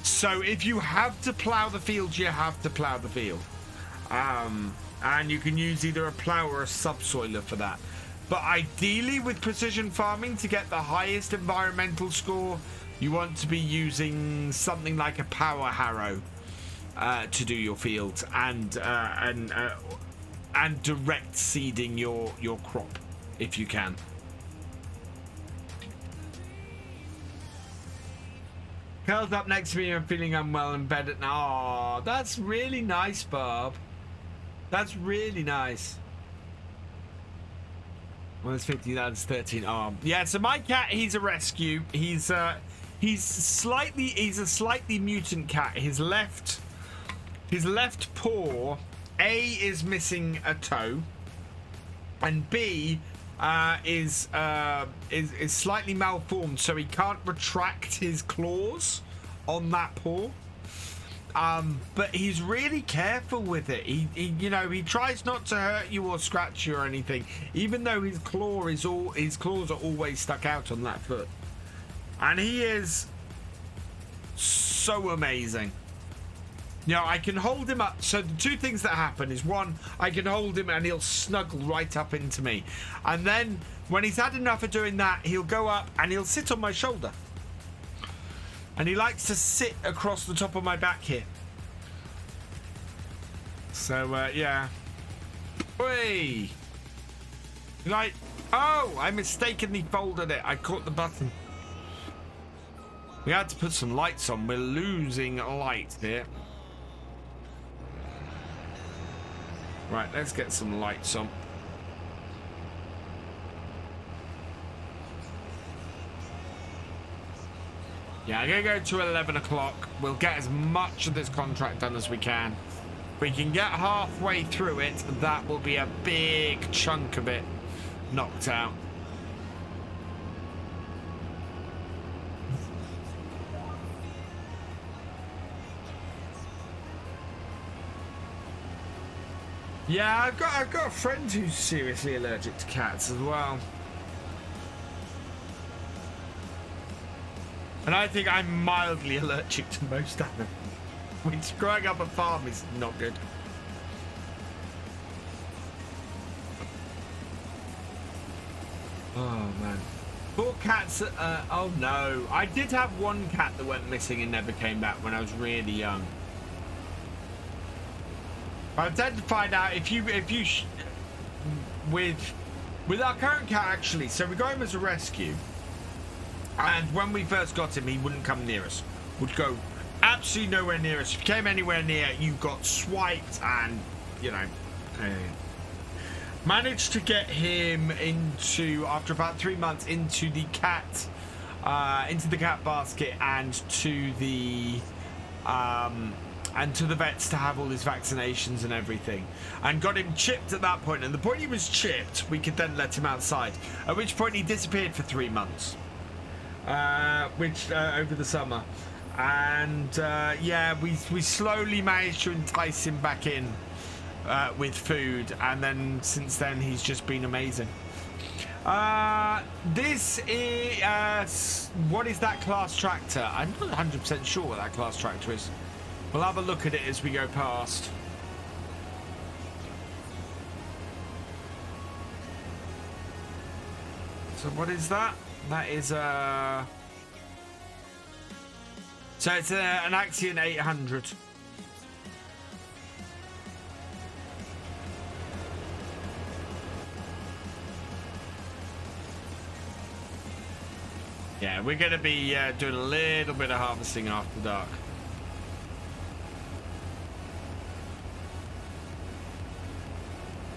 So if you have to plow the field, you have to plow the field. And you can use either a plow or a subsoiler for that. But ideally with precision farming, to get the highest environmental score, you want to be using something like a power harrow to do your fields, and direct seeding your crop if you can. Curled up next to me and feeling unwell in bed at night. Oh, that's really nice, Bob. That's really nice. Well, it's 50, that's 13. Oh, yeah, so my cat, he's a rescue. He's a slightly mutant cat. His left paw, A, is missing a toe, and B, is slightly malformed, so he can't retract his claws on that paw. But he's really careful with it. He tries not to hurt you or scratch you or anything, even though his claws are always stuck out on that foot. And he is so amazing. I can hold him up. So the two things that happen is, one, I can hold him and he'll snuggle right up into me. And then when he's had enough of doing that, he'll go up and he'll sit on my shoulder. And he likes to sit across the top of my back here. So, yeah. Whey! Oh, I mistakenly folded it. I caught the button. We had to put some lights on. We're losing light here. Right, let's get some lights on. Yeah, I'm going to go to 11 o'clock. We'll get as much of this contract done as we can. If we can get halfway through it, that will be a big chunk of it knocked out. Yeah, I've got a friend who's seriously allergic to cats as well. And I think I'm mildly allergic to most animals, which growing up a farm is not good. Oh man. Poor cats, oh no. I did have one cat that went missing and never came back when I was really young. I tend to find out with our current cat, actually. So we got him as a rescue, and when we first got him, he wouldn't come near us. Would go absolutely nowhere near us. If you came anywhere near, you got swiped, and managed to get him into, after about 3 months, into the cat basket and to the vets to have all his vaccinations and everything, and got him chipped at that point. And the point he was chipped, we could then let him outside, at which point he disappeared for 3 months, over the summer. And yeah, we slowly managed to entice him back in with food, and then since then he's just been amazing. This is what is that class tractor? I'm not 100% sure what that class tractor is. We'll have a look at it as we go past. So what is that? That is so it's an Axion 800. Yeah, we're going to be doing a little bit of harvesting after dark.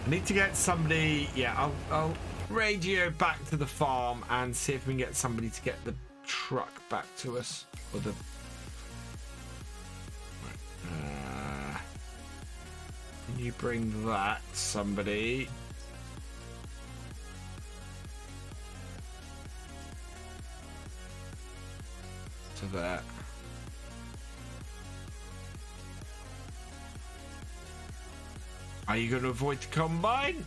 I need to get somebody. Yeah, I'll radio back to the farm and see if we can get somebody to get the truck back to us. Or the. Can you bring that, somebody? To that. Are you going to avoid the combine?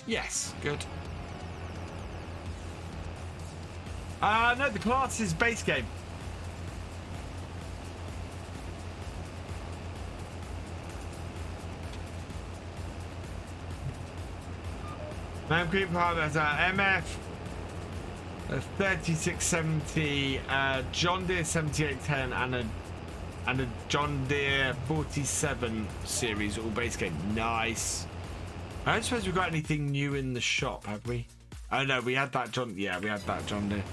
Yes, good. No, the class is base game. Man Creep has MF 3670, John Deere 7810, and a John Deere 47 series, all base game. Nice. I don't suppose we've got anything new in the shop, have we? Oh no, we had that John. Yeah, we had that John Deere.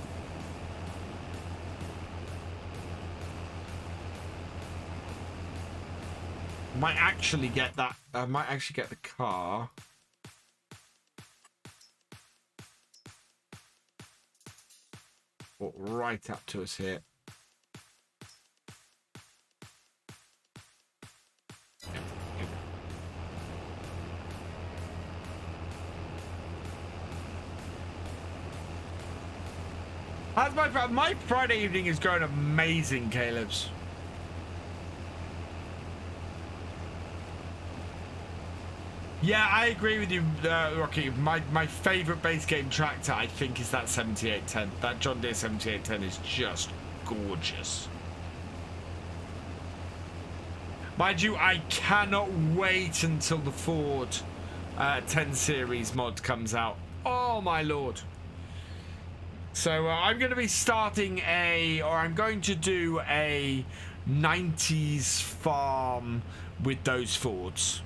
Might actually get that. I might actually get the car. Walk right up to us here. How's my Friday evening is going amazing, Caleb's. Yeah, I agree with you, Rocky. My favourite base game tractor, I think, is that 7810. That John Deere 7810 is just gorgeous. Mind you, I cannot wait until the Ford 10 Series mod comes out. Oh, my Lord. So I'm going to be starting I'm going to do a 90s farm with those Fords.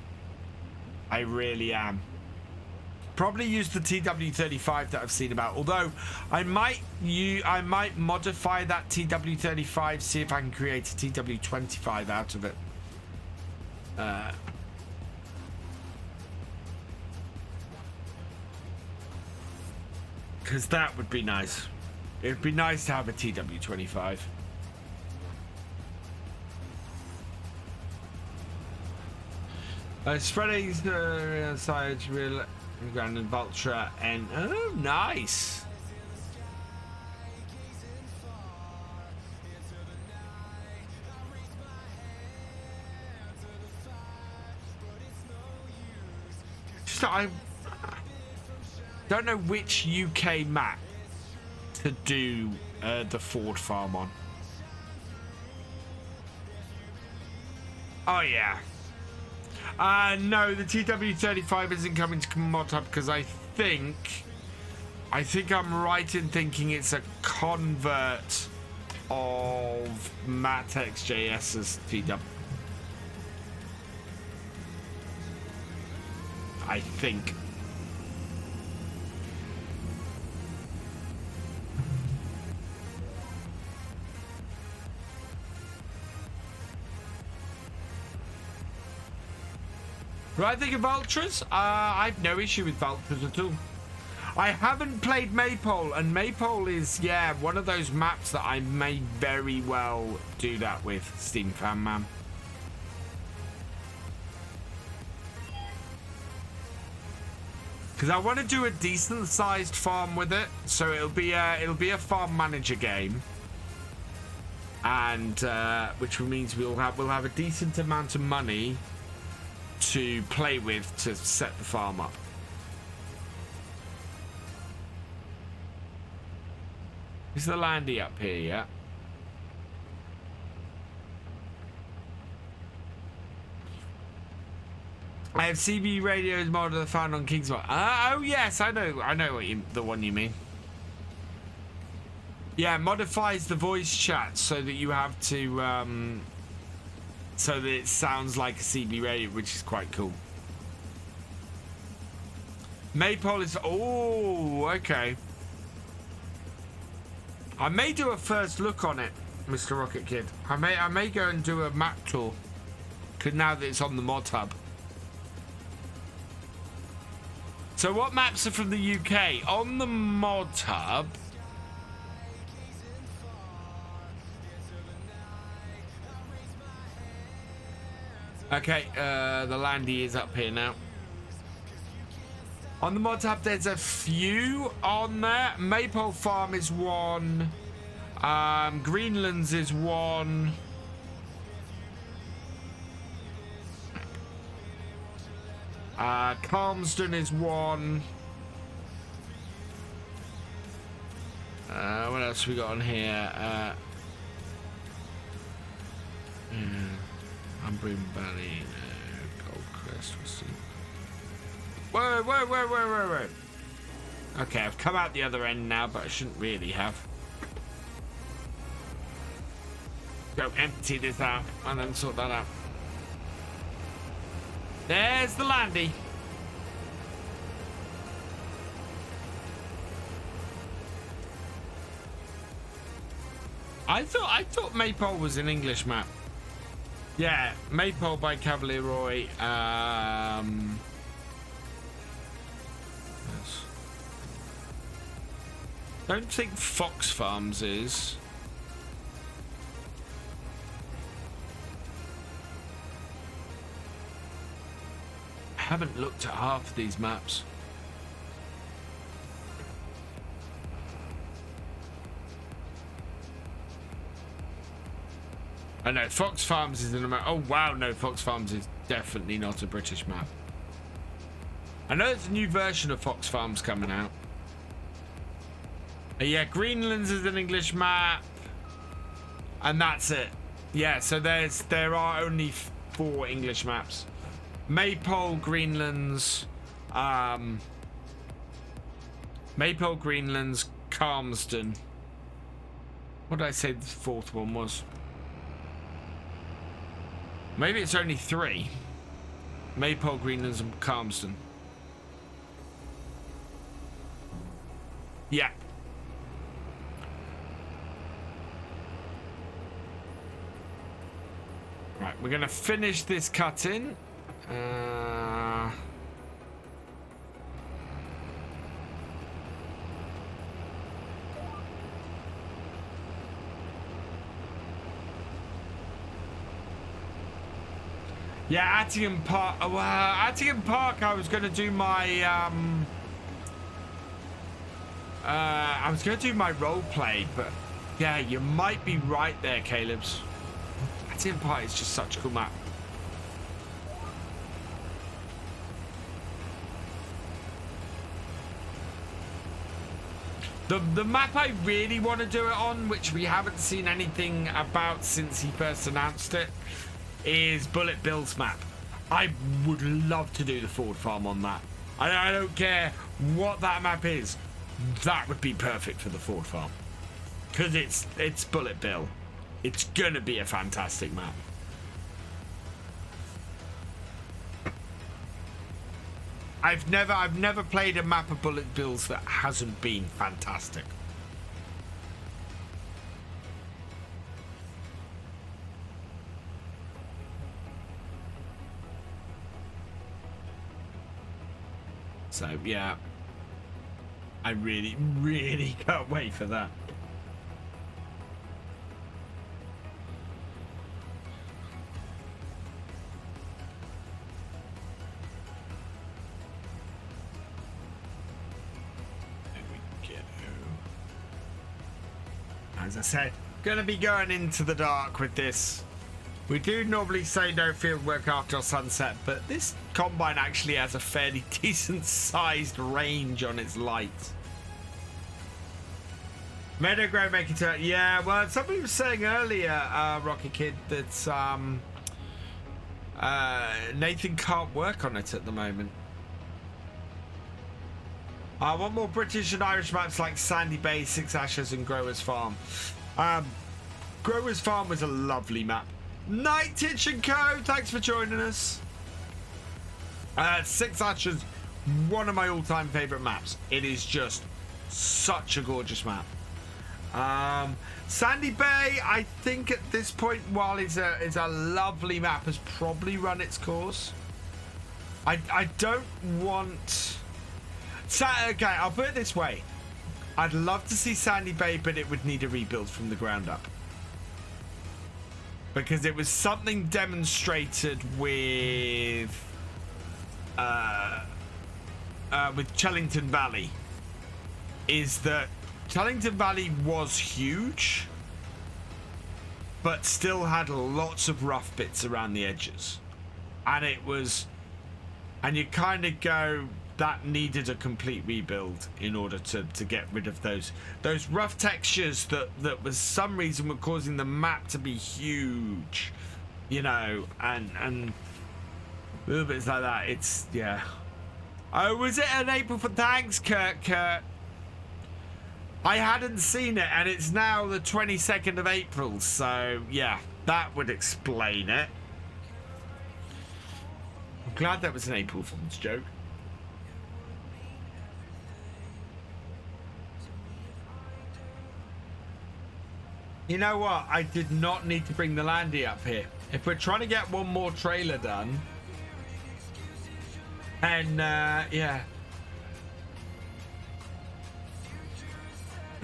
I really am. Probably use the TW35 that I've seen about. Although I might modify that TW35, see if I can create a TW25 out of it. Because that would be nice. It would be nice to have a TW25. Freddy's Saitek, Real Grand and Vulture, and oh, nice. So I don't know which UK map to do the Ford farm on. Oh yeah. No, the TW35 isn't coming to Mod Hub because I think I'm right in thinking it's a convert of FarmCatGR's TW. I think. Do I think of Ultras? I've no issue with Ultras at all. I haven't played Maypole, and Maypole is, yeah, one of those maps that I may very well do that with, Steam Fan Man. Because I want to do a decent-sized farm with it, so it'll be a farm manager game, and which means we'll have a decent amount of money to play with to set the farm up. Is the landy up here yet? I have CB radios model found on Kingsmore. Oh yes, I know what the one you mean. Yeah, modifies the voice chat so that you have to so that it sounds like a CB radio, which is quite cool. Maypole is... Oh, okay. I may do a first look on it, Mr. Rocket Kid. I may go and do a map tour, now that it's on the Mod Hub. So what maps are from the UK? On the Mod Hub... Okay, the landy is up here now. On the Mod Hub, there's a few on there. Maypole Farm is one. Greenlands is one. Calmsden is one. What else we got on here? Umbreon Valley, Goldcrest, we'll see. Whoa. Okay, I've come out the other end now, but I shouldn't really have. Go empty this out and then sort that out. There's the landy. I thought Maypole was an English map. Yeah, Maypole by Cavalier. Don't think Fox Farms is. I haven't looked at half of these maps. I know Fox Farms is an American. Oh wow, no, Fox Farms is definitely not a British map. I know there's a new version of Fox Farms coming out. Yeah, Greenlands is an English map, and that's it. Yeah, so there are only 4 English maps: Maypole, Greenlands, Calmsden. What did I say the 4th one was? Maybe it's only 3. Maypole, Greenlands, and Calmsden. Yeah. Right, we're gonna finish this cut-in. Yeah, Attingham Park. Well, Attingham Park. I was gonna do my role play, but yeah, you might be right there, Caleb's. Attingham Park is just such a cool map. The map I really want to do it on, which we haven't seen anything about since he first announced it, is Bullet Bill's map. I would love to do the Ford Farm on that. I don't care what that map is. That would be perfect for the Ford Farm. Because it's Bullet Bill. It's gonna be a fantastic map. I've never played a map of Bullet Bills that hasn't been fantastic. So yeah, I really can't wait for that. As I said, gonna be going into the dark with this. We do normally say no field work after sunset, but this combine actually has a fairly decent sized range on its light. Meadow Grow make it turn. Yeah, well, somebody was saying earlier, Rocket Kid, that Nathan can't work on it at the moment. I want more British and Irish maps like Sandy Bay, Six Ashes, and Growers Farm. Growers Farm was a lovely map. Night Titch and Co, thanks for joining us. Six Ashes, one of my all-time favorite maps. It is just such a gorgeous map. Sandy Bay, I think at this point, while it's a lovely map, has probably run its course. I don't want. Okay, I'll put it this way. I'd love to see Sandy Bay, but it would need a rebuild from the ground up. Because it was something demonstrated with Chellington Valley. Is that Chellington Valley was huge, but still had lots of rough bits around the edges. And it was, and you kind of go, that needed a complete rebuild in order to get rid of those rough textures that was some reason were causing the map to be huge, you know, and little bits like that. It's, yeah. Oh, was it an April for thanks, Kurt? I hadn't seen it, and it's now the 22nd of April, so yeah, that would explain it. I'm glad that was an April Fool's joke. You know what? I did not need to bring the Landy up here. If we're trying to get one more trailer done, and yeah.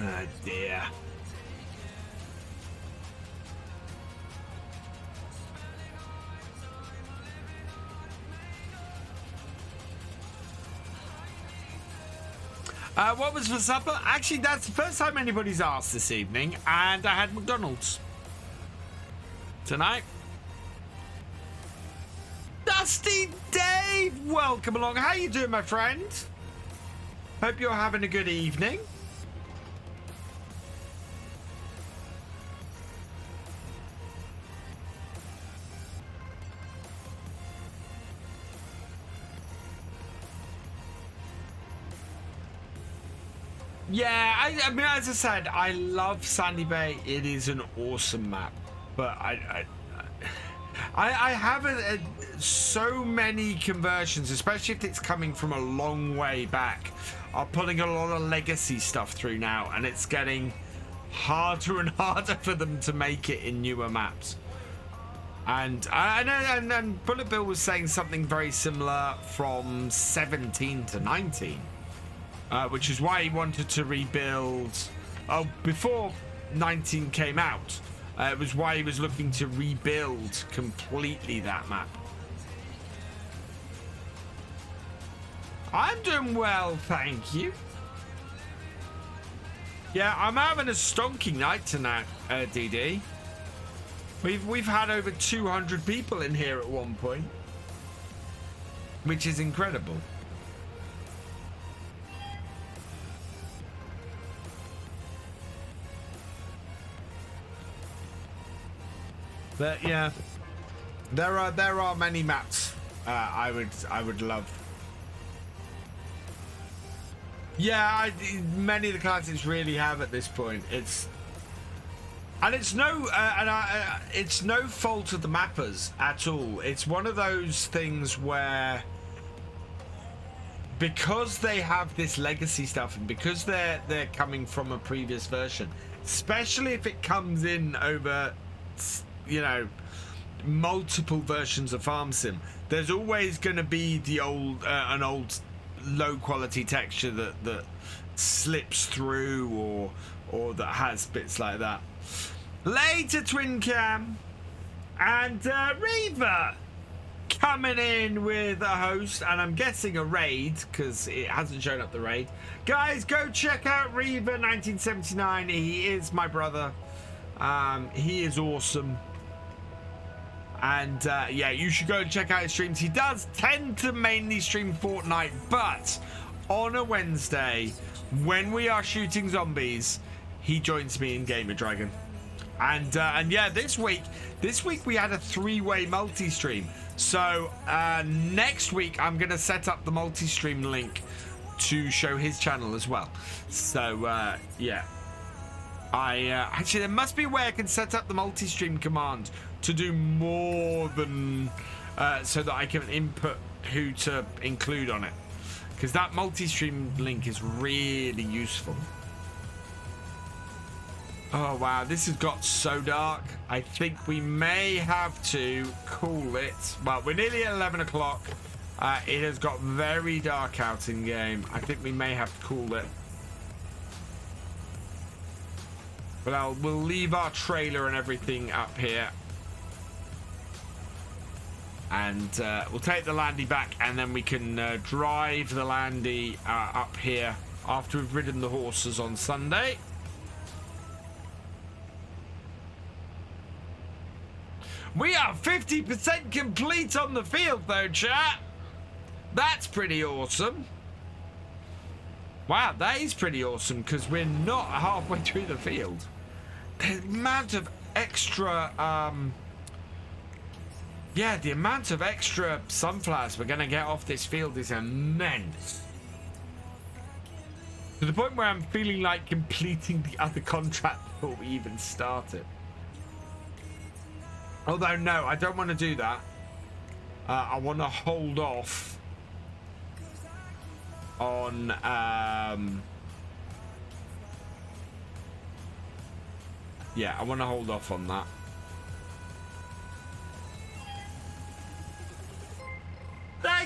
Oh dear. What was for supper? Actually, that's the first time anybody's asked this evening, and I had McDonald's tonight. Dusty Dave, welcome along. How you doing, my friend? Hope you're having a good evening. Yeah, I mean, as I said, I love Sandy Bay. It is an awesome map, but I have so many conversions, especially if it's coming from a long way back, are pulling a lot of legacy stuff through now, and it's getting harder and harder for them to make it in newer maps. And Bullet Bill was saying something very similar from 17 to 19. Which is why he wanted to rebuild. Oh, before 19 came out, it was why he was looking to rebuild completely that map. I'm doing well, thank you. Yeah, I'm having a stonking night tonight, DD. We've had over 200 people in here at one point, which is incredible. But yeah, there are many maps I would love. Yeah, many of the classics really have at this point. It's no it's no fault of the mappers at all. It's one of those things where, because they have this legacy stuff and because they're coming from a previous version, especially if it comes in over, you know, multiple versions of Farm Sim, there's always going to be the old an old low quality texture that slips through or that has bits like that. Later, Twin Cam and Reaver coming in with a host, and I'm guessing a raid because it hasn't shown up the raid. Guys, go check out Reaver 1979. He is my brother. He is awesome. And yeah, you should go and check out his streams. He does tend to mainly stream Fortnite, but on a Wednesday, when we are shooting zombies, he joins me in Gamer Dragon. And yeah, this week we had a 3-way multi-stream. So next week I'm gonna set up the multi-stream link to show his channel as well. So yeah, actually there must be a way I can set up the multi-stream command to do more than so that I can input who to include on it, because that multi-stream link is really useful. Oh wow, this has got so dark. I think we may have to call it. Well, we're nearly at 11 o'clock. It has got very dark out in game. I think we may have to call it. But we'll leave our trailer and everything up here. And we'll take the Landy back, and then we can drive the Landy up here after we've ridden the horses on Sunday. We are 50% complete on the field though, chat. That's pretty awesome. Wow, that is pretty awesome, because we're not halfway through the field. The amount of extra yeah, the amount of extra sunflowers we're going to get off this field is immense. To the point where I'm feeling like completing the other contract before we even start it. Although, no, I don't want to do that. I want to hold off on... yeah, I want to hold off on that.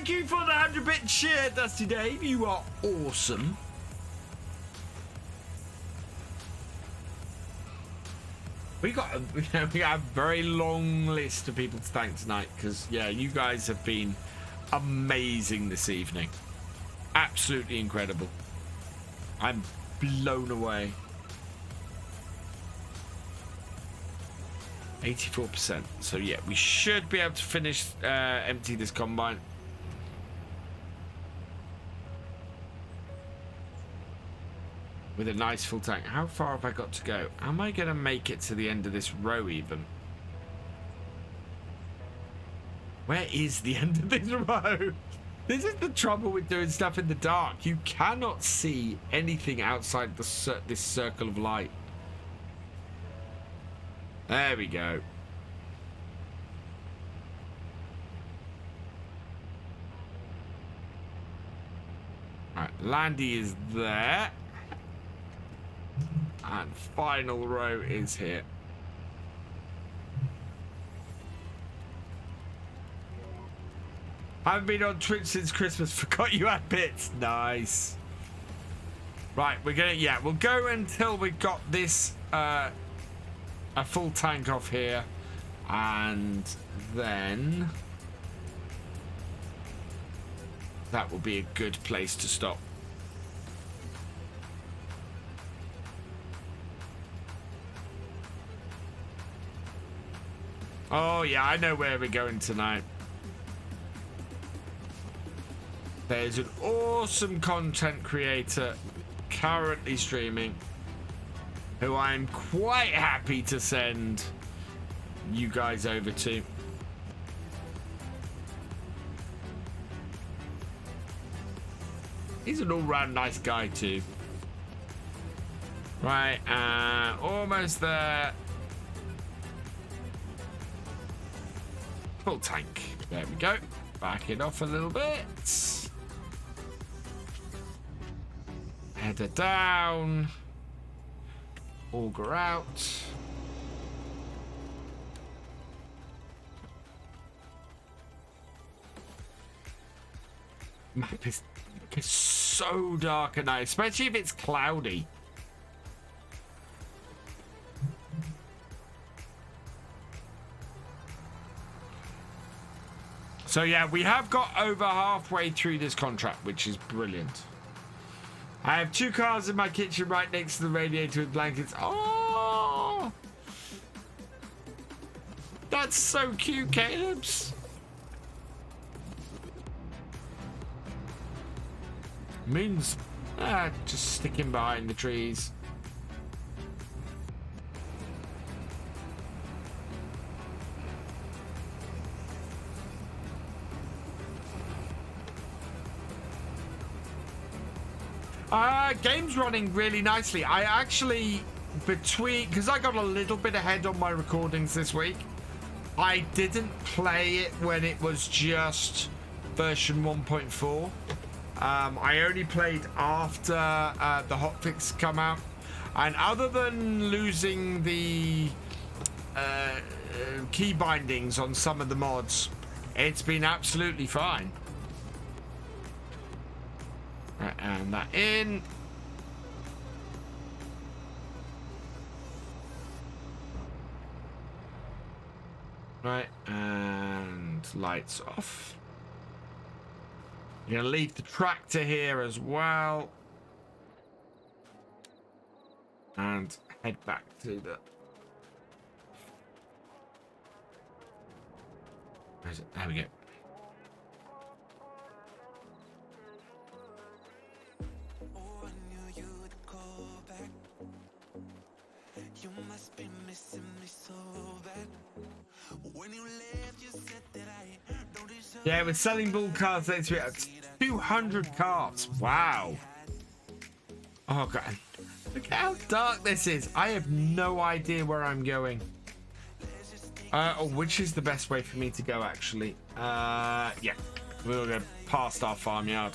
Thank you for the 100-bit share, Dusty Dave. You are awesome. We got a very long list of people to thank tonight because, yeah, you guys have been amazing this evening. Absolutely incredible. I'm blown away. 84%. So yeah, we should be able to finish empty this combine. With a nice full tank. How far have I got to go? Am I going to make it to the end of this row even? Where is the end of this row? This is the trouble with doing stuff in the dark. You cannot see anything outside this circle of light. There we go. All right, Landy is there. And final row is here. I haven't been on Twitch since Christmas. Forgot you had bits. Nice. Right, we're gonna, yeah, we'll go until we've got this a full tank off here, and then that will be a good place to stop. Oh yeah, I know where we're going tonight. There's an awesome content creator currently streaming who I'm quite happy to send you guys over to. He's an all-round nice guy too. Right, almost there. Full tank. There we go. Back it off a little bit. Header down. Auger out. Map is so dark at night, especially if it's cloudy. So yeah, we have got over halfway through this contract, which is brilliant. I have 2 cars in my kitchen right next to the radiator with blankets. Oh! That's so cute, Caleb's. Moon's just sticking behind the trees. Game's running really nicely. I actually, because I got a little bit ahead on my recordings this week, I didn't play it when it was just version 1.4. I only played after the hotfix come out, and other than losing the key bindings on some of the mods, it's been absolutely fine. Right, and that in. Right, and lights off. You're gonna leave the tractor here as well. And head back to the... Where is it? There we go. Yeah, we're selling bull cars next week. 200 cars. Wow. Oh, God. Look how dark this is. I have no idea where I'm going. Which is the best way for me to go, actually? Yeah. We'll go past our farmyard.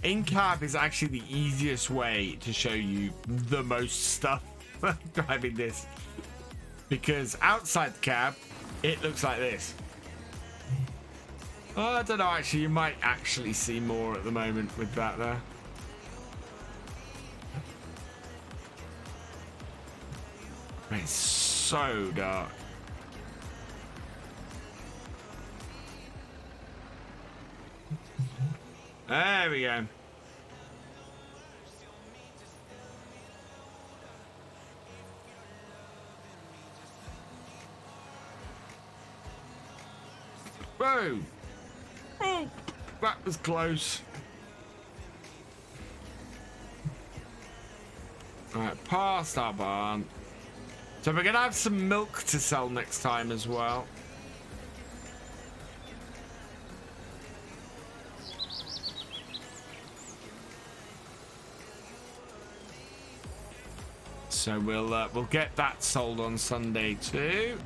in cab is actually the easiest way to show you the most stuff driving this, because outside the cab it looks like this. Oh, I don't know, actually you might actually see more at the moment with that there. It's so dark. There we go. Whoa! Oh, that was close. Alright, past our barn. So we're gonna have some milk to sell next time as well. So we'll get that sold on Sunday too.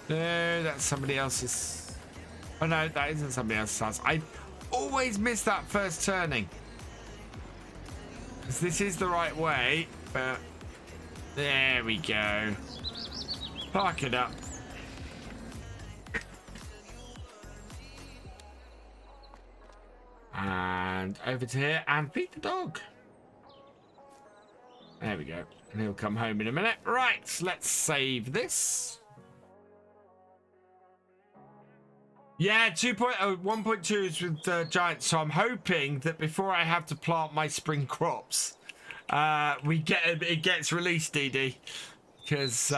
No, that's somebody else's. Oh no, that isn't somebody else's house. I always miss that first turning, because this is the right way, but there we go. Park it up. And over to here and feed the dog. There we go. And he'll come home in a minute. Right, let's save this. Yeah, 1.2 is with Giants, so I'm hoping that before I have to plant my spring crops, it gets released, DD, because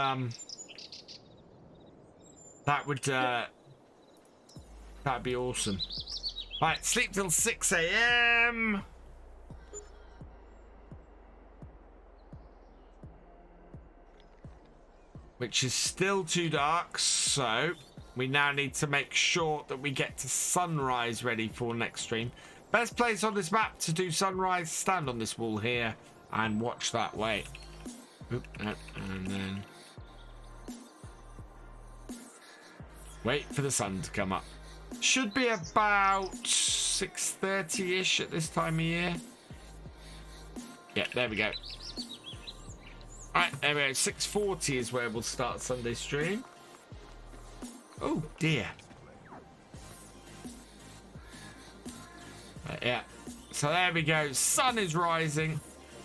that'd be awesome. Right, sleep till 6 a.m. Which is still too dark, so we now need to make sure that we get to sunrise ready for next stream. Best place on this map to do sunrise, stand on this wall here and watch that way. Oop, and then wait for the sun to come up. Should be about 6:30-ish at this time of year. Yeah, there we go. Alright, there we go. 6:40 is where we'll start Sunday stream. Oh dear. Yeah. So there we go. Sun is rising.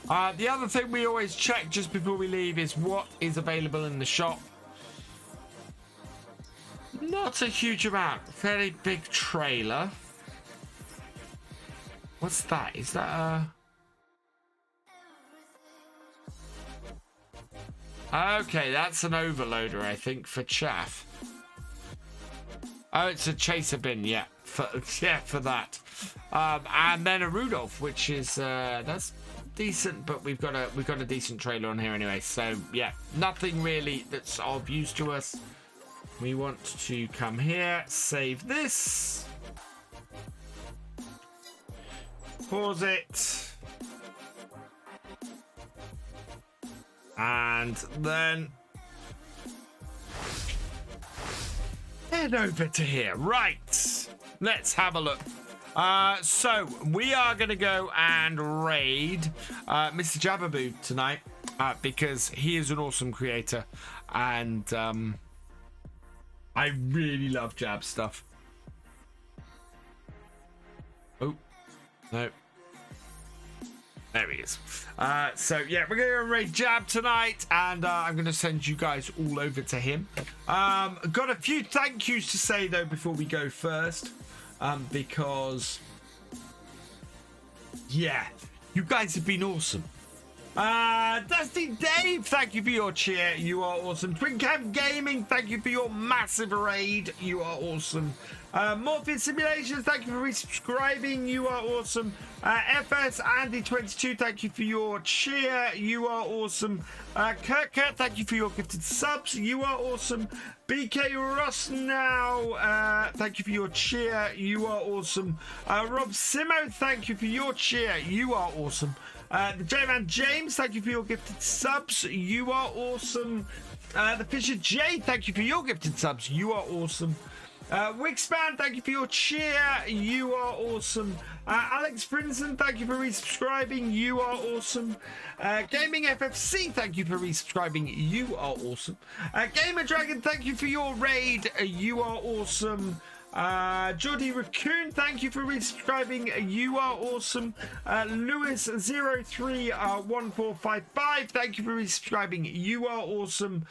The other thing we always check just before we leave is what is available in the shop. Not a huge amount. Very big trailer. What's that? Is that a... Okay, that's an overloader, I think, for chaff. Oh, it's a chaser bin, yeah. For that. And then a Rudolph, which is that's decent, but we've got a decent trailer on here anyway. So yeah, nothing really that's of use to us. We want to come here, save this, pause it, and then head over to here. Right, let's have a look. So we are going to go and raid Mr. Jababoo tonight because he is an awesome creator, and I really love Jab stuff. Oh, no. There he is. So, yeah, we're going to raid Jab tonight, and I'm going to send you guys all over to him. Got a few thank yous to say, though, before we go first, because, yeah, you guys have been awesome. Dusty Dave, thank you for your cheer. You are awesome. Calmsden Gaming, thank you for your massive raid. You are awesome. Morpheus Simulations, thank you for resubscribing. You are awesome. FS Andy 22, thank you for your cheer. You are awesome. Kurt, thank you for your gifted subs. You are awesome. BK Ross now, thank you for your cheer. You are awesome. Rob Simo, thank you for your cheer. You are awesome. The J-Man James, thank you for your gifted subs. You are awesome. Thefisherj, thank you for your gifted subs. You are awesome. Wixman, thank you for your cheer. You are awesome. Alex Brinson, thank you for resubscribing. You are awesome. Gaming FFC, thank you for resubscribing. You are awesome. Gamer Dragon, thank you for your raid. You are awesome. Jordy Raccoon, thank you for resubscribing. You are awesome. Lewis031455, thank you for resubscribing. You are awesome.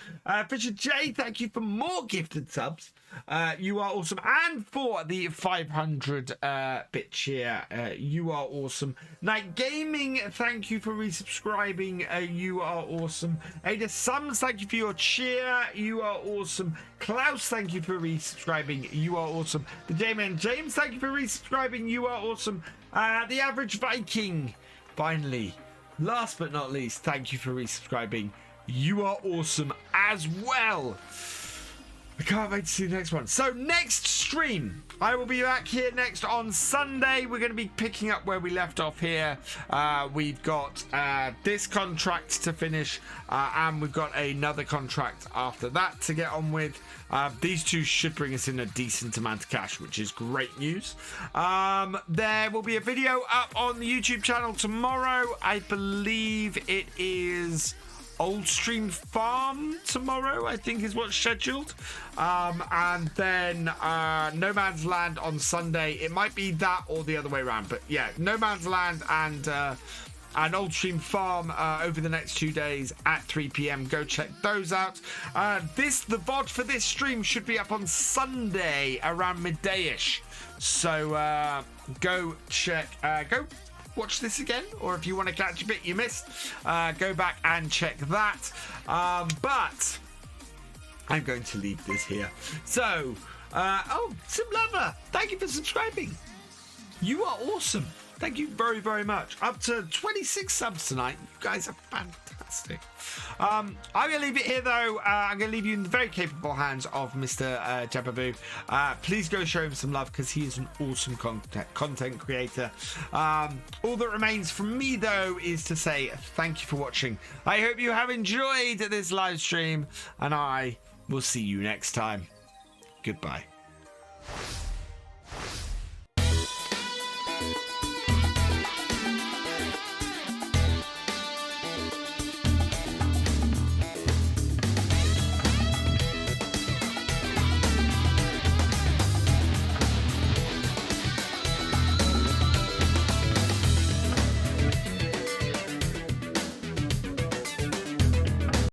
Fisher J, thank you for more gifted subs. You are awesome. And for the 500 bit cheer, you are awesome. Night Gaming, thank you for resubscribing. You are awesome. Ada Sums, thank you for your cheer. You are awesome. Klaus, thank you for resubscribing. You are awesome. The J-Man James, thank you for resubscribing. You are awesome. The Average Viking, finally, last but not least, thank you for resubscribing. You are awesome as well. I can't wait to see the next one. So next stream, I will be back here next on Sunday. We're going to be picking up where we left off here. We've got this contract to finish, and we've got another contract after that to get on with. These two should bring us in a decent amount of cash, which is great news. There will be a video up on the YouTube channel tomorrow. I believe it is Oldstream Farm tomorrow, I think is what's scheduled. And then No Man's Land on Sunday. It might be that or the other way around, but yeah, No Man's Land and Oldstream Farm over the next 2 days at 3 p.m. Go check those out. The VOD for this stream should be up on Sunday around midday-ish. So go check, go watch this again, or if you want to catch a bit you missed, go back and check that. But I'm going to leave this here. So, Sim Lover, thank you for subscribing. You are awesome. Thank you very, very much. Up to 26 subs tonight. You guys are fantastic. I'm going to leave it here, though. I'm going to leave you in the very capable hands of Mr. Jababoo. Please go show him some love because he is an awesome content creator. All that remains from me, though, is to say thank you for watching. I hope you have enjoyed this live stream, and I will see you next time. Goodbye.